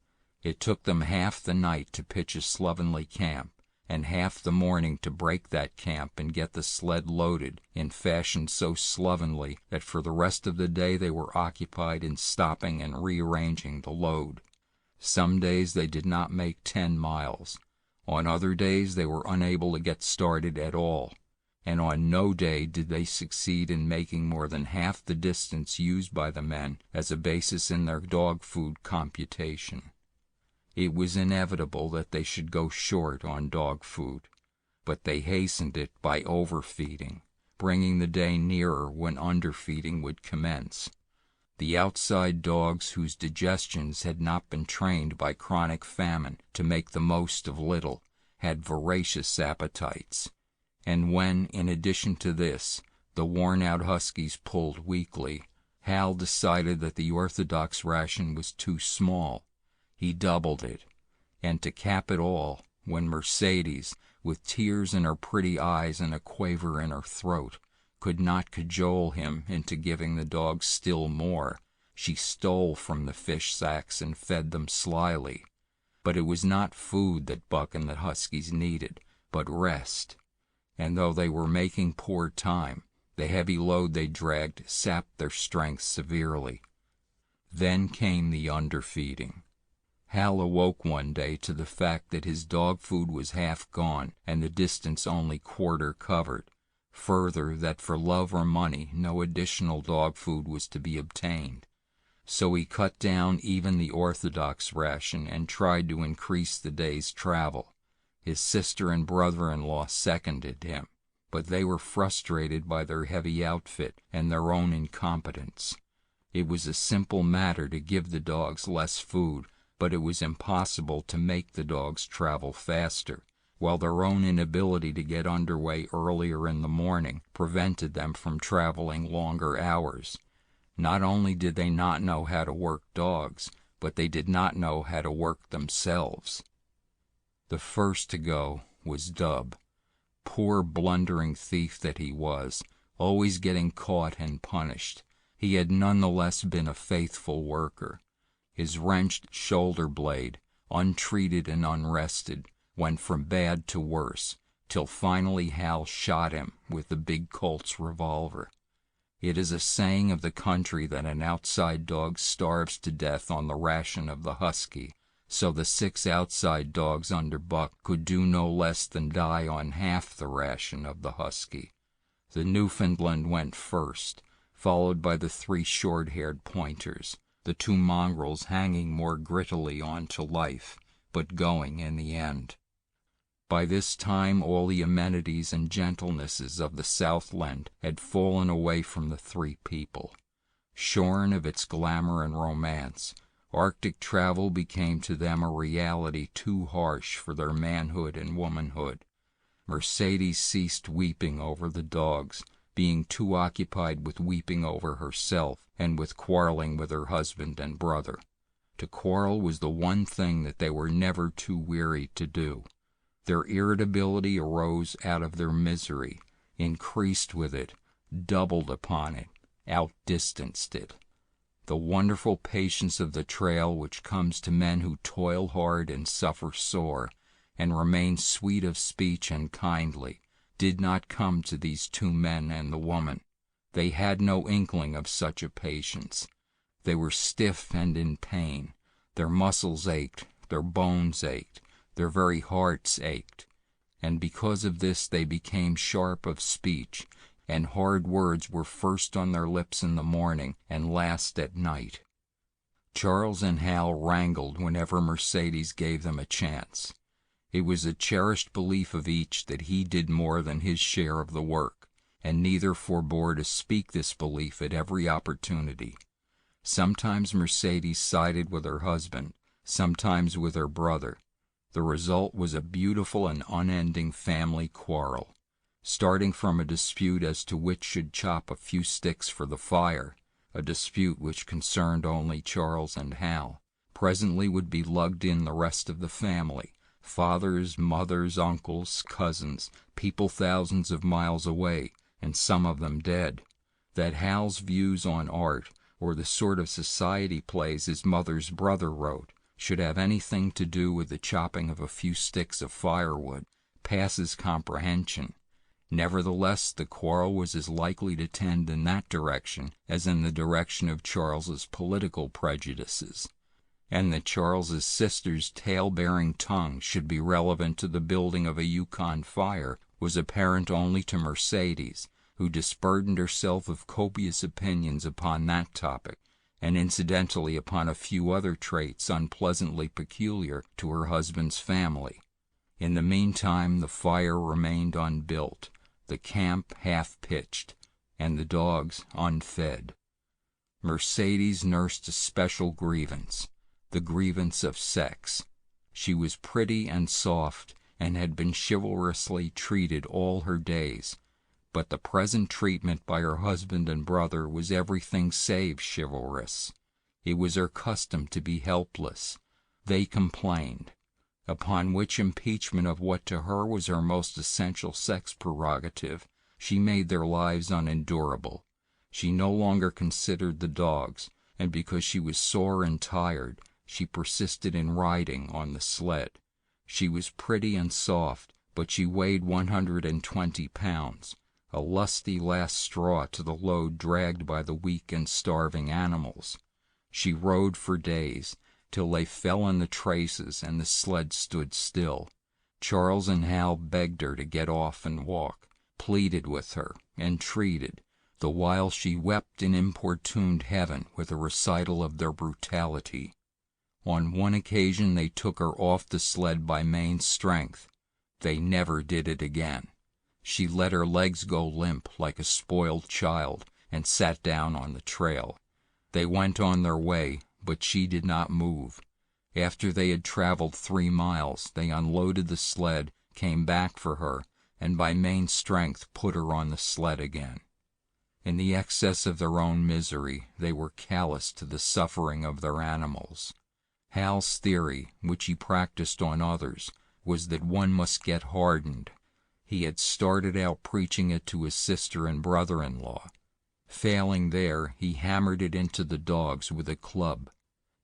It took them half the night to pitch a slovenly camp, and half the morning to break that camp and get the sled loaded in fashion so slovenly that for the rest of the day they were occupied in stopping and rearranging the load. Some days they did not make 10 miles. On other days they were unable to get started at all, and on no day did they succeed in making more than half the distance used by the men as a basis in their dog food computation. It was inevitable that they should go short on dog food, but they hastened it by overfeeding, bringing the day nearer when underfeeding would commence. The outside dogs whose digestions had not been trained by chronic famine to make the most of little had voracious appetites, and when, in addition to this, the worn-out huskies pulled weakly, Hal decided that the orthodox ration was too small. He doubled it, and to cap it all, when Mercedes, with tears in her pretty eyes and a quaver in her throat, could not cajole him into giving the dogs still more, she stole from the fish sacks and fed them slyly. But it was not food that Buck and the huskies needed, but rest. And though they were making poor time, the heavy load they dragged sapped their strength severely. Then came the underfeeding. Hal awoke one day to the fact that his dog food was half gone and the distance only quarter covered. Further, that for love or money no additional dog food was to be obtained. So he cut down even the orthodox ration and tried to increase the day's travel. His sister and brother-in-law seconded him, but they were frustrated by their heavy outfit and their own incompetence. It was a simple matter to give the dogs less food, but it was impossible to make the dogs travel faster, while their own inability to get underway earlier in the morning prevented them from traveling longer hours. Not only did they not know how to work dogs, but they did not know how to work themselves. The first to go was Dub. Poor blundering thief that he was, always getting caught and punished, he had none the less been a faithful worker. His wrenched shoulder blade, untreated and unrested, went from bad to worse, till finally Hal shot him with the big Colt's revolver. It is a saying of the country that an outside dog starves to death on the ration of the husky, so the 6 outside dogs under Buck could do no less than die on half the ration of the husky. The Newfoundland went first, followed by the 3 short-haired pointers, the 2 mongrels hanging more grittily on to life, but going in the end. By this time all the amenities and gentlenesses of the Southland had fallen away from the 3 people. Shorn of its glamour and romance, Arctic travel became to them a reality too harsh for their manhood and womanhood. Mercedes ceased weeping over the dogs, being too occupied with weeping over herself and with quarreling with her husband and brother. To quarrel was the one thing that they were never too weary to do. Their irritability arose out of their misery, increased with it, doubled upon it, outdistanced it. The wonderful patience of the trail which comes to men who toil hard and suffer sore, and remain sweet of speech and kindly, did not come to these two men and the woman. They had no inkling of such a patience. They were stiff and in pain. Their muscles ached, their bones ached, their very hearts ached. And because of this they became sharp of speech, and hard words were first on their lips in the morning and last at night. Charles and Hal wrangled whenever Mercedes gave them a chance. It was a cherished belief of each that he did more than his share of the work, and neither forbore to speak this belief at every opportunity. Sometimes Mercedes sided with her husband, sometimes with her brother. The result was a beautiful and unending family quarrel, starting from a dispute as to which should chop a few sticks for the fire, a dispute which concerned only Charles and Hal. Presently would be lugged in the rest of the family, fathers, mothers, uncles, cousins, people thousands of miles away, and some of them dead. That Hal's views on art, or the sort of society plays his mother's brother wrote, should have anything to do with the chopping of a few sticks of firewood, passes comprehension. Nevertheless, the quarrel was as likely to tend in that direction as in the direction of Charles's political prejudices. And that Charles's sister's tale-bearing tongue should be relevant to the building of a Yukon fire was apparent only to Mercedes, who disburdened herself of copious opinions upon that topic, and incidentally upon a few other traits unpleasantly peculiar to her husband's family. In the meantime the fire remained unbuilt, the camp half-pitched, and the dogs unfed. Mercedes nursed a special grievance, the grievance of sex. She was pretty and soft, and had been chivalrously treated all her days, but the present treatment by her husband and brother was everything save chivalrous. It was her custom to be helpless. They complained, upon which impeachment of what to her was her most essential sex prerogative, she made their lives unendurable. She no longer considered the dogs, and because she was sore and tired, she persisted in riding on the sled. She was pretty and soft, but she weighed 120 pounds, a lusty last straw to the load dragged by the weak and starving animals. She rode for days, till they fell in the traces and the sled stood still. Charles and Hal begged her to get off and walk, pleaded with her, entreated, the while she wept and importuned heaven with a recital of their brutality. On one occasion they took her off the sled by main strength. They never did it again. She let her legs go limp like a spoiled child and sat down on the trail. They went on their way, but she did not move. After they had traveled 3 miles, they unloaded the sled, came back for her, and by main strength put her on the sled again. In the excess of their own misery, they were callous to the suffering of their animals. Hal's theory, which he practiced on others, was that one must get hardened. He had started out preaching it to his sister and brother-in-law. Failing there, he hammered it into the dogs with a club.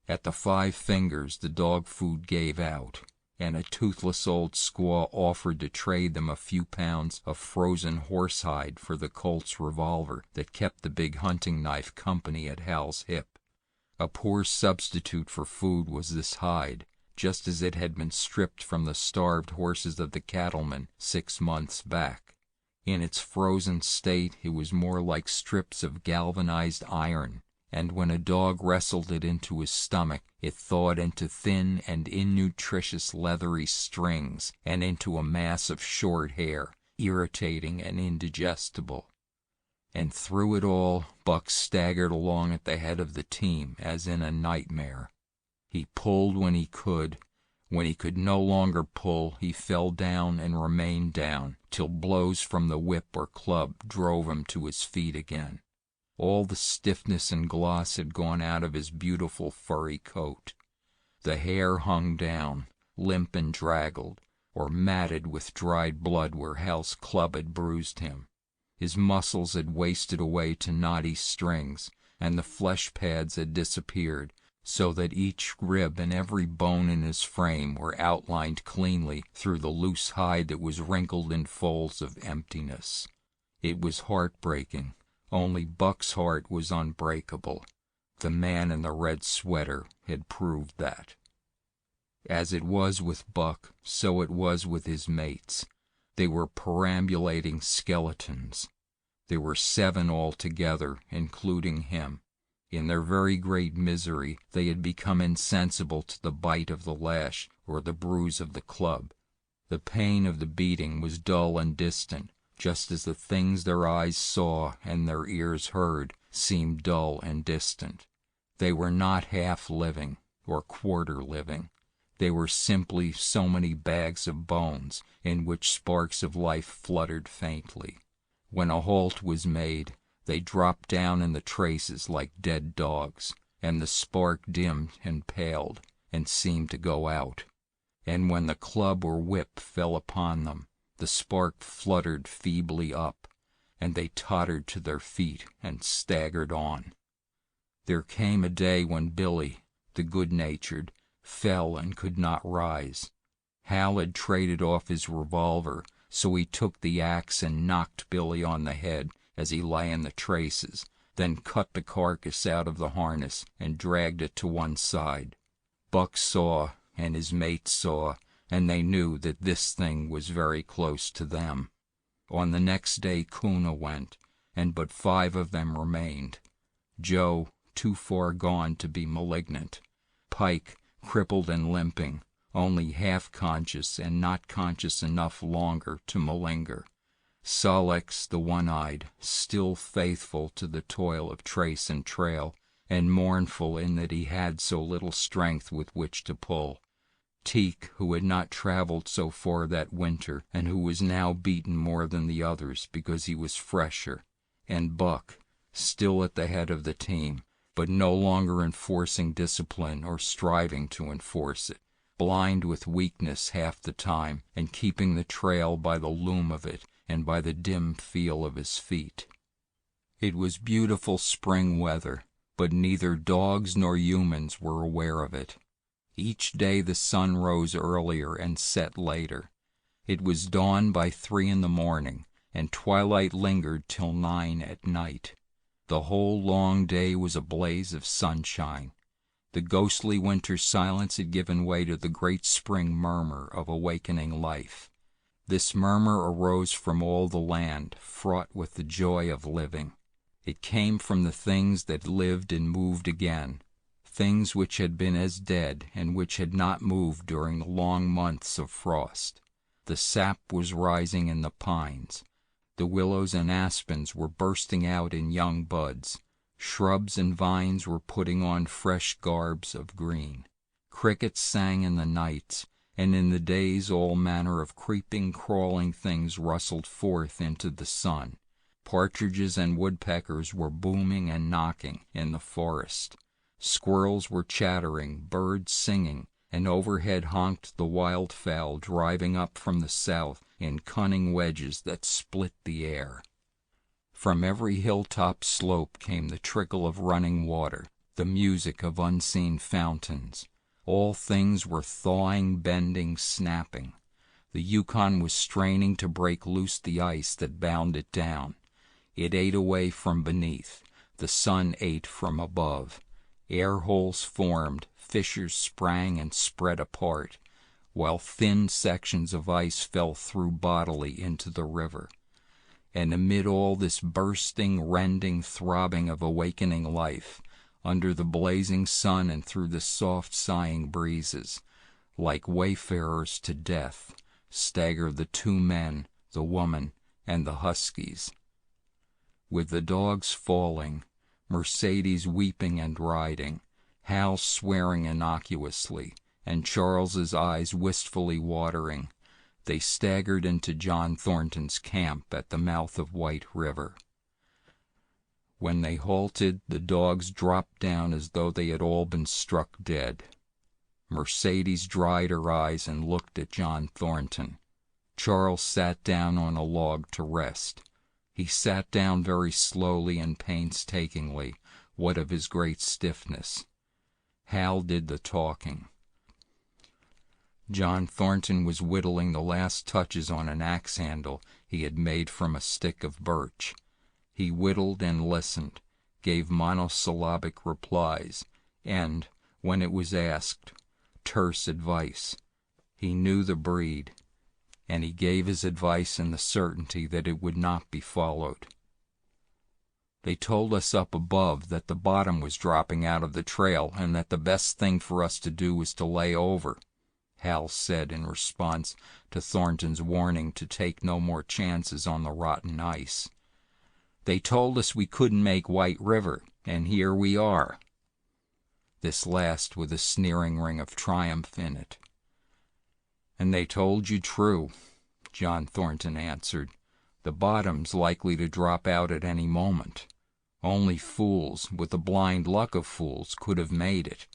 At the 5 fingers the dog food gave out, and a toothless old squaw offered to trade them a few pounds of frozen horsehide for the Colt's revolver that kept the big hunting knife company at Hal's hip. A poor substitute for food was this hide, just as it had been stripped from the starved horses of the cattlemen 6 months back. In its frozen state it was more like strips of galvanized iron, and when a dog wrestled it into his stomach, it thawed into thin and innutritious leathery strings and into a mass of short hair, irritating and indigestible. And through it all, Buck staggered along at the head of the team as in a nightmare. He pulled when he could, When he could no longer pull, he fell down and remained down, till blows from the whip or club drove him to his feet again. All the stiffness and gloss had gone out of his beautiful furry coat. The hair hung down, limp and draggled, or matted with dried blood where Hal's club had bruised him. His muscles had wasted away to knotty strings, and the flesh pads had disappeared, so that each rib and every bone in his frame were outlined cleanly through the loose hide that was wrinkled in folds of emptiness. It was heartbreaking, only Buck's heart was unbreakable. The man in the red sweater had proved that. As it was with Buck, so it was with his mates. They were perambulating skeletons. There were 7 altogether, including him. In their very great misery, they had become insensible to the bite of the lash or the bruise of the club. The pain of the beating was dull and distant, just as the things their eyes saw and their ears heard seemed dull and distant. They were not half living or quarter living. They were simply so many bags of bones in which sparks of life fluttered faintly. When a halt was made, they dropped down in the traces like dead dogs, and the spark dimmed and paled and seemed to go out. And when the club or whip fell upon them, the spark fluttered feebly up, and they tottered to their feet and staggered on. There came a day when Billy, the good-natured, fell and could not rise. Hal had traded off his revolver, so he took the axe and knocked Billy on the head as he lay in the traces, then cut the carcass out of the harness and dragged it to one side. Buck saw, and his mates saw, and they knew that this thing was very close to them. On the next day Kuna went, and but 5 of them remained. Joe, too far gone to be malignant. Pike, crippled and limping, only half conscious and not conscious enough longer to malinger. Sol-leks, the one-eyed, still faithful to the toil of trace and trail, and mournful in that he had so little strength with which to pull. Teek, who had not traveled so far that winter, and who was now beaten more than the others because he was fresher, and Buck, still at the head of the team, but no longer enforcing discipline or striving to enforce it, blind with weakness half the time, and keeping the trail by the loom of it and by the dim feel of his feet. It was beautiful spring weather, but neither dogs nor humans were aware of it. Each day the sun rose earlier and set later. It was dawn by 3 in the morning, and twilight lingered till 9 at night. The whole long day was a blaze of sunshine. The ghostly winter silence had given way to the great spring murmur of awakening life. This murmur arose from all the land, fraught with the joy of living. It came from the things that lived and moved again, things which had been as dead and which had not moved during the long months of frost. The sap was rising in the pines. The willows and aspens were bursting out in young buds. Shrubs and vines were putting on fresh garbs of green. Crickets sang in the nights, and in the days all manner of creeping, crawling things rustled forth into the sun. Partridges and woodpeckers were booming and knocking in the forest. Squirrels were chattering, birds singing, and overhead honked the wildfowl driving up from the south in cunning wedges that split the air. From every hilltop slope came the trickle of running water, the music of unseen fountains. All things were thawing, bending, snapping. The Yukon was straining to break loose the ice that bound it down. It ate away from beneath. The sun ate from above. Air holes formed, fissures sprang and spread apart, while thin sections of ice fell through bodily into the river. And amid all this bursting, rending, throbbing of awakening life, under the blazing sun and through the soft sighing breezes, like wayfarers to death, stagger the 2 men, the woman, and the huskies. With the dogs falling, Mercedes weeping and riding, Hal swearing innocuously, and Charles's eyes wistfully watering, they staggered into John Thornton's camp at the mouth of White River. When they halted, the dogs dropped down as though they had all been struck dead. Mercedes dried her eyes and looked at John Thornton. Charles sat down on a log to rest. He sat down very slowly and painstakingly, what of his great stiffness. Hal did the talking. John Thornton was whittling the last touches on an axe handle he had made from a stick of birch. He whittled and listened, gave monosyllabic replies, and, when it was asked, terse advice. He knew the breed, and he gave his advice in the certainty that it would not be followed. They told us up above that the bottom was dropping out of the trail and that the best thing for us to do was to lay over, Hal said in response to Thornton's warning to take no more chances on the rotten ice. They told us we couldn't make White River, and here we are. This last with a sneering ring of triumph in it. And they told you true, John Thornton answered. The bottom's likely to drop out at any moment. Only fools, with the blind luck of fools, could have made it.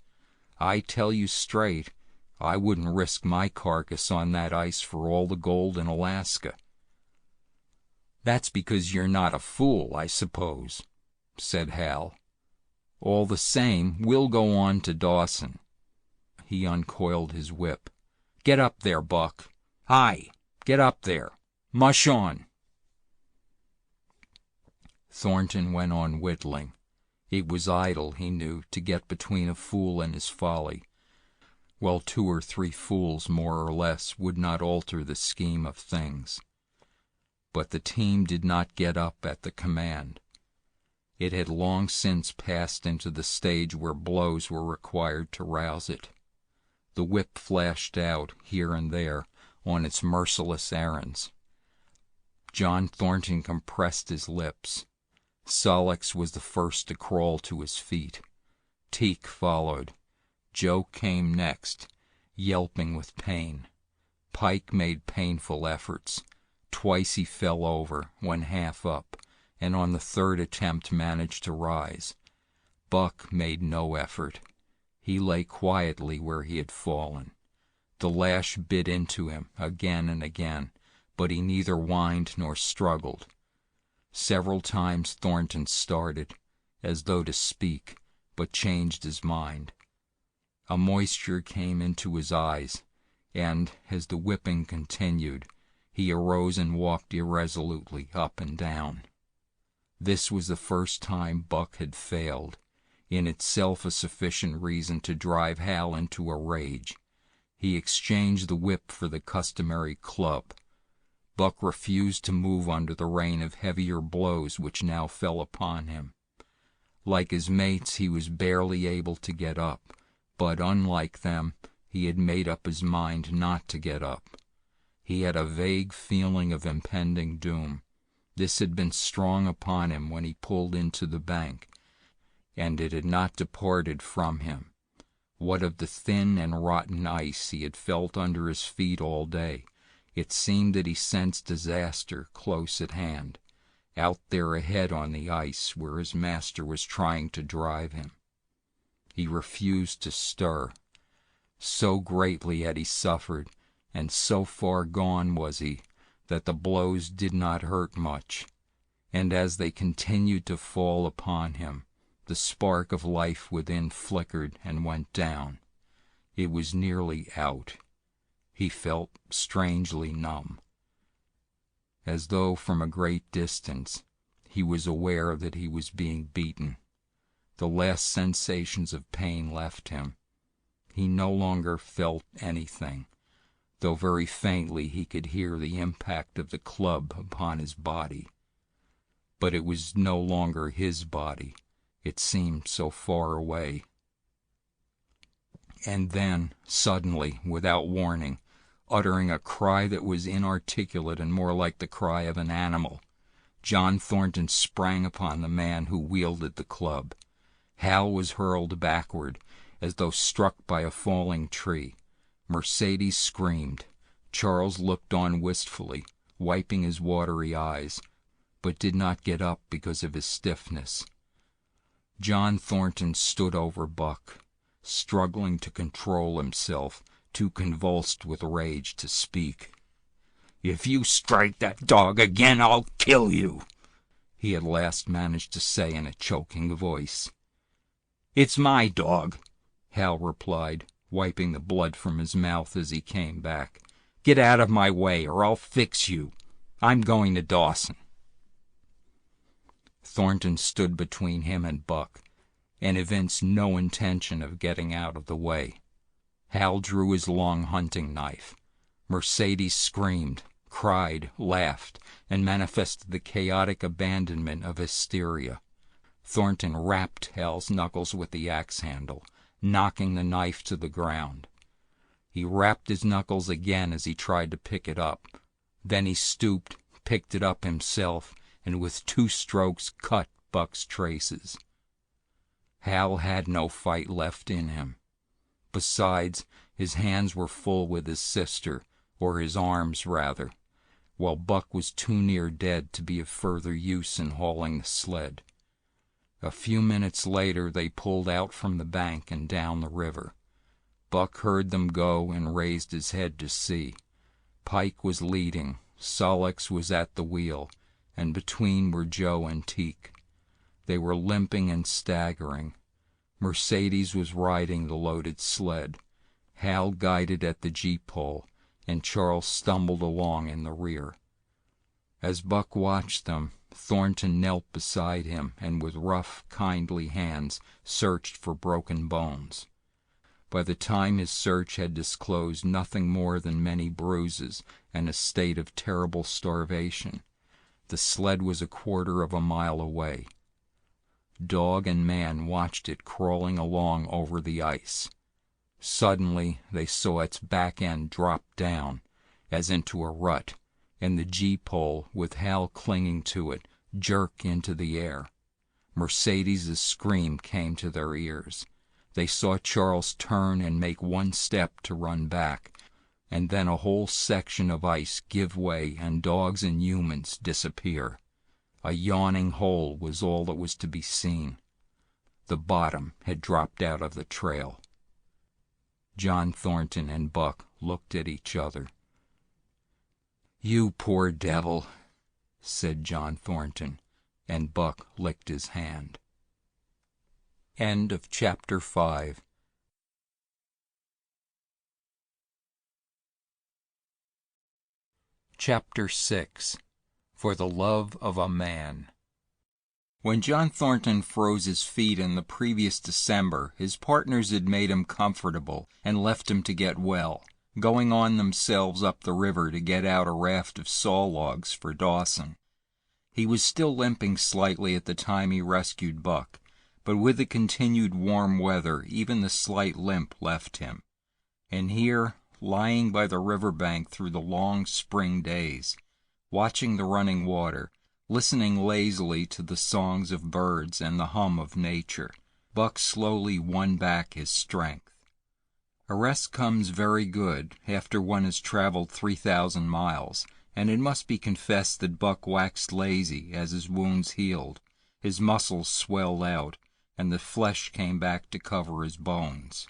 I tell you straight, I wouldn't risk my carcass on that ice for all the gold in Alaska. That's because you're not a fool, I suppose, said Hal. All the same, we'll go on to Dawson. He uncoiled his whip. Get up there, Buck. Hi, get up there. Mush on. Thornton went on whittling. It was idle, he knew, to get between a fool and his folly, while 2 or 3 fools more or less would not alter the scheme of things. But the team did not get up at the command. It had long since passed into the stage where blows were required to rouse it. The whip flashed out, here and there, on its merciless errands. John Thornton compressed his lips. Solix was the first to crawl to his feet. Teek followed. Joe came next, yelping with pain. Pike made painful efforts. Twice he fell over, when half up, and on the 3rd attempt managed to rise. Buck made no effort. He lay quietly where he had fallen. The lash bit into him again and again, but he neither whined nor struggled. Several times Thornton started, as though to speak, but changed his mind. A moisture came into his eyes, and, as the whipping continued, he arose and walked irresolutely up and down. This was the first time Buck had failed, in itself a sufficient reason to drive Hal into a rage. He exchanged the whip for the customary club. Buck refused to move under the rain of heavier blows which now fell upon him. Like his mates, he was barely able to get up, but unlike them, he had made up his mind not to get up. He had a vague feeling of impending doom. This had been strong upon him when he pulled into the bank, and it had not departed from him. What of the thin and rotten ice he had felt under his feet all day? It seemed that he sensed disaster close at hand, out there ahead on the ice where his master was trying to drive him. He refused to stir. So greatly had he suffered, and so far gone was he, that the blows did not hurt much, and as they continued to fall upon him, the spark of life within flickered and went down. It was nearly out. He felt strangely numb. As though from a great distance, he was aware that he was being beaten. The last sensations of pain left him. He no longer felt anything, though very faintly he could hear the impact of the club upon his body. But it was no longer his body. It seemed so far away. And then, suddenly, without warning, uttering a cry that was inarticulate and more like the cry of an animal, John Thornton sprang upon the man who wielded the club. Hal was hurled backward, as though struck by a falling tree. Mercedes screamed. Charles looked on wistfully, wiping his watery eyes, but did not get up because of his stiffness. John Thornton stood over Buck, struggling to control himself, too convulsed with rage to speak. "If you strike that dog again, I'll kill you," he at last managed to say in a choking voice. "It's my dog," Hal replied, wiping the blood from his mouth as he came back. "Get out of my way, or I'll fix you. I'm going to Dawson." Thornton stood between him and Buck, and evinced no intention of getting out of the way. Hal drew his long hunting knife. Mercedes screamed, cried, laughed, and manifested the chaotic abandonment of hysteria. Thornton rapped Hal's knuckles with the axe handle, knocking the knife to the ground. He rapped his knuckles again as he tried to pick it up. Then he stooped, picked it up himself, and with 2 strokes cut Buck's traces. Hal had no fight left in him. Besides, his hands were full with his sister, or his arms rather, while Buck was too near dead to be of further use in hauling the sled. A few minutes later they pulled out from the bank and down the river. Buck heard them go and raised his head to see. Pike was leading, Solix was at the wheel, and between were Joe and Teek. They were limping and staggering. Mercedes was riding the loaded sled. Hal guided at the gee-pole, and Charles stumbled along in the rear. As Buck watched them, Thornton knelt beside him and with rough, kindly hands searched for broken bones. By the time his search had disclosed nothing more than many bruises and a state of terrible starvation, the sled was a quarter of a mile away. Dog and man watched it crawling along over the ice. Suddenly they saw its back end drop down, as into a rut, and the gee-pole, with Hal clinging to it, jerk into the air. Mercedes's scream came to their ears. They saw Charles turn and make 1 step to run back, and then a whole section of ice give way and dogs and humans disappear. A yawning hole was all that was to be seen. The bottom had dropped out of the trail. John Thornton and Buck looked at each other. "You poor devil," said John Thornton, and Buck licked his hand. End of Chapter 5. Chapter 6. For the Love of a Man. When John Thornton froze his feet in the previous December, his partners had made him comfortable and left him to get well, going on themselves up the river to get out a raft of saw logs for Dawson. He was still limping slightly at the time he rescued Buck, but with the continued warm weather even the slight limp left him. And here, lying by the river bank through the long spring days, watching the running water, listening lazily to the songs of birds and the hum of nature, Buck slowly won back his strength. A rest comes very good after one has traveled 3,000 miles, and it must be confessed that Buck waxed lazy as his wounds healed, his muscles swelled out, and the flesh came back to cover his bones.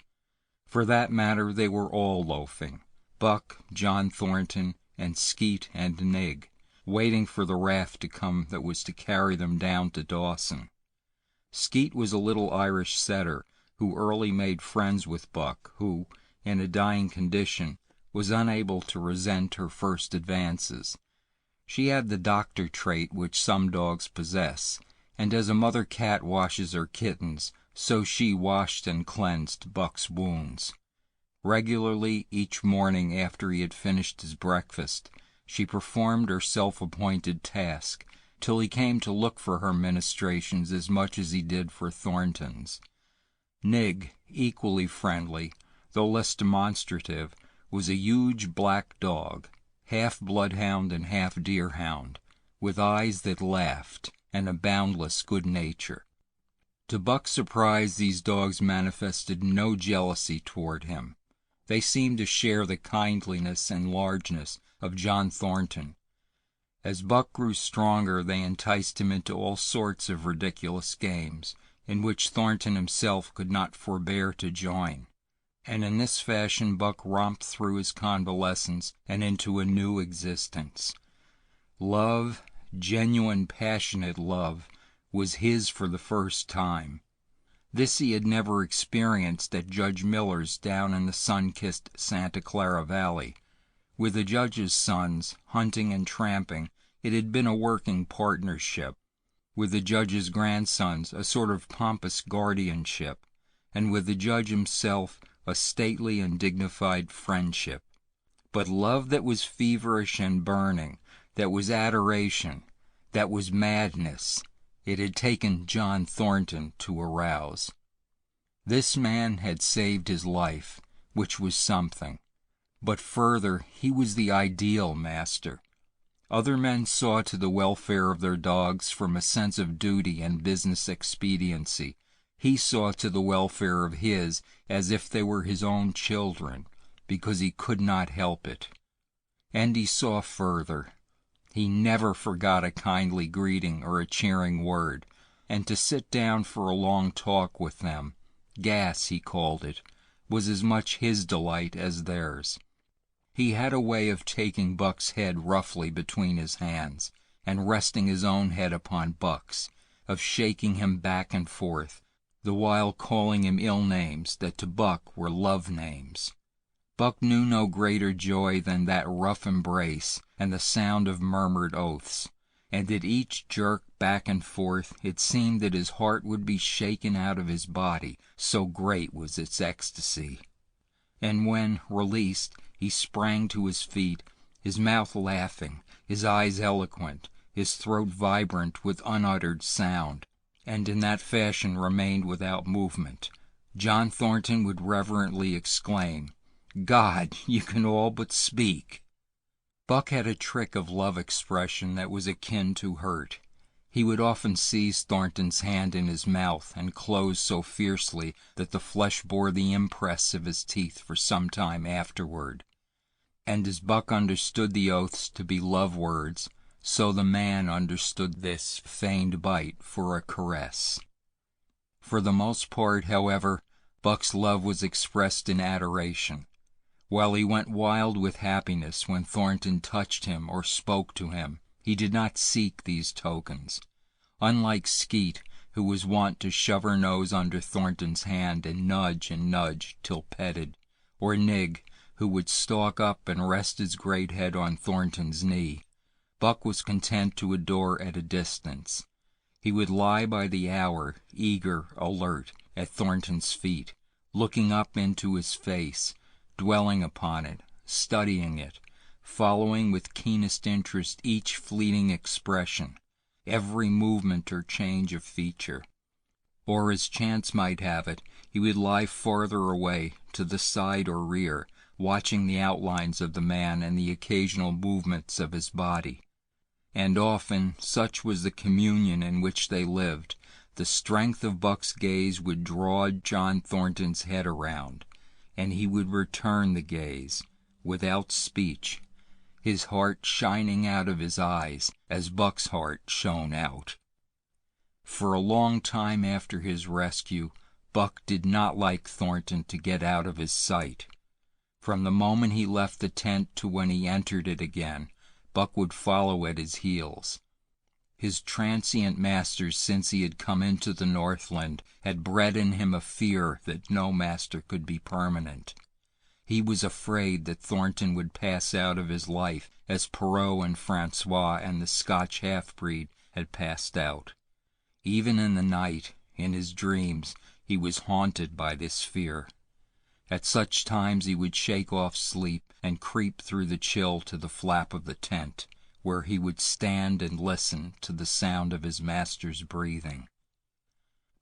For that matter, they were all loafing, Buck, John Thornton, and Skeet and Nig, waiting for the raft to come that was to carry them down to Dawson. Skeet was a little Irish setter who early made friends with Buck, who, in a dying condition, was unable to resent her first advances. She had the doctor trait which some dogs possess, and as a mother cat washes her kittens, so she washed and cleansed Buck's wounds. Regularly, each morning after he had finished his breakfast, she performed her self-appointed task, till he came to look for her ministrations as much as he did for Thornton's. Nig, equally friendly, though less demonstrative, was a huge black dog, half bloodhound and half deerhound, with eyes that laughed, and a boundless good nature. To Buck's surprise, these dogs manifested no jealousy toward him. They seemed to share the kindliness and largeness of John Thornton. As Buck grew stronger, they enticed him into all sorts of ridiculous games, in which Thornton himself could not forbear to join. And in this fashion Buck romped through his convalescence and into a new existence. Love, genuine, passionate love, was his for the first time. This he had never experienced at Judge Miller's down in the sun-kissed Santa Clara Valley. With the judge's sons, hunting and tramping, it had been a working partnership. With the judge's grandsons, a sort of pompous guardianship, and with the judge himself, a stately and dignified friendship. But love that was feverish and burning, that was adoration, that was madness, it had taken John Thornton to arouse. This man had saved his life, which was something. But further, he was the ideal master. Other men saw to the welfare of their dogs from a sense of duty and business expediency. He saw to the welfare of his as if they were his own children, because he could not help it. And he saw further. He never forgot a kindly greeting or a cheering word, and to sit down for a long talk with them, gas he called it, was as much his delight as theirs. He had a way of taking Buck's head roughly between his hands, and resting his own head upon Buck's, of shaking him back and forth, the while calling him ill names that to Buck were love names. Buck knew no greater joy than that rough embrace and the sound of murmured oaths, and at each jerk back and forth it seemed that his heart would be shaken out of his body, so great was its ecstasy. And when, released, he sprang to his feet, his mouth laughing, his eyes eloquent, his throat vibrant with unuttered sound, and in that fashion remained without movement, John Thornton would reverently exclaim, "God, you can all but speak!" Buck had a trick of love expression that was akin to hurt. He would often seize Thornton's hand in his mouth and close so fiercely that the flesh bore the impress of his teeth for some time afterward. And as Buck understood the oaths to be love words, so the man understood this feigned bite for a caress. For the most part, however, Buck's love was expressed in adoration, while he went wild with happiness when Thornton touched him or spoke to him. He did not seek these tokens. Unlike Skeet, who was wont to shove her nose under Thornton's hand and nudge till petted, or Nig, who would stalk up and rest his great head on Thornton's knee, Buck was content to adore at a distance. He would lie by the hour, eager, alert, at Thornton's feet, looking up into his face, dwelling upon it, studying it, following with keenest interest each fleeting expression, every movement or change of feature. Or, as chance might have it, he would lie farther away, to the side or rear, watching the outlines of the man and the occasional movements of his body. And often, such was the communion in which they lived, the strength of Buck's gaze would draw John Thornton's head around, and he would return the gaze, without speech, his heart shining out of his eyes as Buck's heart shone out. For a long time after his rescue, Buck did not like Thornton to get out of his sight. From the moment he left the tent to when he entered it again, Buck would follow at his heels. His transient masters since he had come into the Northland had bred in him a fear that no master could be permanent. He was afraid that Thornton would pass out of his life as Perrault and Francois and the Scotch half-breed had passed out. Even in the night, in his dreams, he was haunted by this fear. At such times he would shake off sleep and creep through the chill to the flap of the tent, where he would stand and listen to the sound of his master's breathing.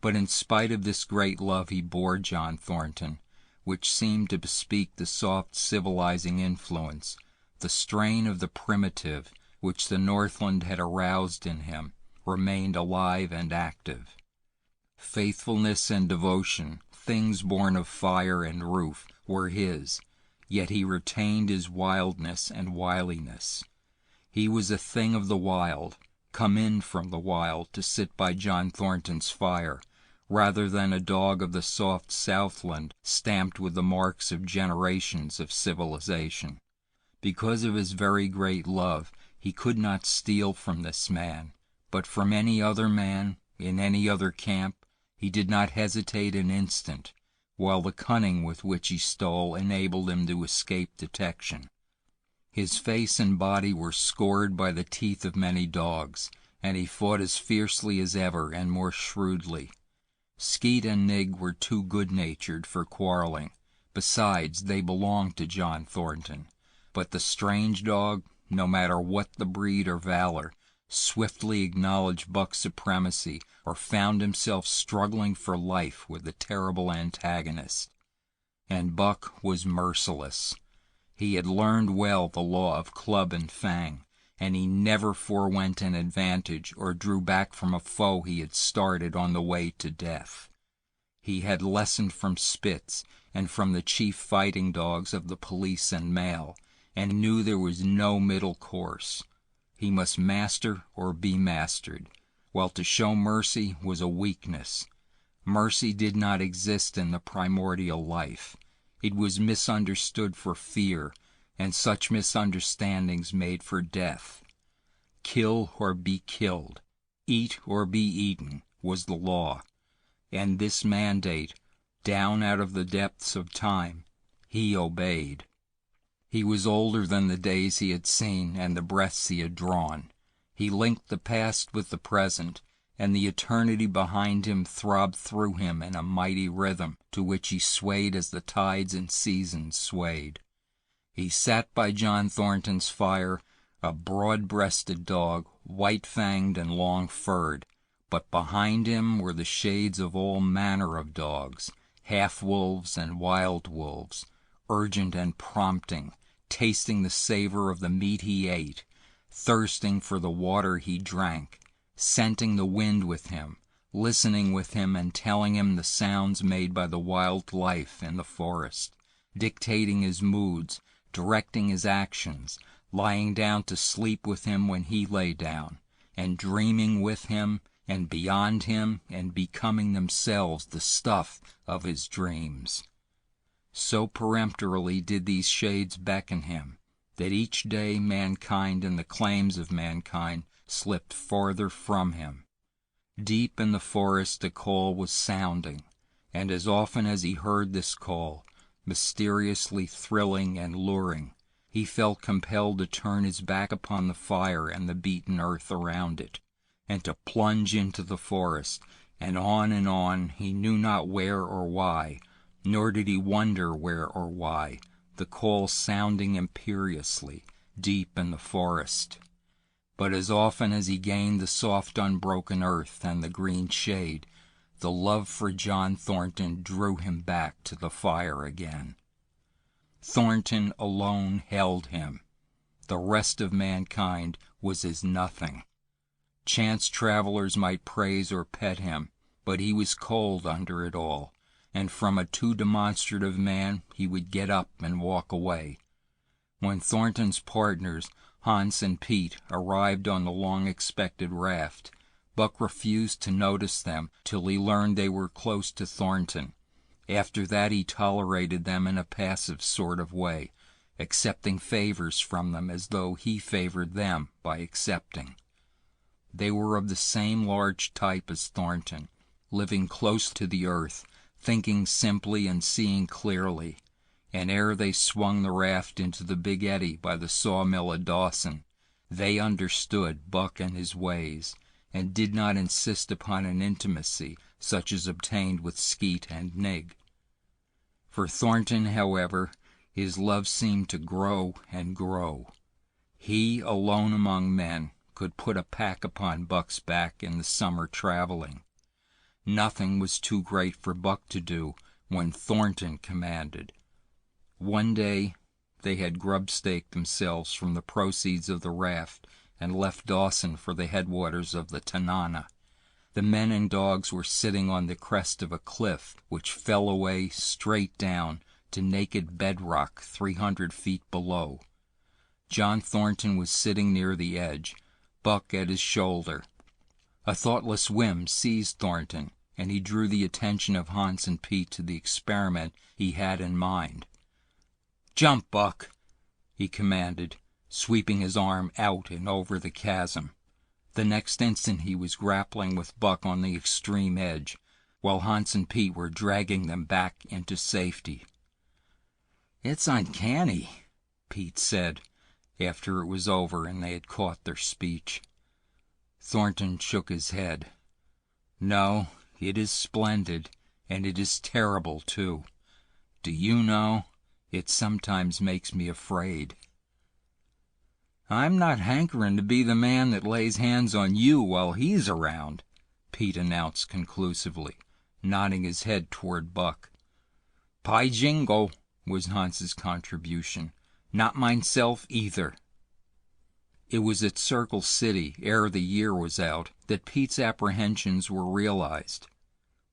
But in spite of this great love he bore John Thornton, which seemed to bespeak the soft civilizing influence, the strain of the primitive, which the Northland had aroused in him, remained alive and active. Faithfulness and devotion, things born of fire and roof, were his, yet he retained his wildness and wiliness. He was a thing of the wild, come in from the wild to sit by John Thornton's fire, rather than a dog of the soft Southland stamped with the marks of generations of civilization. Because of his very great love, he could not steal from this man, but from any other man, in any other camp, he did not hesitate an instant, while the cunning with which he stole enabled him to escape detection. His face and body were scored by the teeth of many dogs, and he fought as fiercely as ever and more shrewdly. Skeet and Nig were too good-natured for quarreling. Besides, they belonged to John Thornton. But the strange dog, no matter what the breed or valor, swiftly acknowledged Buck's supremacy or found himself struggling for life with the terrible antagonist. And Buck was merciless. He had learned well the law of club and fang, and he never forewent an advantage or drew back from a foe he had started on the way to death. He had lessoned from Spitz and from the chief fighting dogs of the police and mail, and knew there was no middle course. He must master or be mastered, while to show mercy was a weakness. Mercy did not exist in the primordial life. It was misunderstood for fear, and such misunderstandings made for death. Kill or be killed, eat or be eaten, was the law. And this mandate, down out of the depths of time, he obeyed. He was older than the days he had seen and the breaths he had drawn. He linked the past with the present, and the eternity behind him throbbed through him in a mighty rhythm to which he swayed as the tides and seasons swayed. He sat by John Thornton's fire, a broad-breasted dog, white-fanged and long-furred, but behind him were the shades of all manner of dogs, half-wolves and wild wolves, urgent and prompting, tasting the savor of the meat he ate, thirsting for the water he drank, scenting the wind with him, listening with him and telling him the sounds made by the wild life in the forest, dictating his moods, directing his actions, lying down to sleep with him when he lay down, and dreaming with him and beyond him and becoming themselves the stuff of his dreams. So peremptorily did these shades beckon him, that each day mankind and the claims of mankind slipped farther from him. Deep in the forest a call was sounding, and as often as he heard this call, mysteriously thrilling and luring, he felt compelled to turn his back upon the fire and the beaten earth around it, and to plunge into the forest, and on, he knew not where or why, nor did he wonder where or why, the call sounding imperiously, deep in the forest. But as often as he gained the soft unbroken earth and the green shade, the love for John Thornton drew him back to the fire again. Thornton alone held him. The rest of mankind was as nothing. Chance travelers might praise or pet him, but he was cold under it all, and from a too demonstrative man he would get up and walk away. When Thornton's partners, Hans and Pete, arrived on the long-expected raft, Buck refused to notice them till he learned they were close to Thornton. After that he tolerated them in a passive sort of way, accepting favors from them as though he favored them by accepting. They were of the same large type as Thornton, living close to the earth, thinking simply and seeing clearly, and ere they swung the raft into the big eddy by the sawmill at Dawson, they understood Buck and his ways, and did not insist upon an intimacy such as obtained with Skeet and Nig. For Thornton, however, his love seemed to grow and grow. He, alone among men, could put a pack upon Buck's back in the summer traveling. Nothing was too great for Buck to do when Thornton commanded. One day they had grub-staked themselves from the proceeds of the raft and left Dawson for the headwaters of the Tanana. The men and dogs were sitting on the crest of a cliff which fell away straight down to naked bedrock 300 feet below. John Thornton was sitting near the edge, Buck at his shoulder. A thoughtless whim seized Thornton, and he drew the attention of Hans and Pete to the experiment he had in mind. "Jump, Buck," he commanded, sweeping his arm out and over the chasm. The next instant he was grappling with Buck on the extreme edge, while Hans and Pete were dragging them back into safety. "It's uncanny," Pete said, after it was over and they had caught their speech. Thornton shook his head. "No, it is splendid, and it is terrible, too. Do you know, it sometimes makes me afraid." "I'm not hankering to be the man that lays hands on you while he's around," Pete announced conclusively, nodding his head toward Buck. "Py jingo," was Hans's contribution. "Not mineself either." It was at Circle City, ere the year was out, that Pete's apprehensions were realized.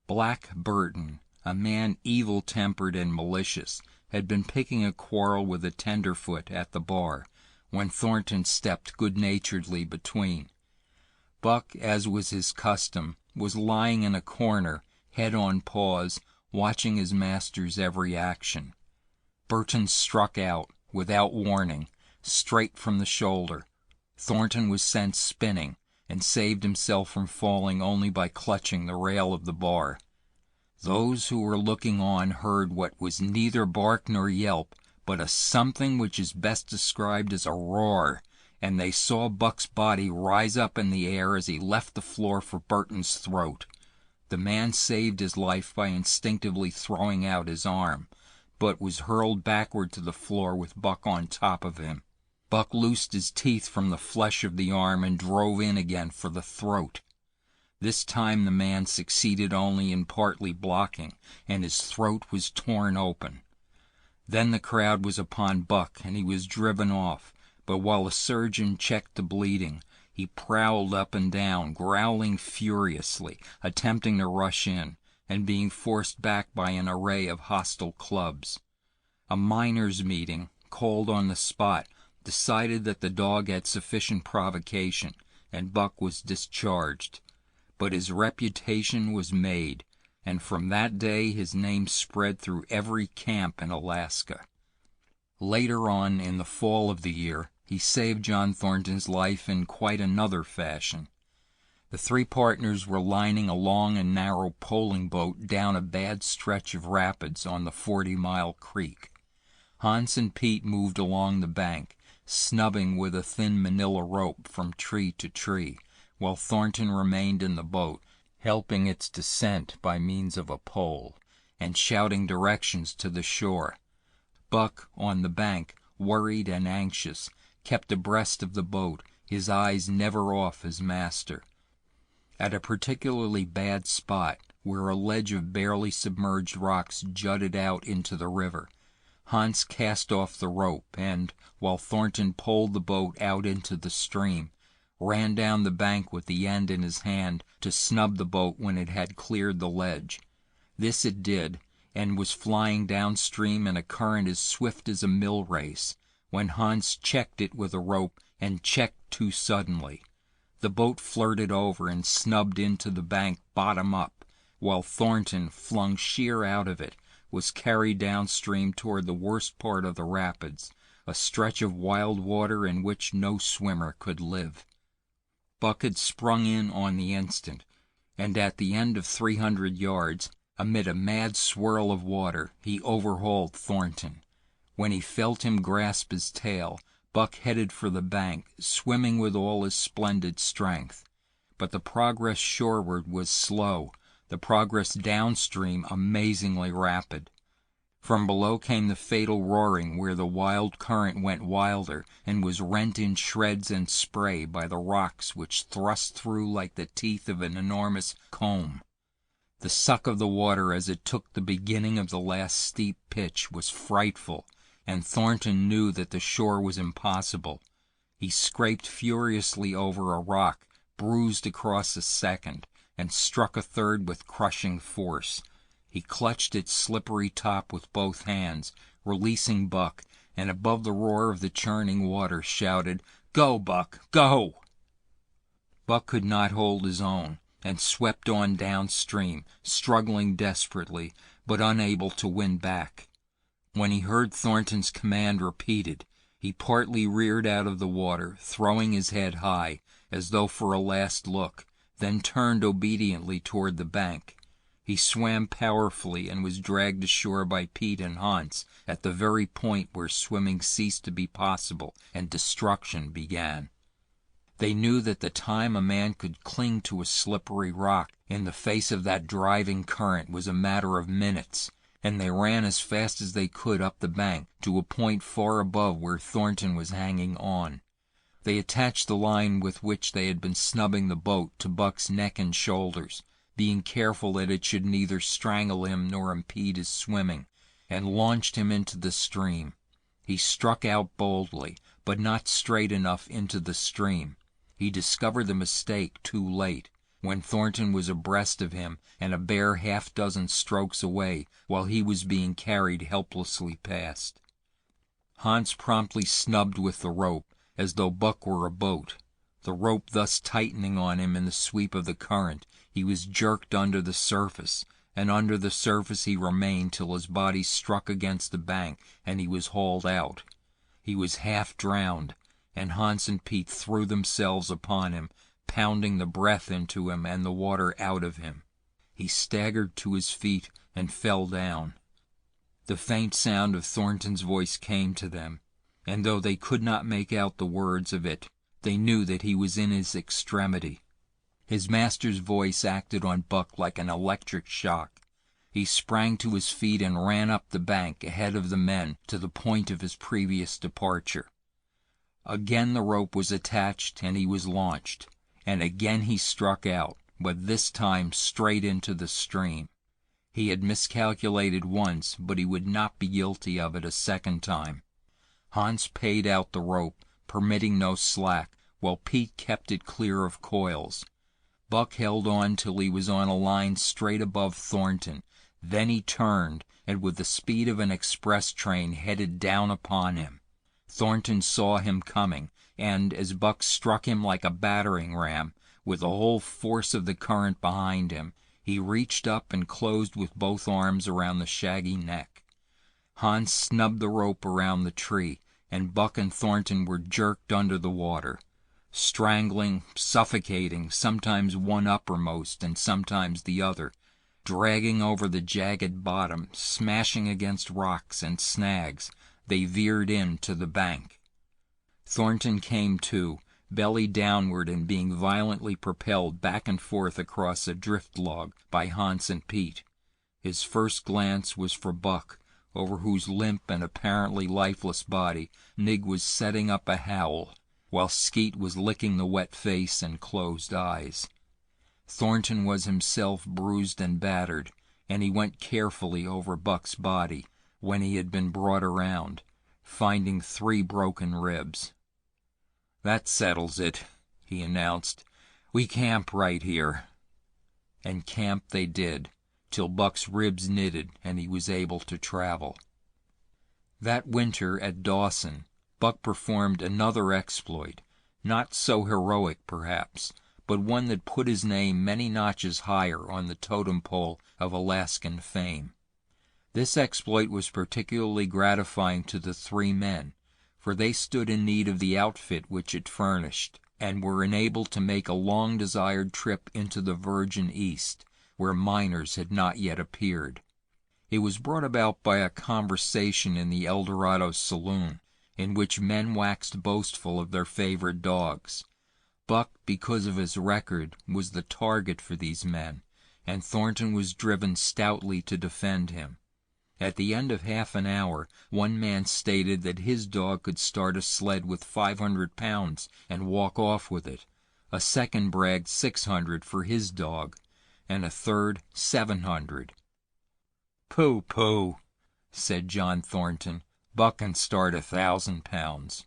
Black Burton, a man evil-tempered and malicious, had been picking a quarrel with a tenderfoot at the bar, when Thornton stepped good-naturedly between. Buck, as was his custom, was lying in a corner, head on paws, watching his master's every action. Burton struck out, without warning, straight from the shoulder. Thornton was sent spinning, and saved himself from falling only by clutching the rail of the bar. Those who were looking on heard what was neither bark nor yelp, but a something which is best described as a roar, and they saw Buck's body rise up in the air as he left the floor for Burton's throat. The man saved his life by instinctively throwing out his arm, but was hurled backward to the floor with Buck on top of him. Buck loosed his teeth from the flesh of the arm and drove in again for the throat. This time the man succeeded only in partly blocking, and his throat was torn open. Then the crowd was upon Buck, and he was driven off, but while a surgeon checked the bleeding, he prowled up and down, growling furiously, attempting to rush in, and being forced back by an array of hostile clubs. A miners' meeting, called on the spot, decided that the dog had sufficient provocation, and Buck was discharged. But his reputation was made, and from that day his name spread through every camp in Alaska. Later on, in the fall of the year, he saved John Thornton's life in quite another fashion. The three partners were lining a long and narrow poling boat down a bad stretch of rapids on the 40-mile creek. Hans and Pete moved along the bank, snubbing with a thin manila rope from tree to tree, while Thornton remained in the boat, helping its descent by means of a pole, and shouting directions to the shore. Buck, on the bank, worried and anxious, kept abreast of the boat, his eyes never off his master. At a particularly bad spot, where a ledge of barely submerged rocks jutted out into the river, Hans cast off the rope and, while Thornton poled the boat out into the stream, ran down the bank with the end in his hand to snub the boat when it had cleared the ledge. This it did, and was flying downstream in a current as swift as a mill race, when Hans checked it with a rope and checked too suddenly. The boat flirted over and snubbed into the bank bottom up, while Thornton, flung sheer out of it, was carried downstream toward the worst part of the rapids, a stretch of wild water in which no swimmer could live. Buck had sprung in on the instant, and at the end of 300 yards, amid a mad swirl of water, he overhauled Thornton. When he felt him grasp his tail, Buck headed for the bank, swimming with all his splendid strength. But the progress shoreward was slow, the progress downstream amazingly rapid. From below came the fatal roaring where the wild current went wilder and was rent in shreds and spray by the rocks which thrust through like the teeth of an enormous comb. The suck of the water as it took the beginning of the last steep pitch was frightful, and Thornton knew that the shore was impossible. He scraped furiously over a rock, bruised across a second, and struck a third with crushing force. He clutched its slippery top with both hands, releasing Buck, and above the roar of the churning water shouted, "Go, Buck, go!" Buck could not hold his own, and swept on downstream, struggling desperately, but unable to win back. When he heard Thornton's command repeated, he partly reared out of the water, throwing his head high, as though for a last look, then turned obediently toward the bank. He swam powerfully and was dragged ashore by Pete and Hans at the very point where swimming ceased to be possible and destruction began. They knew that the time a man could cling to a slippery rock in the face of that driving current was a matter of minutes, and they ran as fast as they could up the bank to a point far above where Thornton was hanging on. They attached the line with which they had been snubbing the boat to Buck's neck and shoulders, being careful that it should neither strangle him nor impede his swimming, and launched him into the stream. He struck out boldly, but not straight enough into the stream. He discovered the mistake too late, when Thornton was abreast of him and a bare half-dozen strokes away while he was being carried helplessly past. Hans promptly snubbed with the rope, as though Buck were a boat. The rope thus tightening on him in the sweep of the current, he was jerked under the surface, and under the surface he remained till his body struck against the bank and he was hauled out. He was half drowned, and Hans and Pete threw themselves upon him, pounding the breath into him and the water out of him. He staggered to his feet and fell down. The faint sound of Thornton's voice came to them, and though they could not make out the words of it, they knew that he was in his extremity. His master's voice acted on Buck like an electric shock. He sprang to his feet and ran up the bank ahead of the men to the point of his previous departure. Again the rope was attached and he was launched, and again he struck out, but this time straight into the stream. He had miscalculated once, but he would not be guilty of it a second time. Hans paid out the rope, permitting no slack, while Pete kept it clear of coils. Buck held on till he was on a line straight above Thornton. Then he turned, and with the speed of an express train headed down upon him. Thornton saw him coming, and as Buck struck him like a battering ram, with the whole force of the current behind him, he reached up and closed with both arms around the shaggy neck. Hans snubbed the rope around the tree, and Buck and Thornton were jerked under the water. Strangling, suffocating, sometimes one uppermost and sometimes the other, dragging over the jagged bottom, smashing against rocks and snags, they veered in to the bank. Thornton came to, belly downward and being violently propelled back and forth across a drift log by Hans and Pete. His first glance was for Buck, over whose limp and apparently lifeless body Nig was setting up a howl, while Skeet was licking the wet face and closed eyes. Thornton was himself bruised and battered, and he went carefully over Buck's body when he had been brought around, finding 3 broken ribs. "That settles it," he announced. "We camp right here." And camp they did, till Buck's ribs knitted and he was able to travel. That winter at Dawson, Buck performed another exploit, not so heroic perhaps, but one that put his name many notches higher on the totem pole of Alaskan fame. This exploit was particularly gratifying to the 3 men, for they stood in need of the outfit which it furnished, and were enabled to make a long-desired trip into the Virgin East, where miners had not yet appeared. It was brought about by a conversation in the Eldorado saloon, in which men waxed boastful of their favorite dogs. Buck, because of his record, was the target for these men, and Thornton was driven stoutly to defend him. At the end of half an hour, one man stated that his dog could start a sled with 500 pounds and walk off with it. A second bragged 600 for his dog, and a third 700. "Pooh, said John Thornton. "Buck can start 1,000 pounds."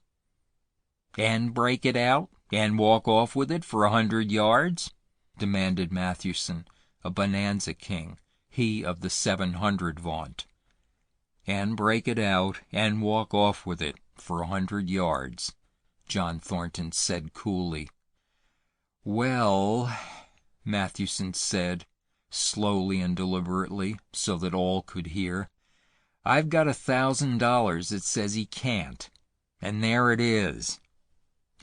"And break it out, and walk off with it for 100 yards?" demanded Mathewson, a bonanza king, he of the 700 vaunt, and break it out and walk off with it for 100 yards, John Thornton said coolly. Well, Mathewson said, slowly and deliberately, so that all could hear, I've got $1,000 that says he can't, and there it is.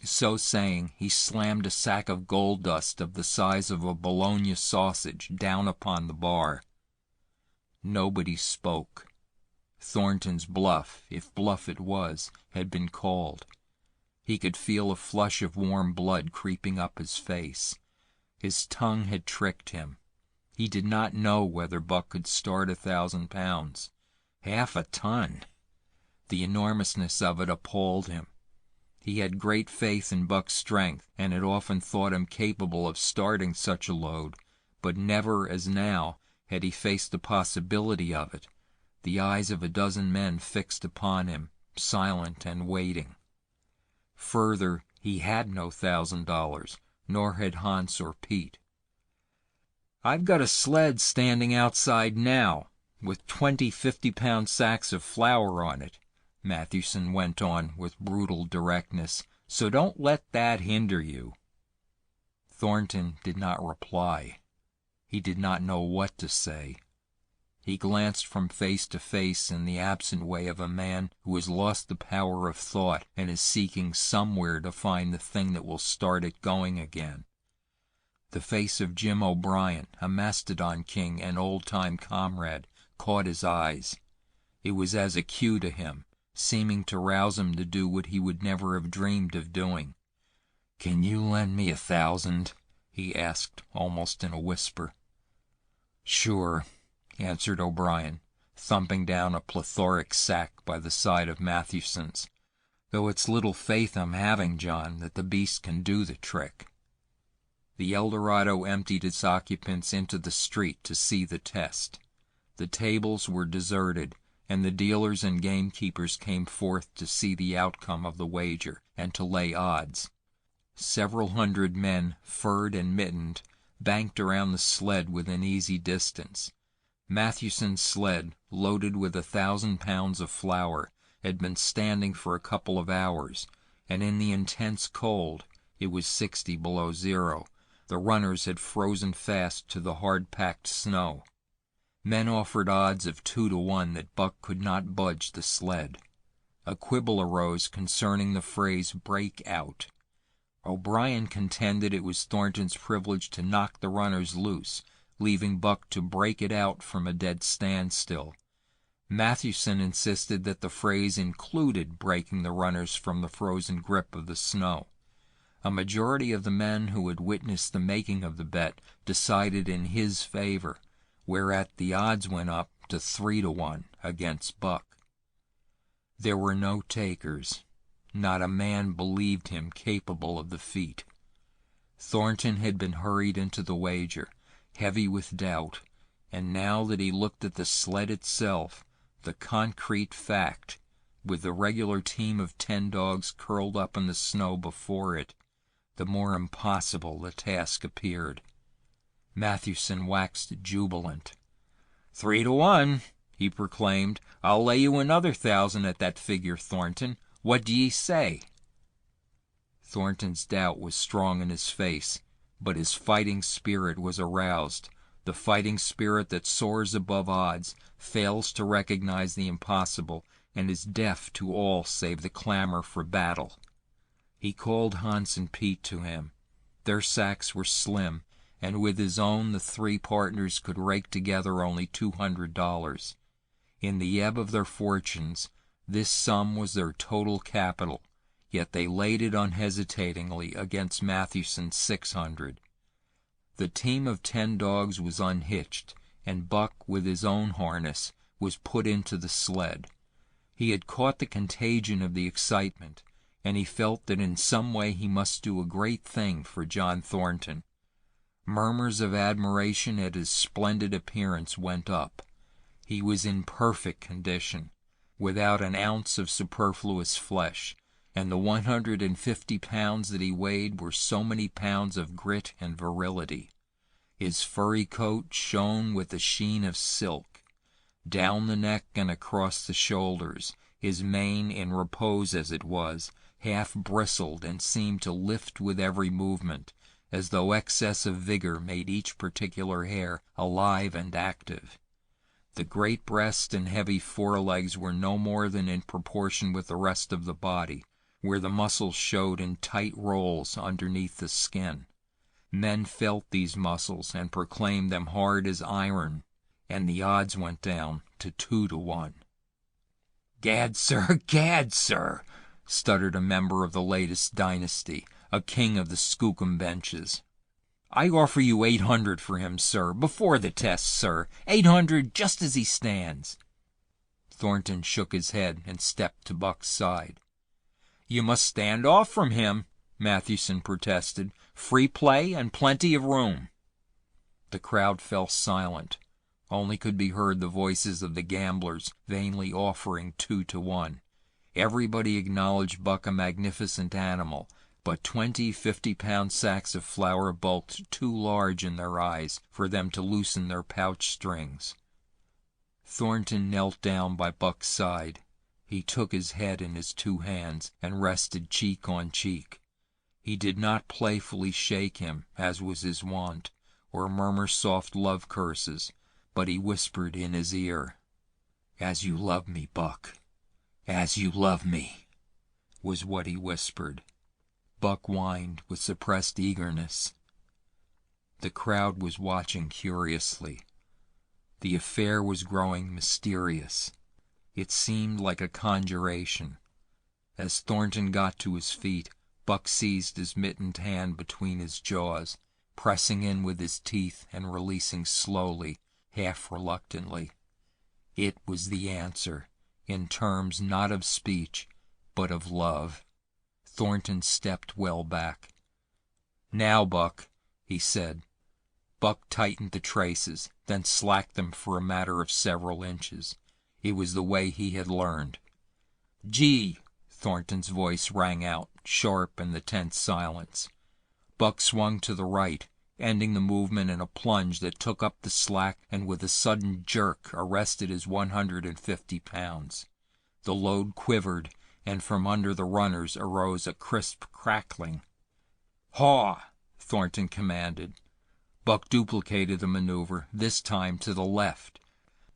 So saying, he slammed a sack of gold dust of the size of a bologna sausage down upon the bar. Nobody spoke. Thornton's bluff, if bluff it was, had been called. He could feel a flush of warm blood creeping up his face. His tongue had tricked him. He did not know whether Buck could start 1,000 pounds. Half a ton! The enormousness of it appalled him. He had great faith in Buck's strength, and had often thought him capable of starting such a load, but never as now had he faced the possibility of it, the eyes of a dozen men fixed upon him, silent and waiting. Further, he had no $1,000, nor had Hans or Pete. I've got a sled standing outside now, with 20 50-pound sacks of flour on it, Mathewson went on with brutal directness, so don't let that hinder you. Thornton did not reply. He did not know what to say. He glanced from face to face in the absent way of a man who has lost the power of thought and is seeking somewhere to find the thing that will start it going again. The face of Jim O'Brien, a Mastodon king and old-time comrade, caught his eyes. It was as a cue to him, seeming to rouse him to do what he would never have dreamed of doing. "Can you lend me 1,000?" he asked, almost in a whisper. "Sure," answered O'Brien, thumping down a plethoric sack by the side of Mathewson's, "though it's little faith I'm having, John, that the beast can do the trick." The Eldorado emptied its occupants into the street to see the test. The tables were deserted, and the dealers and gamekeepers came forth to see the outcome of the wager and to lay odds. Several hundred men, furred and mittened, banked around the sled within easy distance. Mathewson's sled, loaded with 1,000 pounds of flour, had been standing for a couple of hours, and in the intense cold, it was 60 below zero, the runners had frozen fast to the hard-packed snow. Men offered odds of 2 to 1 that Buck could not budge the sled. A quibble arose concerning the phrase "break out." O'Brien contended it was Thornton's privilege to knock the runners loose, leaving Buck to break it out from a dead standstill. Mathewson insisted that the phrase included breaking the runners from the frozen grip of the snow. A majority of the men who had witnessed the making of the bet decided in his favor, whereat the odds went up to 3 to 1 against Buck. There were no takers. Not a man believed him capable of the feat. Thornton had been hurried into the wager, heavy with doubt, and now that he looked at the sled itself, the concrete fact, with the regular team of 10 dogs curled up in the snow before it, the more impossible the task appeared. Mathewson waxed jubilant. 3 to 1, he proclaimed. I'll lay you another 1,000 at that figure, Thornton. What do ye say? Thornton's doubt was strong in his face, but his fighting spirit was aroused, the fighting spirit that soars above odds, fails to recognize the impossible, and is deaf to all save the clamor for battle. He called Hans and Pete to him. Their sacks were slim, and with his own the 3 partners could rake together only $200. In the ebb of their fortunes, this sum was their total capital, yet they laid it unhesitatingly against Mathewson's 600. The team of 10 dogs was unhitched, and Buck, with his own harness, was put into the sled. He had caught the contagion of the excitement, and he felt that in some way he must do a great thing for John Thornton. Murmurs of admiration at his splendid appearance went up. He was in perfect condition, without an ounce of superfluous flesh, and the 150 pounds that he weighed were so many pounds of grit and virility. His furry coat shone with a sheen of silk. Down the neck and across the shoulders, his mane, in repose as it was, half bristled and seemed to lift with every movement, as though excess of vigor made each particular hair alive and active. The great breast and heavy forelegs were no more than in proportion with the rest of the body, where the muscles showed in tight rolls underneath the skin. Men felt these muscles and proclaimed them hard as iron, and the odds went down to 2 to 1. "Gad, sir," stuttered a member of the latest dynasty, a king of the skookum benches. "I offer you 800 for him, sir, before the test, sir. 800 just as he stands." Thornton shook his head and stepped to Buck's side. "You must stand off from him," Mathewson protested. "Free play and plenty of room." The crowd fell silent. Only could be heard the voices of the gamblers vainly offering 2 to 1. Everybody acknowledged Buck a magnificent animal, but 20 50-pound sacks of flour bulked too large in their eyes for them to loosen their pouch strings. Thornton knelt down by Buck's side. He took his head in his 2 hands and rested cheek on cheek. He did not playfully shake him, as was his wont, or murmur soft love curses, but he whispered in his ear. "As you love me, Buck, as you love me," was what he whispered. Buck whined with suppressed eagerness. The crowd was watching curiously. The affair was growing mysterious. It seemed like a conjuration. As Thornton got to his feet, Buck seized his mittened hand between his jaws, pressing in with his teeth and releasing slowly, half reluctantly. It was the answer, in terms not of speech, but of love. Thornton stepped well back. "Now, Buck," he said. Buck tightened the traces, then slacked them for a matter of several inches. It was the way he had learned. "Gee!" Thornton's voice rang out, sharp in the tense silence. Buck swung to the right, ending the movement in a plunge that took up the slack and with a sudden jerk arrested his 150 pounds. The load quivered, and from under the runners arose a crisp crackling. "Haw!" Thornton commanded. Buck duplicated the maneuver, this time to the left.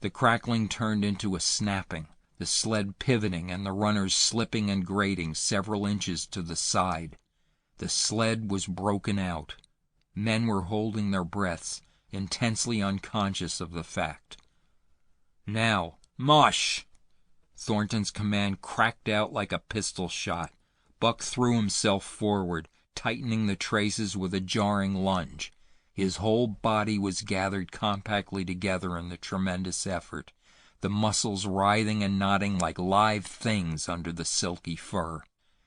The crackling turned into a snapping, the sled pivoting and the runners slipping and grating several inches to the side. The sled was broken out. Men were holding their breaths, intensely unconscious of the fact. "Now, mush!" Thornton's command cracked out like a pistol shot. Buck threw himself forward, tightening the traces with a jarring lunge. His whole body was gathered compactly together in the tremendous effort, the muscles writhing and knotting like live things under the silky fur.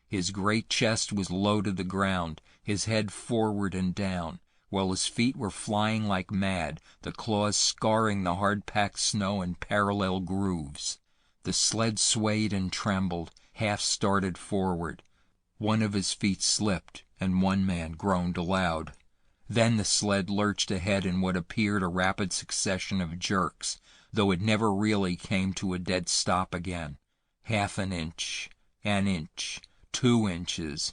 His great chest was low to the ground, his head forward and down, while his feet were flying like mad, the claws scarring the hard-packed snow in parallel grooves. The sled swayed and trembled, half started forward. One of his feet slipped, and one man groaned aloud. Then the sled lurched ahead in what appeared a rapid succession of jerks, though it never really came to a dead stop again. Half an inch, 2 inches.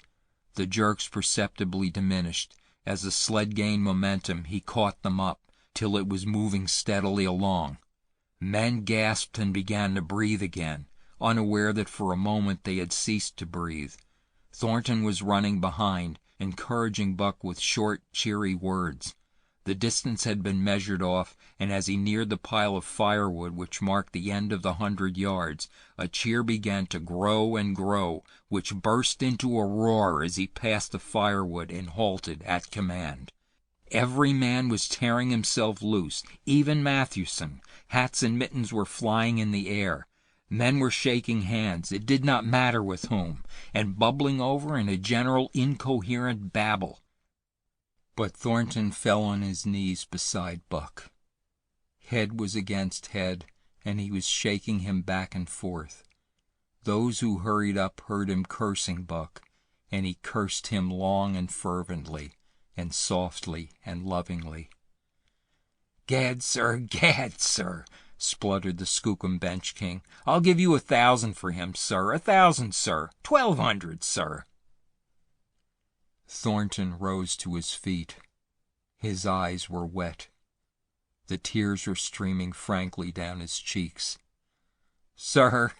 The jerks perceptibly diminished. As the sled gained momentum, he caught them up, till it was moving steadily along. Men gasped and began to breathe again, unaware that for a moment they had ceased to breathe. Thornton was running behind, encouraging Buck with short, cheery words. The distance had been measured off, and as he neared the pile of firewood which marked the end of the 100 yards, a cheer began to grow and grow, which burst into a roar as he passed the firewood and halted at command. Every man was tearing himself loose, even Mathewson. Hats and mittens were flying in the air. Men were shaking hands, it did not matter with whom, and bubbling over in a general incoherent babble. But Thornton fell on his knees beside Buck. Head was against head, and he was shaking him back and forth. Those who hurried up heard him cursing Buck, and he cursed him long and fervently, and softly and lovingly. Gad, sir, spluttered the Skookum Bench King. I'll give you 1,000 for him, sir, 1,000, sir, 1,200, sir. Thornton rose to his feet. His eyes were wet. The tears were streaming frankly down his cheeks. Sir,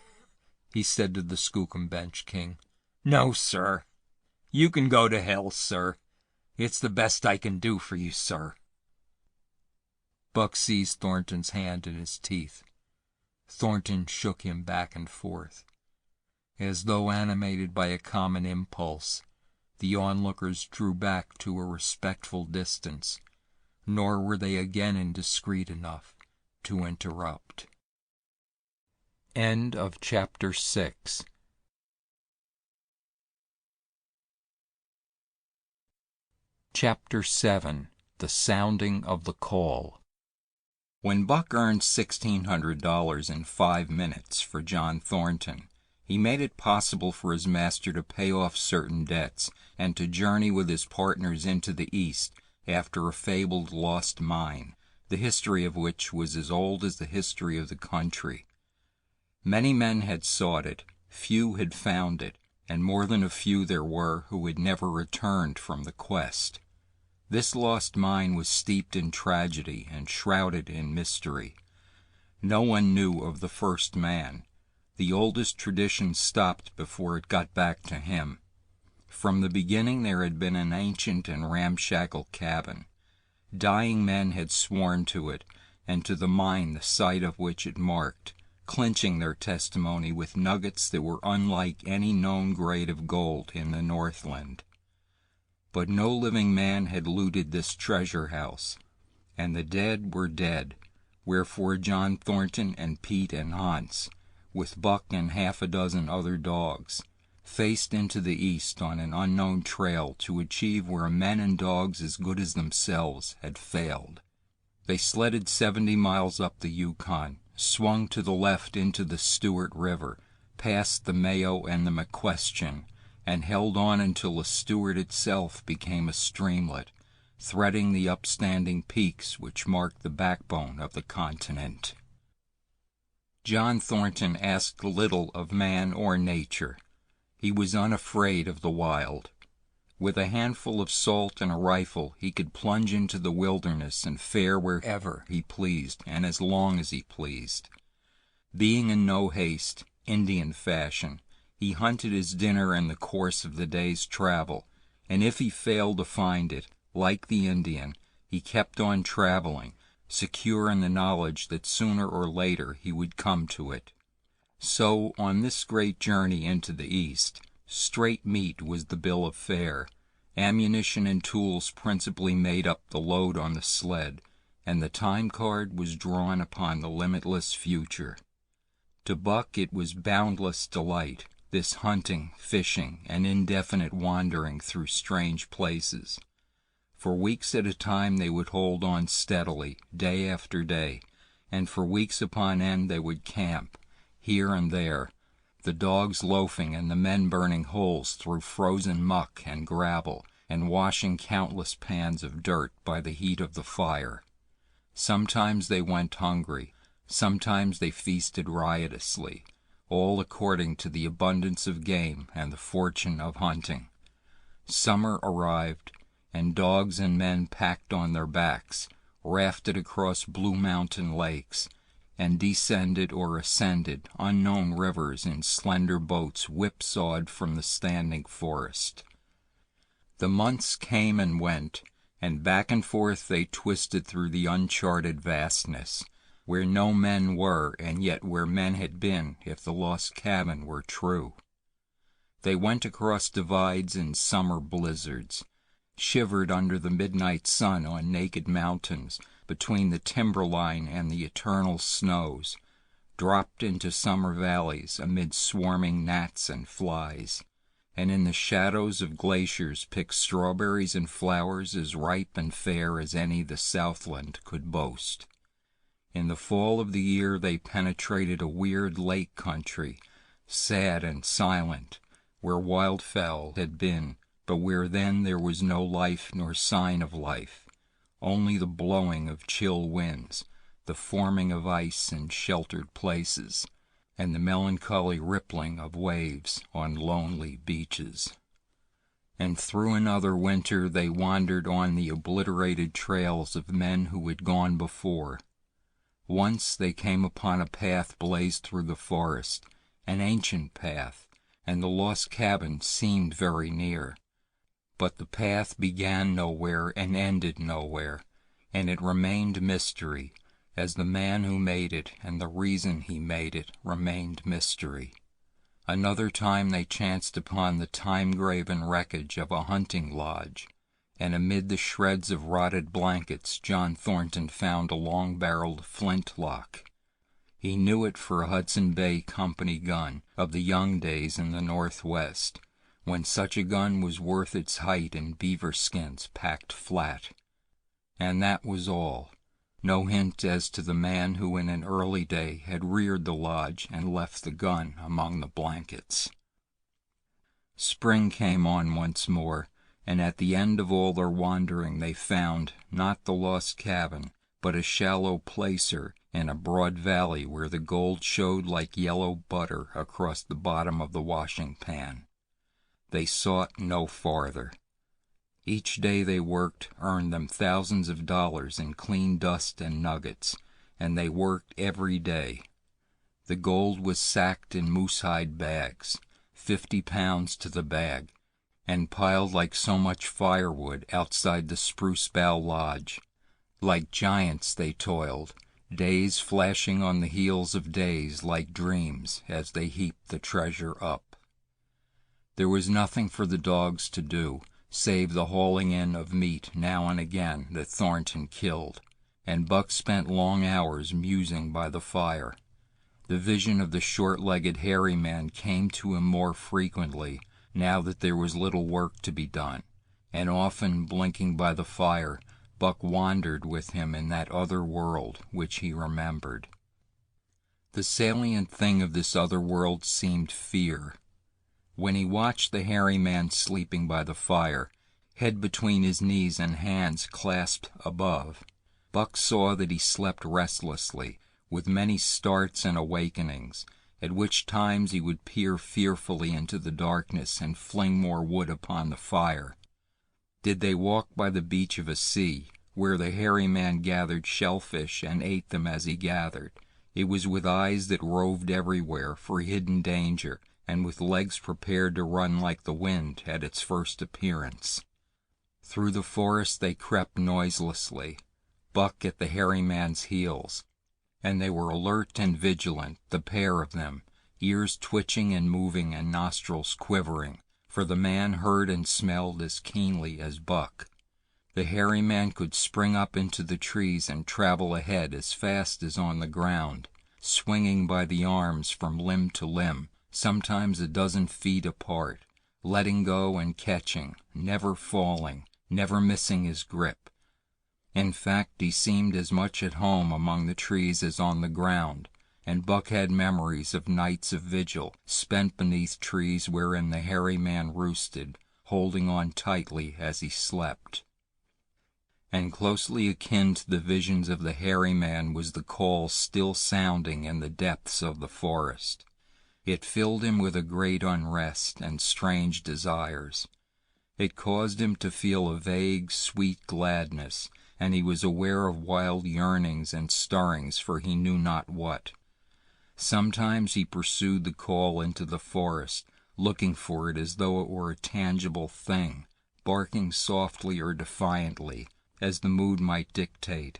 he said to the Skookum Bench King, no, sir. You can go to hell, sir. It's the best I can do for you, sir. Buck seized Thornton's hand in his teeth. Thornton shook him back and forth. As though animated by a common impulse, the onlookers drew back to a respectful distance, nor were they again indiscreet enough to interrupt. End of Chapter 6. Chapter 7. The Sounding of the Call. When Buck earned $1,600 in 5 minutes for John Thornton, he made it possible for his master to pay off certain debts and to journey with his partners into the East after a fabled lost mine, the history of which was as old as the history of the country. Many men had sought it, few had found it, and more than a few there were who had never returned from the quest. This lost mine was steeped in tragedy and shrouded in mystery. No one knew of the first man. The oldest tradition stopped before it got back to him. From the beginning there had been an ancient and ramshackle cabin. Dying men had sworn to it, and to the mine the site of which it marked, clinching their testimony with nuggets that were unlike any known grade of gold in the Northland. But no living man had looted this treasure house, and the dead were dead, wherefore John Thornton and Pete and Hans, with Buck and half a dozen other dogs, faced into the East on an unknown trail to achieve where men and dogs as good as themselves had failed. They sledded 70 miles up the Yukon, swung to the left into the Stewart River, past the Mayo and the McQuestion, and held on until the Stewart itself became a streamlet, threading the upstanding peaks which marked the backbone of the continent. John Thornton asked little of man or nature. He was unafraid of the wild. With a handful of salt and a rifle, he could plunge into the wilderness and fare wherever he pleased and as long as he pleased. Being in no haste, Indian fashion, he hunted his dinner in the course of the day's travel, and if he failed to find it, like the Indian, he kept on traveling, secure in the knowledge that sooner or later he would come to it. So, on this great journey into the East, straight meat was the bill of fare. Ammunition and tools principally made up the load on the sled, and the time card was drawn upon the limitless future. To Buck it was boundless delight, this hunting, fishing, and indefinite wandering through strange places. For weeks at a time they would hold on steadily, day after day, and for weeks upon end they would camp, here and there, the dogs loafing and the men burning holes through frozen muck and gravel, and washing countless pans of dirt by the heat of the fire. Sometimes they went hungry, sometimes they feasted riotously, all according to the abundance of game and the fortune of hunting. Summer arrived, and dogs and men packed on their backs, rafted across Blue Mountain lakes, and descended or ascended unknown rivers in slender boats whipsawed from the standing forest. The months came and went, and back and forth they twisted through the uncharted vastness, where no men were, and yet where men had been if the lost cabin were true. They went across divides in summer blizzards, shivered under the midnight sun on naked mountains between the timberline and the eternal snows, dropped into summer valleys amid swarming gnats and flies, and in the shadows of glaciers picked strawberries and flowers as ripe and fair as any the Southland could boast. In the fall of the year they penetrated a weird lake country, sad and silent, where wildfowl had been, but where then there was no life nor sign of life, only the blowing of chill winds, the forming of ice in sheltered places, and the melancholy rippling of waves on lonely beaches. And through another winter they wandered on the obliterated trails of men who had gone before. Once they came upon a path blazed through the forest, an ancient path, and the lost cabin seemed very near. But the path began nowhere and ended nowhere, and it remained mystery, as the man who made it and the reason he made it remained mystery. Another time they chanced upon the time-graven wreckage of a hunting lodge, and amid the shreds of rotted blankets John Thornton found a long-barreled flintlock. He knew it for a Hudson Bay Company gun of the young days in the Northwest, when such a gun was worth its height in beaver skins packed flat. And that was all. No hint as to the man who in an early day had reared the lodge and left the gun among the blankets. Spring came on once more, and at the end of all their wandering they found, not the lost cabin, but a shallow placer in a broad valley where the gold showed like yellow butter across the bottom of the washing pan. They sought no farther. Each day they worked earned them thousands of dollars in clean dust and nuggets, and they worked every day. The gold was sacked in moose-hide bags, 50 pounds to the bag, and piled like so much firewood outside the Spruce Bough Lodge. Like giants they toiled, days flashing on the heels of days like dreams as they heaped the treasure up. There was nothing for the dogs to do, save the hauling in of meat now and again that Thornton killed, and Buck spent long hours musing by the fire. The vision of the short-legged hairy man came to him more frequently, now that there was little work to be done, and often, blinking by the fire, Buck wandered with him in that other world which he remembered. The salient thing of this other world seemed fear. When he watched the hairy man sleeping by the fire, head between his knees and hands clasped above, Buck saw that he slept restlessly, with many starts and awakenings, at which times he would peer fearfully into the darkness and fling more wood upon the fire. Did they walk by the beach of a sea, where the hairy man gathered shellfish and ate them as he gathered, it was with eyes that roved everywhere for hidden danger, and with legs prepared to run like the wind at its first appearance. Through the forest they crept noiselessly, Buck at the hairy man's heels, and they were alert and vigilant, the pair of them, ears twitching and moving and nostrils quivering, for the man heard and smelled as keenly as Buck. The hairy man could spring up into the trees and travel ahead as fast as on the ground, swinging by the arms from limb to limb, sometimes a dozen feet apart, letting go and catching, never falling, never missing his grip. In fact, he seemed as much at home among the trees as on the ground, and Buck had memories of nights of vigil spent beneath trees wherein the hairy man roosted, holding on tightly as he slept. And closely akin to the visions of the hairy man was the call still sounding in the depths of the forest. It filled him with a great unrest and strange desires. It caused him to feel a vague, sweet gladness, and he was aware of wild yearnings and stirrings for he knew not what. Sometimes he pursued the call into the forest, looking for it as though it were a tangible thing, barking softly or defiantly, as the mood might dictate.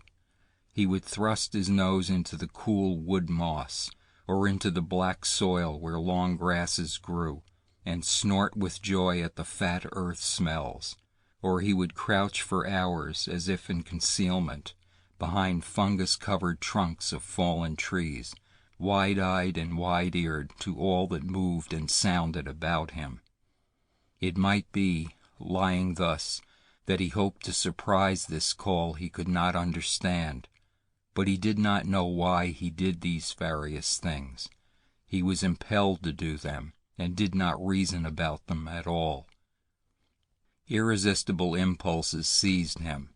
He would thrust his nose into the cool wood moss, or into the black soil where long grasses grew, and snort with joy at the fat earth smells, or he would crouch for hours as if in concealment, behind fungus-covered trunks of fallen trees, wide-eyed and wide-eared to all that moved and sounded about him. It might be, lying thus, that he hoped to surprise this call he could not understand, but he did not know why he did these various things. He was impelled to do them, and did not reason about them at all. Irresistible impulses seized him.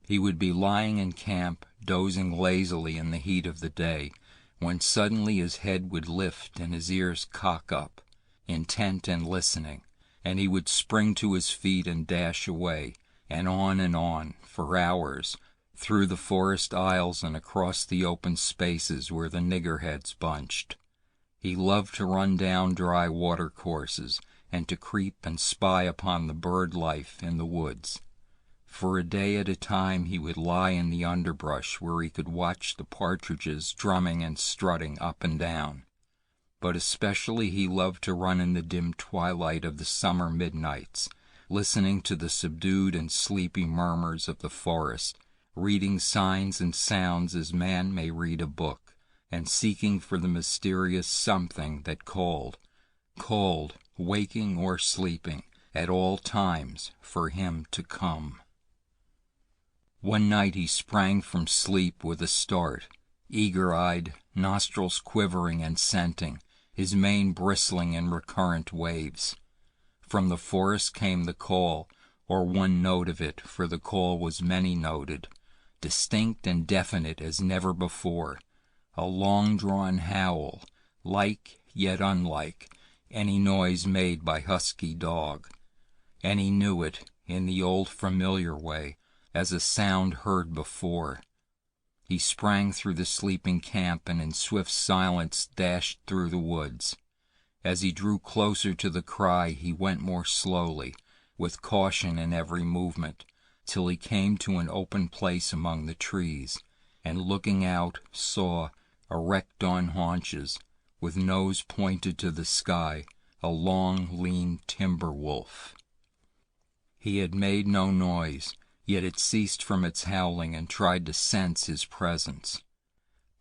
He would be lying in camp, dozing lazily in the heat of the day, when suddenly his head would lift and his ears cock up, intent and listening, and he would spring to his feet and dash away, and on, for hours, through the forest aisles and across the open spaces where the niggerheads bunched. He loved to run down dry watercourses and to creep and spy upon the bird life in the woods. For a day at a time he would lie in the underbrush where he could watch the partridges drumming and strutting up and down. But especially he loved to run in the dim twilight of the summer midnights, listening to the subdued and sleepy murmurs of the forest, reading signs and sounds as man may read a book, and seeking for the mysterious something that called, waking or sleeping, at all times, for him to come. One night he sprang from sleep with a start, eager-eyed, nostrils quivering and scenting, his mane bristling in recurrent waves. From the forest came the call, or one note of it, for the call was many-noted, distinct and definite as never before, a long-drawn howl, like yet unlike any noise made by husky dog. And he knew it, in the old familiar way, as a sound heard before. He sprang through the sleeping camp and in swift silence dashed through the woods. As he drew closer to the cry, he went more slowly, with caution in every movement, till he came to an open place among the trees, and looking out saw, erect on haunches, with nose pointed to the sky, a long, lean timber wolf. He had made no noise, yet it ceased from its howling and tried to sense his presence.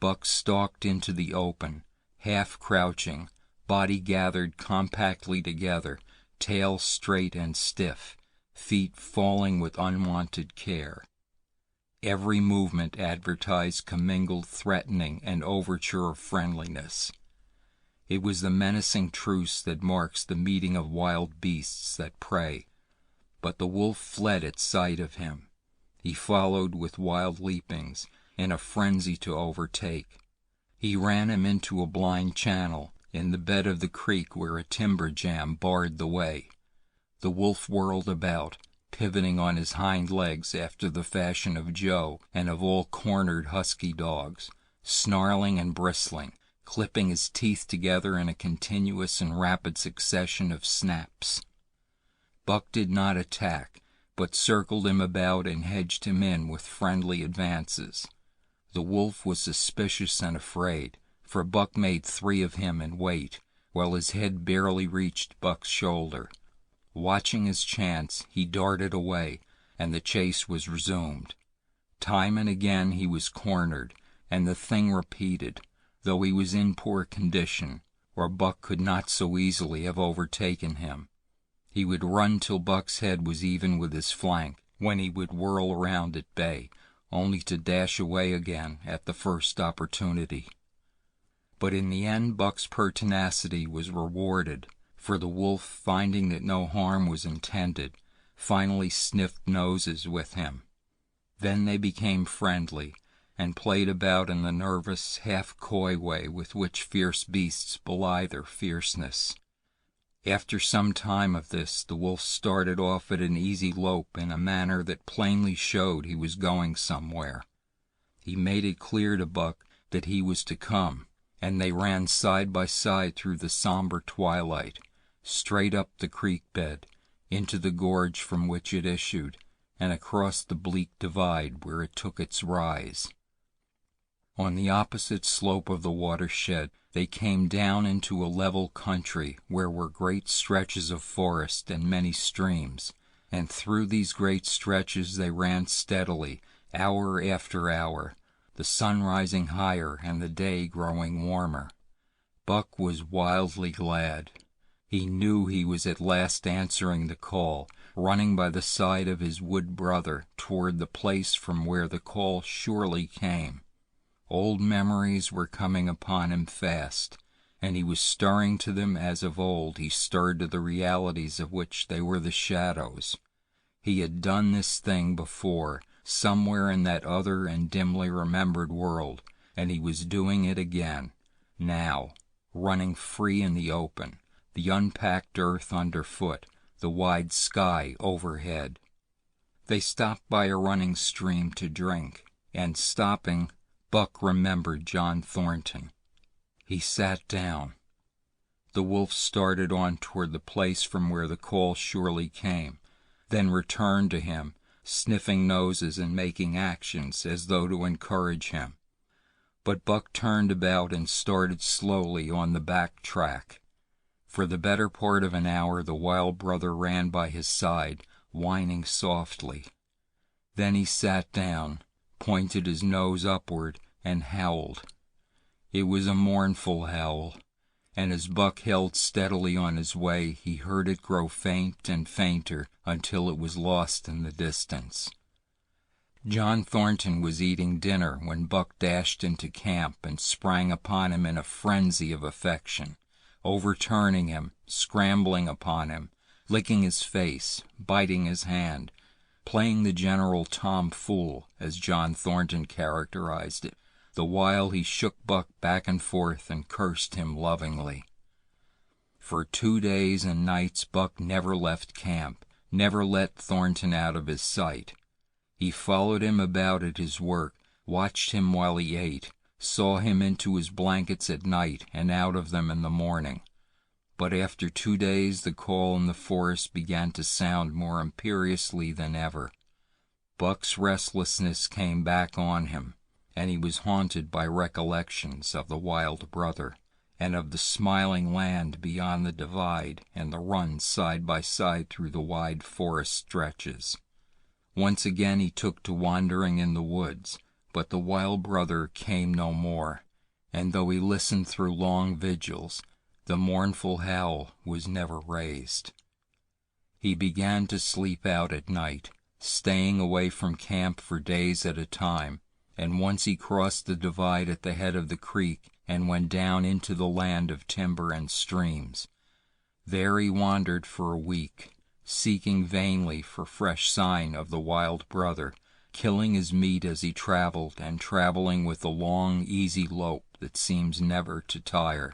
Buck stalked into the open, half crouching, body gathered compactly together, tail straight and stiff, feet falling with unwonted care. Every movement advertised commingled threatening and overture of friendliness. It was the menacing truce that marks the meeting of wild beasts that prey. But the wolf fled at sight of him. He followed with wild leapings, in a frenzy to overtake. He ran him into a blind channel, in the bed of the creek where a timber jam barred the way. The wolf whirled about, pivoting on his hind legs after the fashion of Joe and of all cornered husky dogs, snarling and bristling, clipping his teeth together in a continuous and rapid succession of snaps. Buck did not attack, but circled him about and hedged him in with friendly advances. The wolf was suspicious and afraid, for Buck made 3 of him in weight, while his head barely reached Buck's shoulder. Watching his chance, he darted away, and the chase was resumed. Time and again he was cornered, and the thing repeated, though he was in poor condition, or Buck could not so easily have overtaken him. He would run till Buck's head was even with his flank, when he would whirl around at bay, only to dash away again at the first opportunity. But in the end Buck's pertinacity was rewarded, for the wolf, finding that no harm was intended, finally sniffed noses with him. Then they became friendly, and played about in the nervous, half-coy way with which fierce beasts belie their fierceness. After some time of this, the wolf started off at an easy lope in a manner that plainly showed he was going somewhere. He made it clear to Buck that he was to come, and they ran side by side through the somber twilight, straight up the creek bed, into the gorge from which it issued, and across the bleak divide where it took its rise. On the opposite slope of the watershed, they came down into a level country where were great stretches of forest and many streams, and through these great stretches they ran steadily, hour after hour, the sun rising higher and the day growing warmer. Buck was wildly glad. He knew he was at last answering the call, running by the side of his wood brother toward the place from where the call surely came. Old memories were coming upon him fast, and he was stirring to them as of old he stirred to the realities of which they were the shadows. He had done this thing before, somewhere in that other and dimly remembered world, and he was doing it again, now, running free in the open, the unpacked earth underfoot, the wide sky overhead. They stopped by a running stream to drink, and stopping, Buck remembered John Thornton. He sat down. The wolf started on toward the place from where the call surely came, then returned to him, sniffing noses and making actions as though to encourage him. But Buck turned about and started slowly on the back track. For the better part of an hour the wild brother ran by his side, whining softly. Then he sat down, pointed his nose upward, and howled. It was a mournful howl, and as Buck held steadily on his way, he heard it grow faint and fainter until it was lost in the distance. John Thornton was eating dinner when Buck dashed into camp and sprang upon him in a frenzy of affection, overturning him, scrambling upon him, licking his face, biting his hand, playing the general tomfool, as John Thornton characterized it, the while he shook Buck back and forth and cursed him lovingly. For 2 days and nights Buck never left camp, never let Thornton out of his sight. He followed him about at his work, watched him while he ate, saw him into his blankets at night and out of them in the morning. But after 2 days the call in the forest began to sound more imperiously than ever. Buck's restlessness came back on him, and he was haunted by recollections of the wild brother, and of the smiling land beyond the divide and the run side by side through the wide forest stretches. Once again he took to wandering in the woods, but the wild brother came no more, and though he listened through long vigils, the mournful howl was never raised. He began to sleep out at night, staying away from camp for days at a time, and once he crossed the divide at the head of the creek and went down into the land of timber and streams. There he wandered for a week, seeking vainly for fresh sign of the wild brother, killing his meat as he traveled, and traveling with the long, easy lope that seems never to tire.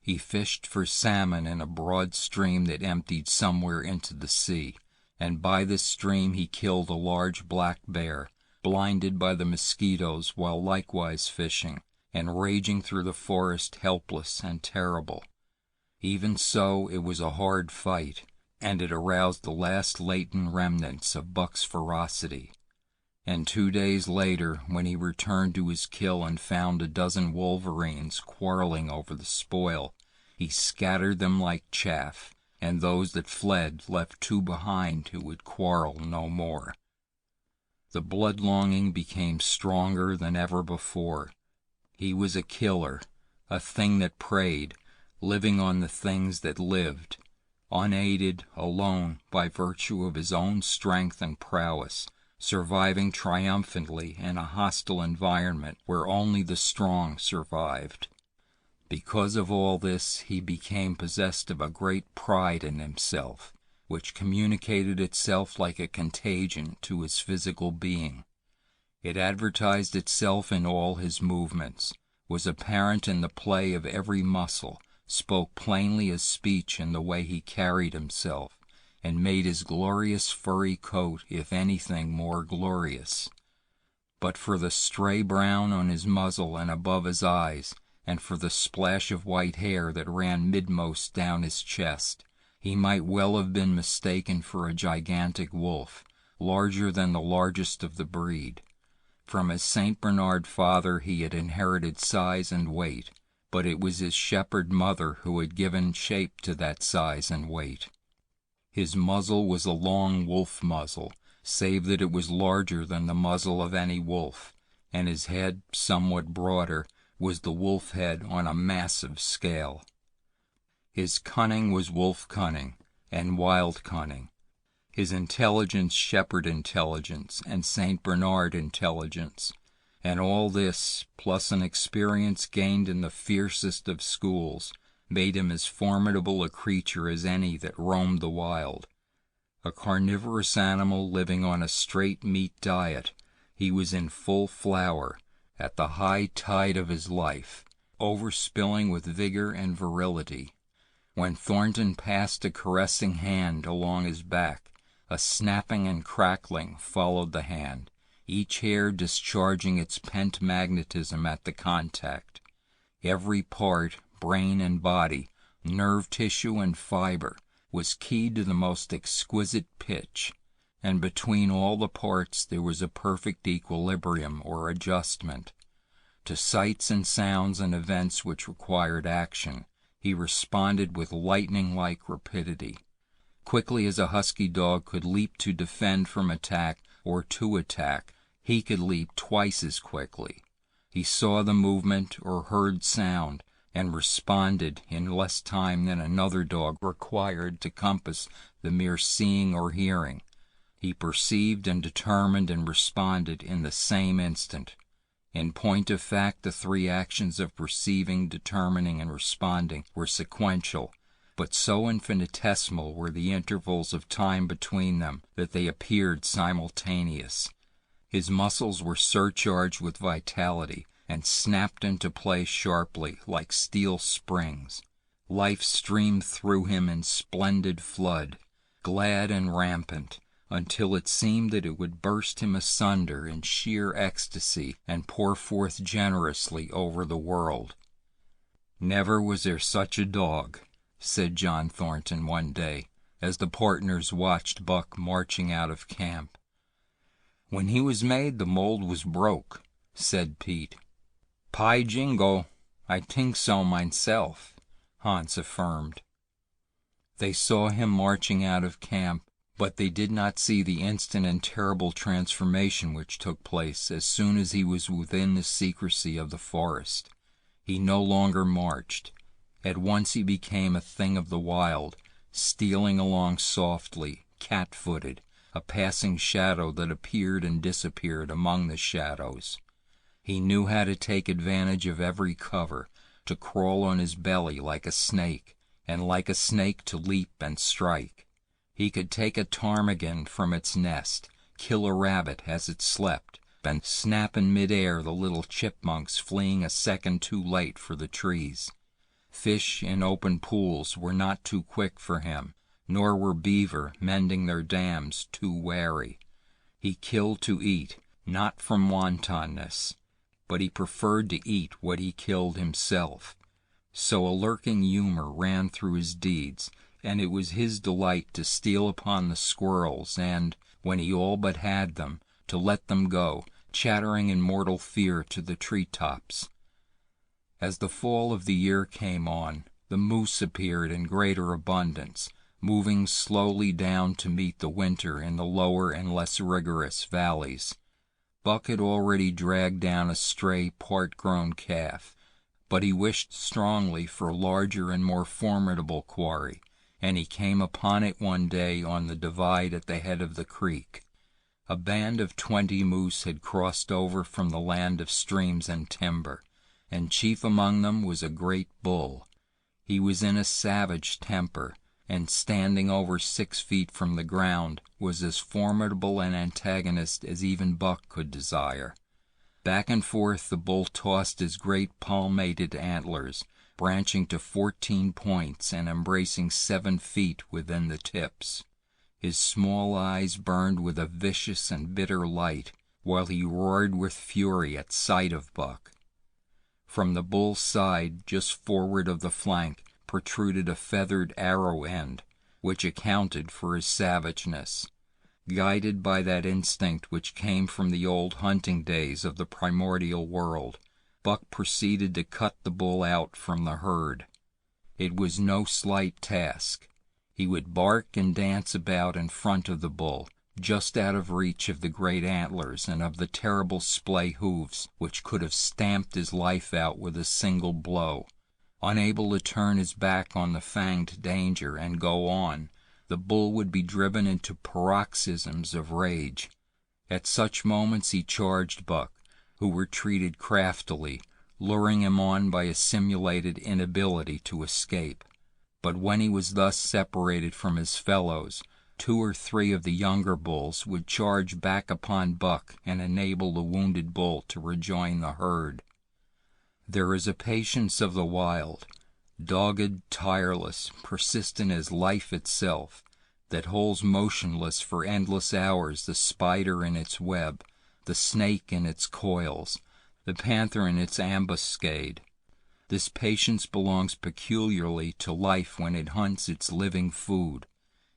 He fished for salmon in a broad stream that emptied somewhere into the sea, and by this stream he killed a large black bear, blinded by the mosquitoes while likewise fishing, and raging through the forest helpless and terrible. Even so, it was a hard fight, and it aroused the last latent remnants of Buck's ferocity. And 2 days later, when he returned to his kill and found a dozen wolverines quarreling over the spoil, he scattered them like chaff, and those that fled left 2 behind who would quarrel no more. The blood-longing became stronger than ever before. He was a killer, a thing that preyed, living on the things that lived, unaided, alone, by virtue of his own strength and prowess, surviving triumphantly in a hostile environment where only the strong survived. Because of all this, he became possessed of a great pride in himself, which communicated itself like a contagion to his physical being. It advertised itself in all his movements, was apparent in the play of every muscle, spoke plainly as speech in the way he carried himself, and made his glorious furry coat, if anything, more glorious. But for the stray brown on his muzzle and above his eyes, and for the splash of white hair that ran midmost down his chest, he might well have been mistaken for a gigantic wolf, larger than the largest of the breed. From his St. Bernard father he had inherited size and weight, but it was his shepherd mother who had given shape to that size and weight. His muzzle was a long wolf muzzle, save that it was larger than the muzzle of any wolf, and his head, somewhat broader, was the wolf head on a massive scale. His cunning was wolf cunning, and wild cunning. His intelligence shepherd intelligence, and St. Bernard intelligence, and all this, plus an experience gained in the fiercest of schools, made him as formidable a creature as any that roamed the wild. A carnivorous animal living on a straight meat diet, he was in full flower, at the high tide of his life, overspilling with vigor and virility. When Thornton passed a caressing hand along his back, a snapping and crackling followed the hand, each hair discharging its pent magnetism at the contact. Every part, brain and body, nerve tissue and fiber, was keyed to the most exquisite pitch, and between all the parts there was a perfect equilibrium or adjustment. To sights and sounds and events which required action, he responded with lightning-like rapidity. Quickly as a husky dog could leap to defend from attack or to attack, he could leap twice as quickly. He saw the movement or heard sound, and responded in less time than another dog required to compass the mere seeing or hearing. He perceived and determined and responded in the same instant. In point of fact, the three actions of perceiving, determining, and responding were sequential, but so infinitesimal were the intervals of time between them that they appeared simultaneous. His muscles were surcharged with vitality and snapped into place sharply like steel springs. Life streamed through him in splendid flood, glad and rampant, until it seemed that it would burst him asunder in sheer ecstasy and pour forth generously over the world. "Never was there such a dog," said John Thornton one day, as the partners watched Buck marching out of camp. "When he was made, the mold was broke," said Pete. "Py jingo, I think so myself," Hans affirmed. They saw him marching out of camp, but they did not see the instant and terrible transformation which took place as soon as he was within the secrecy of the forest. He no longer marched. At once he became a thing of the wild, stealing along softly, cat-footed, a passing shadow that appeared and disappeared among the shadows. He knew how to take advantage of every cover, to crawl on his belly like a snake, and like a snake to leap and strike. He could take a ptarmigan from its nest, kill a rabbit as it slept, and snap in midair the little chipmunks fleeing a second too late for the trees. Fish in open pools were not too quick for him, nor were beaver, mending their dams, too wary. He killed to eat, not from wantonness, but he preferred to eat what he killed himself. So a lurking humor ran through his deeds, and it was his delight to steal upon the squirrels and, when he all but had them, to let them go, chattering in mortal fear to the tree-tops. As the fall of the year came on, the moose appeared in greater abundance, moving slowly down to meet the winter in the lower and less rigorous valleys. Buck had already dragged down a stray part-grown calf, but he wished strongly for a larger and more formidable quarry, and he came upon it one day on the divide at the head of the creek. A band of 20 moose had crossed over from the land of streams and timber, and chief among them was a great bull. He was in a savage temper, and standing over 6 feet from the ground, was as formidable an antagonist as even Buck could desire. Back and forth the bull tossed his great palmated antlers, branching to 14 points and embracing 7 feet within the tips. His small eyes burned with a vicious and bitter light, while he roared with fury at sight of Buck. From the bull's side, just forward of the flank, protruded a feathered arrow end, which accounted for his savageness. Guided by that instinct which came from the old hunting days of the primordial world, Buck proceeded to cut the bull out from the herd. It was no slight task. He would bark and dance about in front of the bull, just out of reach of the great antlers and of the terrible splay hoofs which could have stamped his life out with a single blow. Unable to turn his back on the fanged danger and go on, the bull would be driven into paroxysms of rage. At such moments he charged Buck, who retreated craftily, luring him on by a simulated inability to escape. But when he was thus separated from his fellows, 2 or 3 of the younger bulls would charge back upon Buck and enable the wounded bull to rejoin the herd. There is a patience of the wild, dogged, tireless, persistent as life itself, that holds motionless for endless hours the spider in its web, the snake in its coils, the panther in its ambuscade. This patience belongs peculiarly to life when it hunts its living food,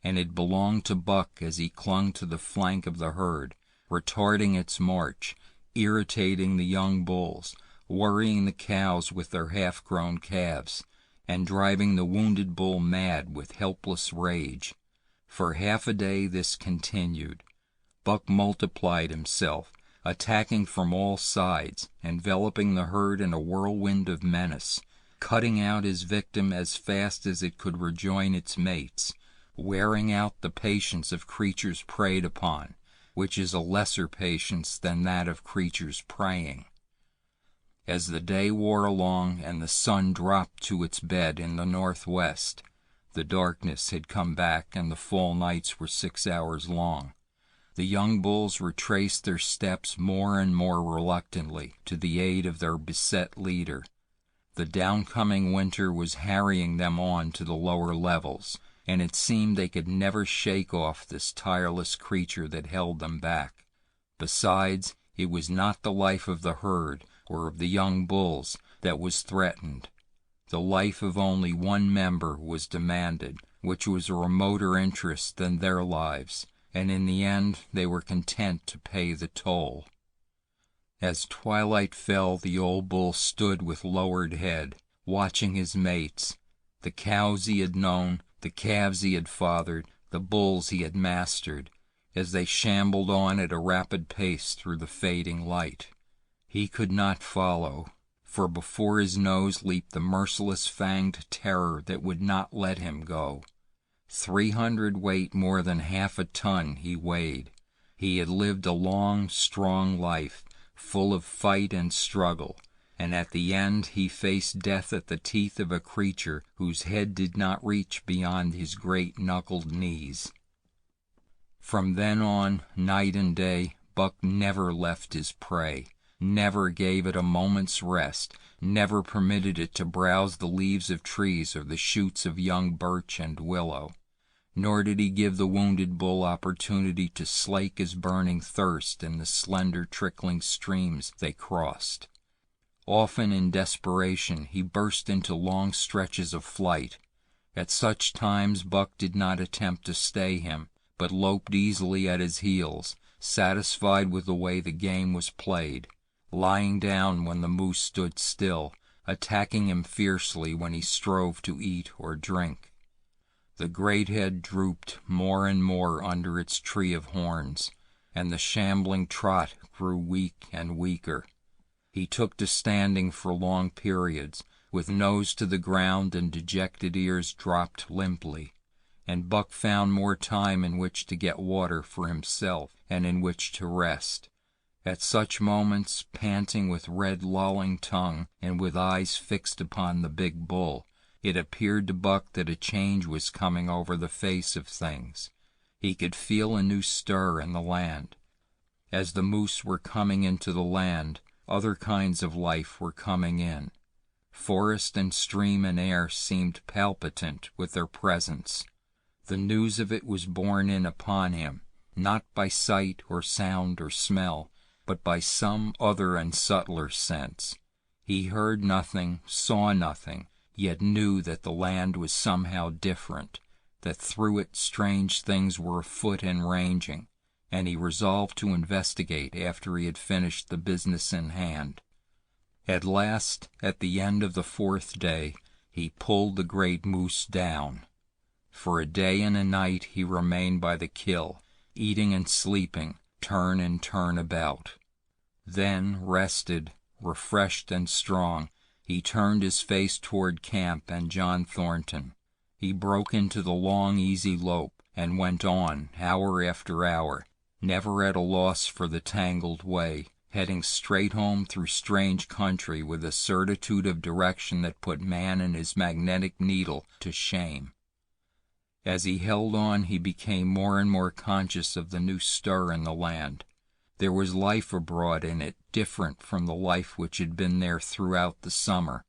and it belonged to Buck as he clung to the flank of the herd, retarding its march, irritating the young bulls, worrying the cows with their half-grown calves, and driving the wounded bull mad with helpless rage. For half a day this continued. Buck multiplied himself, attacking from all sides, enveloping the herd in a whirlwind of menace, cutting out his victim as fast as it could rejoin its mates, wearing out the patience of creatures preyed upon, which is a lesser patience than that of creatures preying. As the day wore along and the sun dropped to its bed in the northwest, the darkness had come back and the fall nights were 6 hours long. The young bulls retraced their steps more and more reluctantly to the aid of their beset leader. The downcoming winter was harrying them on to the lower levels, and it seemed they could never shake off this tireless creature that held them back. Besides, it was not the life of the herd or of the young bulls that was threatened. The life of only one member was demanded, which was a remoter interest than their lives, and in the end they were content to pay the toll. As twilight fell, the old bull stood with lowered head, watching his mates, the cows he had known, the calves he had fathered, the bulls he had mastered, as they shambled on at a rapid pace through the fading light. He could not follow, for before his nose leaped the merciless fanged terror that would not let him go. 300 weight, more than half a ton, he weighed. He had lived a long, strong life, full of fight and struggle, and at the end he faced death at the teeth of a creature whose head did not reach beyond his great knuckled knees. From then on, night and day, Buck never left his prey, never gave it a moment's rest, never permitted it to browse the leaves of trees or the shoots of young birch and willow. Nor did he give the wounded bull opportunity to slake his burning thirst in the slender trickling streams they crossed. Often in desperation he burst into long stretches of flight. At such times Buck did not attempt to stay him, but loped easily at his heels, satisfied with the way the game was played, lying down when the moose stood still, attacking him fiercely when he strove to eat or drink. The great head drooped more and more under its tree of horns, and the shambling trot grew weak and weaker. He took to standing for long periods, with nose to the ground and dejected ears dropped limply, and Buck found more time in which to get water for himself and in which to rest. At such moments, panting with red lolling tongue and with eyes fixed upon the big bull, it appeared to Buck that a change was coming over the face of things. He could feel a new stir in the land. As the moose were coming into the land, other kinds of life were coming in. Forest and stream and air seemed palpitant with their presence. The news of it was borne in upon him, not by sight or sound or smell, but by some other and subtler sense. He heard nothing, saw nothing, yet knew that the land was somehow different, that through it strange things were afoot and ranging, and he resolved to investigate after he had finished the business in hand. At last, at the end of the 4th day, he pulled the great moose down. For a day and a night he remained by the kill, eating and sleeping, turn and turn about. Then, rested, refreshed and strong, he turned his face toward camp and John Thornton. He broke into the long, easy lope and went on, hour after hour, never at a loss for the tangled way, heading straight home through strange country with a certitude of direction that put man and his magnetic needle to shame. As he held on, he became more and more conscious of the new stir in the land. There was life abroad in it, different from the life which had been there throughout the summer.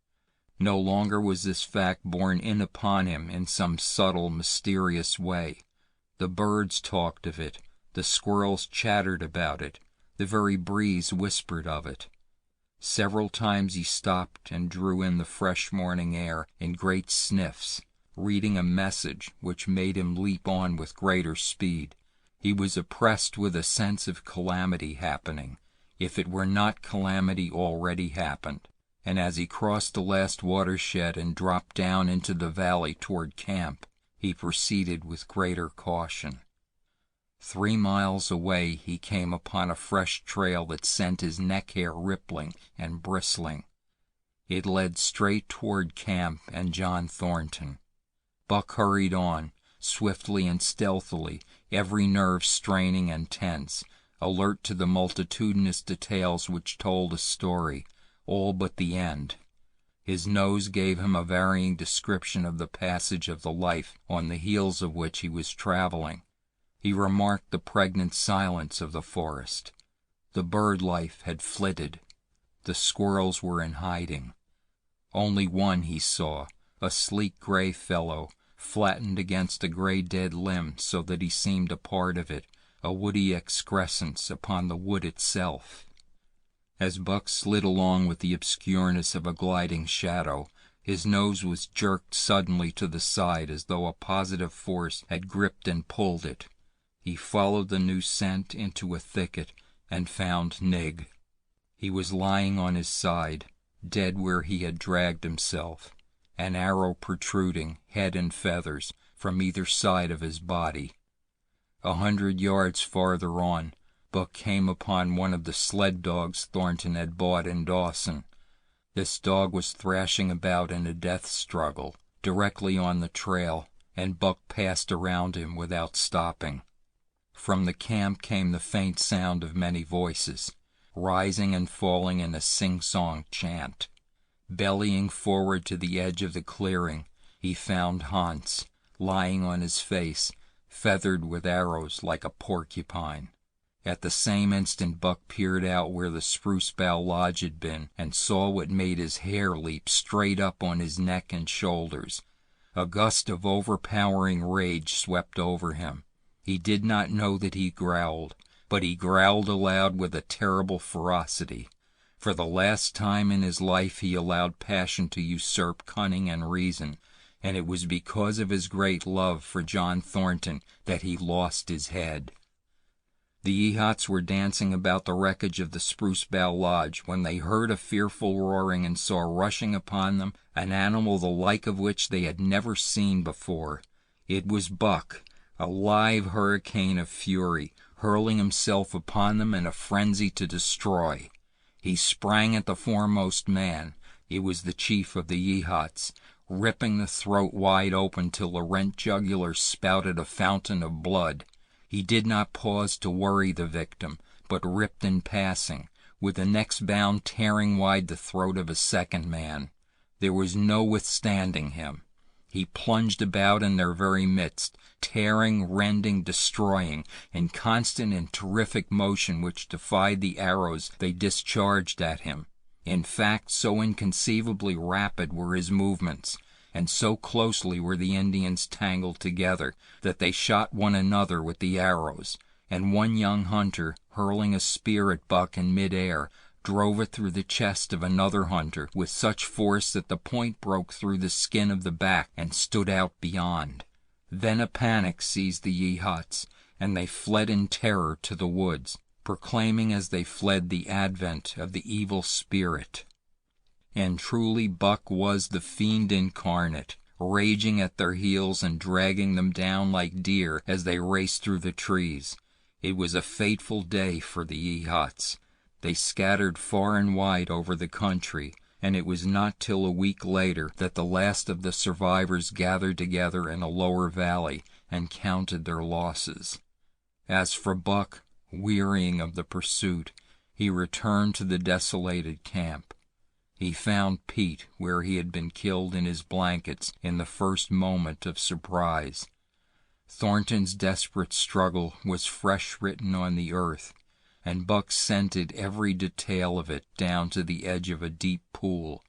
No longer was this fact borne in upon him in some subtle, mysterious way. The birds talked of it, the squirrels chattered about it, the very breeze whispered of it. Several times he stopped and drew in the fresh morning air in great sniffs, reading a message which made him leap on with greater speed. He was oppressed with a sense of calamity happening, if it were not calamity already happened, and as he crossed the last watershed and dropped down into the valley toward camp, he proceeded with greater caution. 3 miles away he came upon a fresh trail that sent his neck hair rippling and bristling. It led straight toward camp and John Thornton. Buck hurried on, swiftly and stealthily, every nerve straining and tense, alert to the multitudinous details which told a story, all but the end. His nose gave him a varying description of the passage of the life on the heels of which he was traveling. He remarked the pregnant silence of the forest. The bird life had flitted. The squirrels were in hiding. Only one he saw, a sleek gray fellow, flattened against a gray dead limb so that he seemed a part of it, a woody excrescence upon the wood itself. As Buck slid along with the obscureness of a gliding shadow, his nose was jerked suddenly to the side as though a positive force had gripped and pulled it. He followed the new scent into a thicket and found Nig. He was lying on his side, dead where he had dragged himself, an arrow protruding, head and feathers, from either side of his body. 100 yards farther on, Buck came upon one of the sled dogs Thornton had bought in Dawson. This dog was thrashing about in a death struggle, directly on the trail, and Buck passed around him without stopping. From the camp came the faint sound of many voices, rising and falling in a sing-song chant. Bellying forward to the edge of the clearing, he found Hans, lying on his face, feathered with arrows like a porcupine. At the same instant Buck peered out where the spruce bough lodge had been and saw what made his hair leap straight up on his neck and shoulders. A gust of overpowering rage swept over him. He did not know that he growled, but he growled aloud with a terrible ferocity. For the last time in his life he allowed passion to usurp cunning and reason, and it was because of his great love for John Thornton that he lost his head. The Ehots were dancing about the wreckage of the Spruce Bough Lodge when they heard a fearful roaring and saw rushing upon them an animal the like of which they had never seen before. It was Buck, a live hurricane of fury, hurling himself upon them in a frenzy to destroy. He sprang at the foremost man, it was the chief of the Ehots, ripping the throat wide open till the rent jugular spouted a fountain of blood. He did not pause to worry the victim, but ripped in passing, with the next bound tearing wide the throat of a second man. There was no withstanding him. He plunged about in their very midst, tearing, rending, destroying, in constant and terrific motion which defied the arrows they discharged at him. In fact, so inconceivably rapid were his movements, and so closely were the Indians tangled together, that they shot one another with the arrows, and one young hunter, hurling a spear at Buck in mid-air, drove it through the chest of another hunter with such force that the point broke through the skin of the back and stood out beyond. Then a panic seized the Ehots, and they fled in terror to the woods, proclaiming as they fled the advent of the evil spirit. And truly Buck was the fiend incarnate, raging at their heels and dragging them down like deer as they raced through the trees. It was a fateful day for the Ehots. They scattered far and wide over the country, and it was not till a week later that the last of the survivors gathered together in a lower valley and counted their losses. As for Buck, wearying of the pursuit, he returned to the desolated camp. He found Pete where he had been killed in his blankets in the first moment of surprise. Thornton's desperate struggle was fresh written on the earth, and Buck scented every detail of it down to the edge of a deep pool.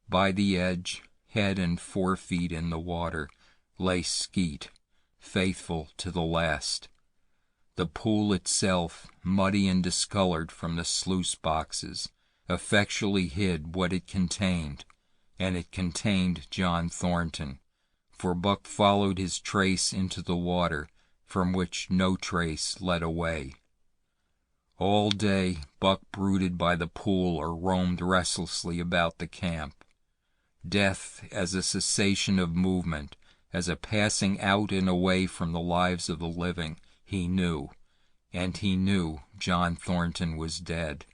By the edge, head and 4 feet in the water, lay Skeet, faithful to the last. The pool itself, muddy and discolored from the sluice boxes, effectually hid what it contained, and it contained John Thornton, for Buck followed his trace into the water, from which no trace led away. All day Buck brooded by the pool or roamed restlessly about the camp. Death as a cessation of movement, as a passing out and away from the lives of the living, he knew, and he knew John Thornton was dead.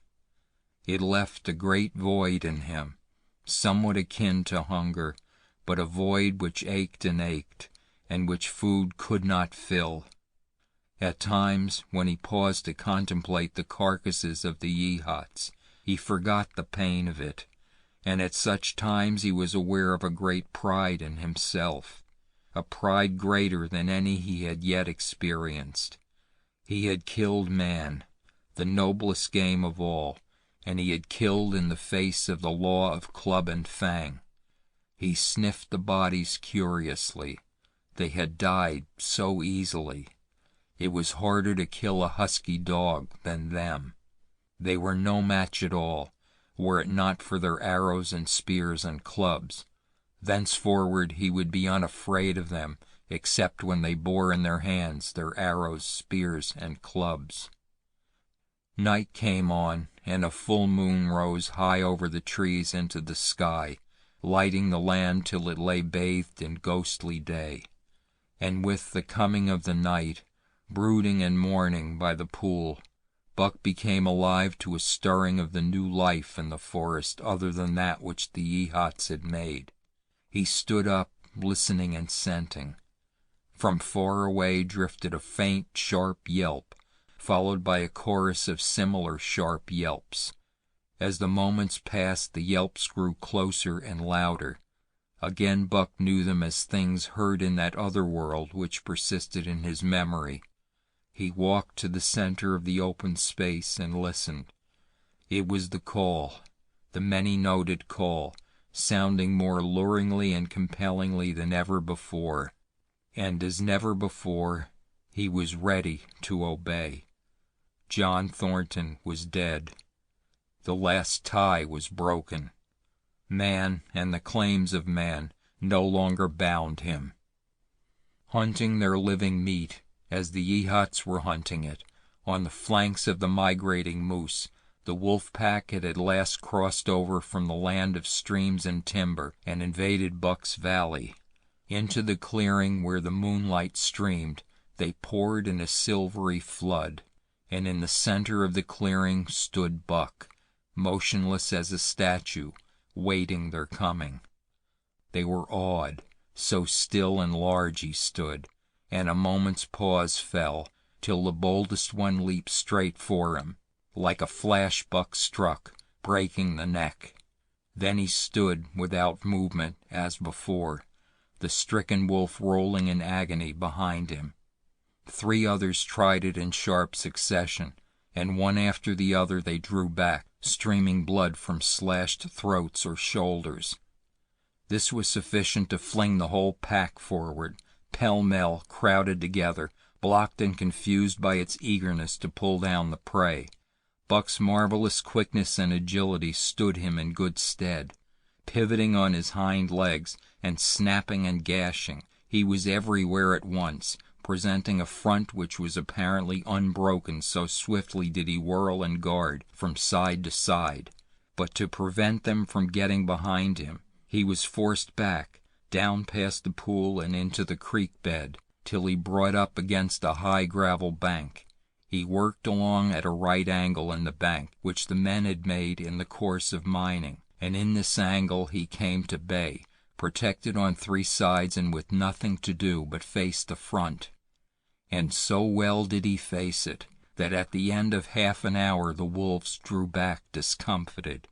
It left a great void in him, somewhat akin to hunger, but a void which ached, and which food could not fill. At times, when he paused to contemplate the carcasses of the Yehots, he forgot the pain of it, and at such times he was aware of a great pride in himself, a pride greater than any he had yet experienced. He had killed man, the noblest game of all, and he had killed in the face of the law of club and fang. He sniffed the bodies curiously. They had died so easily. It was harder to kill a husky dog than them. They were no match at all, were it not for their arrows and spears and clubs. Thenceforward he would be unafraid of them, except when they bore in their hands their arrows, spears, and clubs. Night came on, and a full moon rose high over the trees into the sky, lighting the land till it lay bathed in ghostly day. And with the coming of the night, brooding and mourning by the pool, Buck became alive to a stirring of the new life in the forest other than that which the Yehots had made. He stood up, listening and scenting. From far away drifted a faint, sharp yelp, followed by a chorus of similar sharp yelps. As the moments passed, the yelps grew closer and louder. Again Buck knew them as things heard in that other world which persisted in his memory. He walked to the center of the open space and listened. It was the call, the many-noted call, sounding more luringly and compellingly than ever before. And as never before, he was ready to obey. John Thornton was dead. The last tie was broken. Man and the claims of man no longer bound him. Hunting their living meat, as the Yehots were hunting it, on the flanks of the migrating moose, the wolf pack had at last crossed over from the land of streams and timber and invaded Buck's Valley. Into the clearing where the moonlight streamed, they poured in a silvery flood, and in the center of the clearing stood Buck, motionless as a statue, waiting their coming. They were awed, so still and large he stood, and a moment's pause fell, till the boldest one leaped straight for him. Like a flash Buck struck, breaking the neck. Then he stood without movement as before, the stricken wolf rolling in agony behind him. 3 others tried it in sharp succession, and one after the other they drew back, streaming blood from slashed throats or shoulders. This was sufficient to fling the whole pack forward, pell-mell, crowded together, blocked and confused by its eagerness to pull down the prey. Buck's marvelous quickness and agility stood him in good stead. Pivoting on his hind legs and snapping and gashing, he was everywhere at once, presenting a front which was apparently unbroken, so swiftly did he whirl and guard from side to side. But to prevent them from getting behind him, he was forced back, down past the pool and into the creek bed, till he brought up against a high gravel bank. He worked along at a right angle in the bank, which the men had made in the course of mining, and in this angle he came to bay, protected on 3 sides and with nothing to do but face the front. And so well did he face it, that at the end of half an hour the wolves drew back discomfited.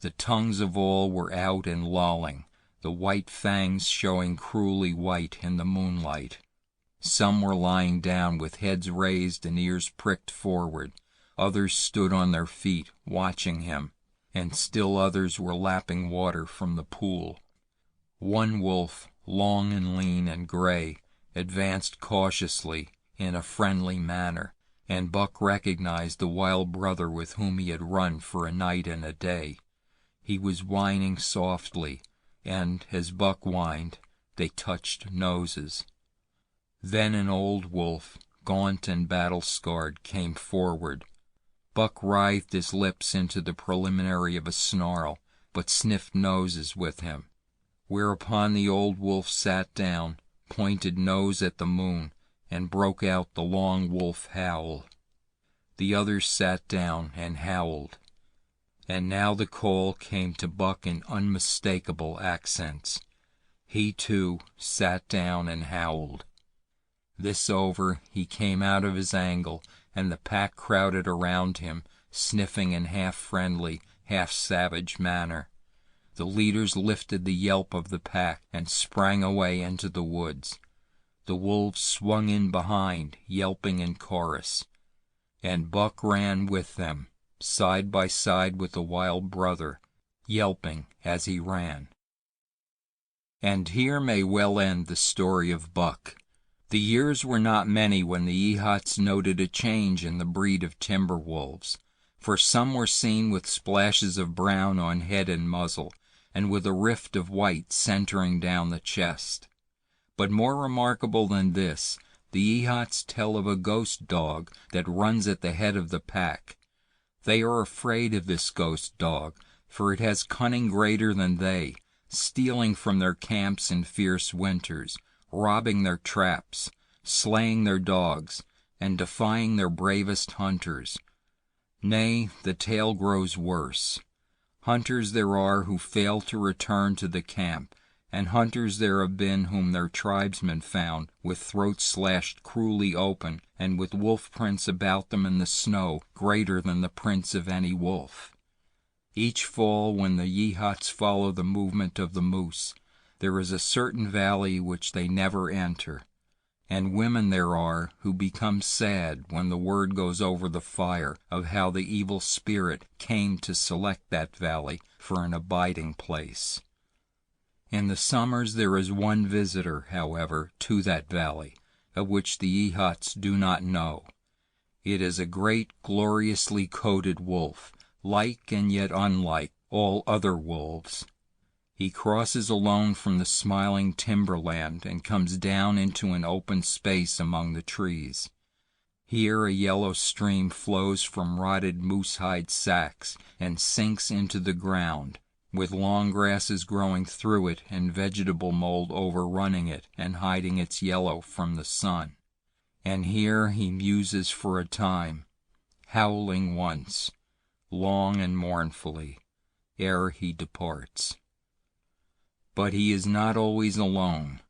The tongues of all were out and lolling, the white fangs showing cruelly white in the moonlight. Some were lying down with heads raised and ears pricked forward. Others stood on their feet, watching him, and still others were lapping water from the pool. One wolf, long and lean and gray, advanced cautiously in a friendly manner, and Buck recognized the wild brother with whom he had run for a night and a day. He was whining softly, and, as Buck whined, they touched noses. Then an old wolf, gaunt and battle-scarred, came forward. Buck writhed his lips into the preliminary of a snarl, but sniffed noses with him. Whereupon the old wolf sat down, pointed nose at the moon, and broke out the long wolf howl. The others sat down and howled. And now the call came to Buck in unmistakable accents. He, too, sat down and howled. This over, he came out of his angle, and the pack crowded around him, sniffing in half-friendly, half-savage manner. The leaders lifted the yelp of the pack and sprang away into the woods. The wolves swung in behind, yelping in chorus, and Buck ran with them, side by side with the wild brother, yelping as he ran. And here may well end the story of Buck. The years were not many when the Ehots noted a change in the breed of timber wolves, for some were seen with splashes of brown on head and muzzle, and with a rift of white centering down the chest. But more remarkable than this, the Ehots tell of a ghost dog that runs at the head of the pack. They are afraid of this ghost dog, for it has cunning greater than they, stealing from their camps in fierce winters, robbing their traps, slaying their dogs, and defying their bravest hunters. Nay, the tale grows worse. Hunters there are who fail to return to the camp, and hunters there have been whom their tribesmen found with throats slashed cruelly open, and with wolf prints about them in the snow greater than the prints of any wolf. Each fall, when the Yehots follow the movement of the moose, there is a certain valley which they never enter, and women there are who become sad when the word goes over the fire of how the evil spirit came to select that valley for an abiding place. In the summers there is one visitor, however, to that valley, of which the Ehots do not know. It is a great, gloriously coated wolf, like and yet unlike all other wolves. He crosses alone from the smiling timberland and comes down into an open space among the trees. Here a yellow stream flows from rotted moose-hide sacks and sinks into the ground, with long grasses growing through it and vegetable mold overrunning it and hiding its yellow from the sun. And here he muses for a time, howling once, long and mournfully, ere he departs. But he is not always alone.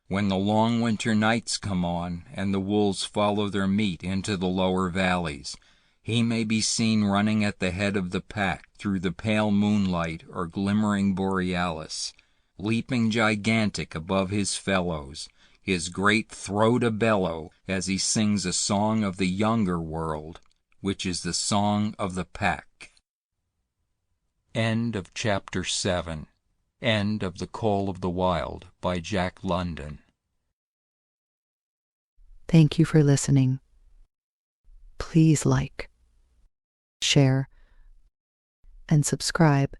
When the long winter nights come on, and the wolves follow their meat into the lower valleys, he may be seen running at the head of the pack through the pale moonlight or glimmering borealis, leaping gigantic above his fellows, his great throat a-bellow as he sings a song of the younger world, which is the song of the pack. End of Chapter 7. End of The Call of the Wild by Jack London. Thank you for listening. Please like, share, and subscribe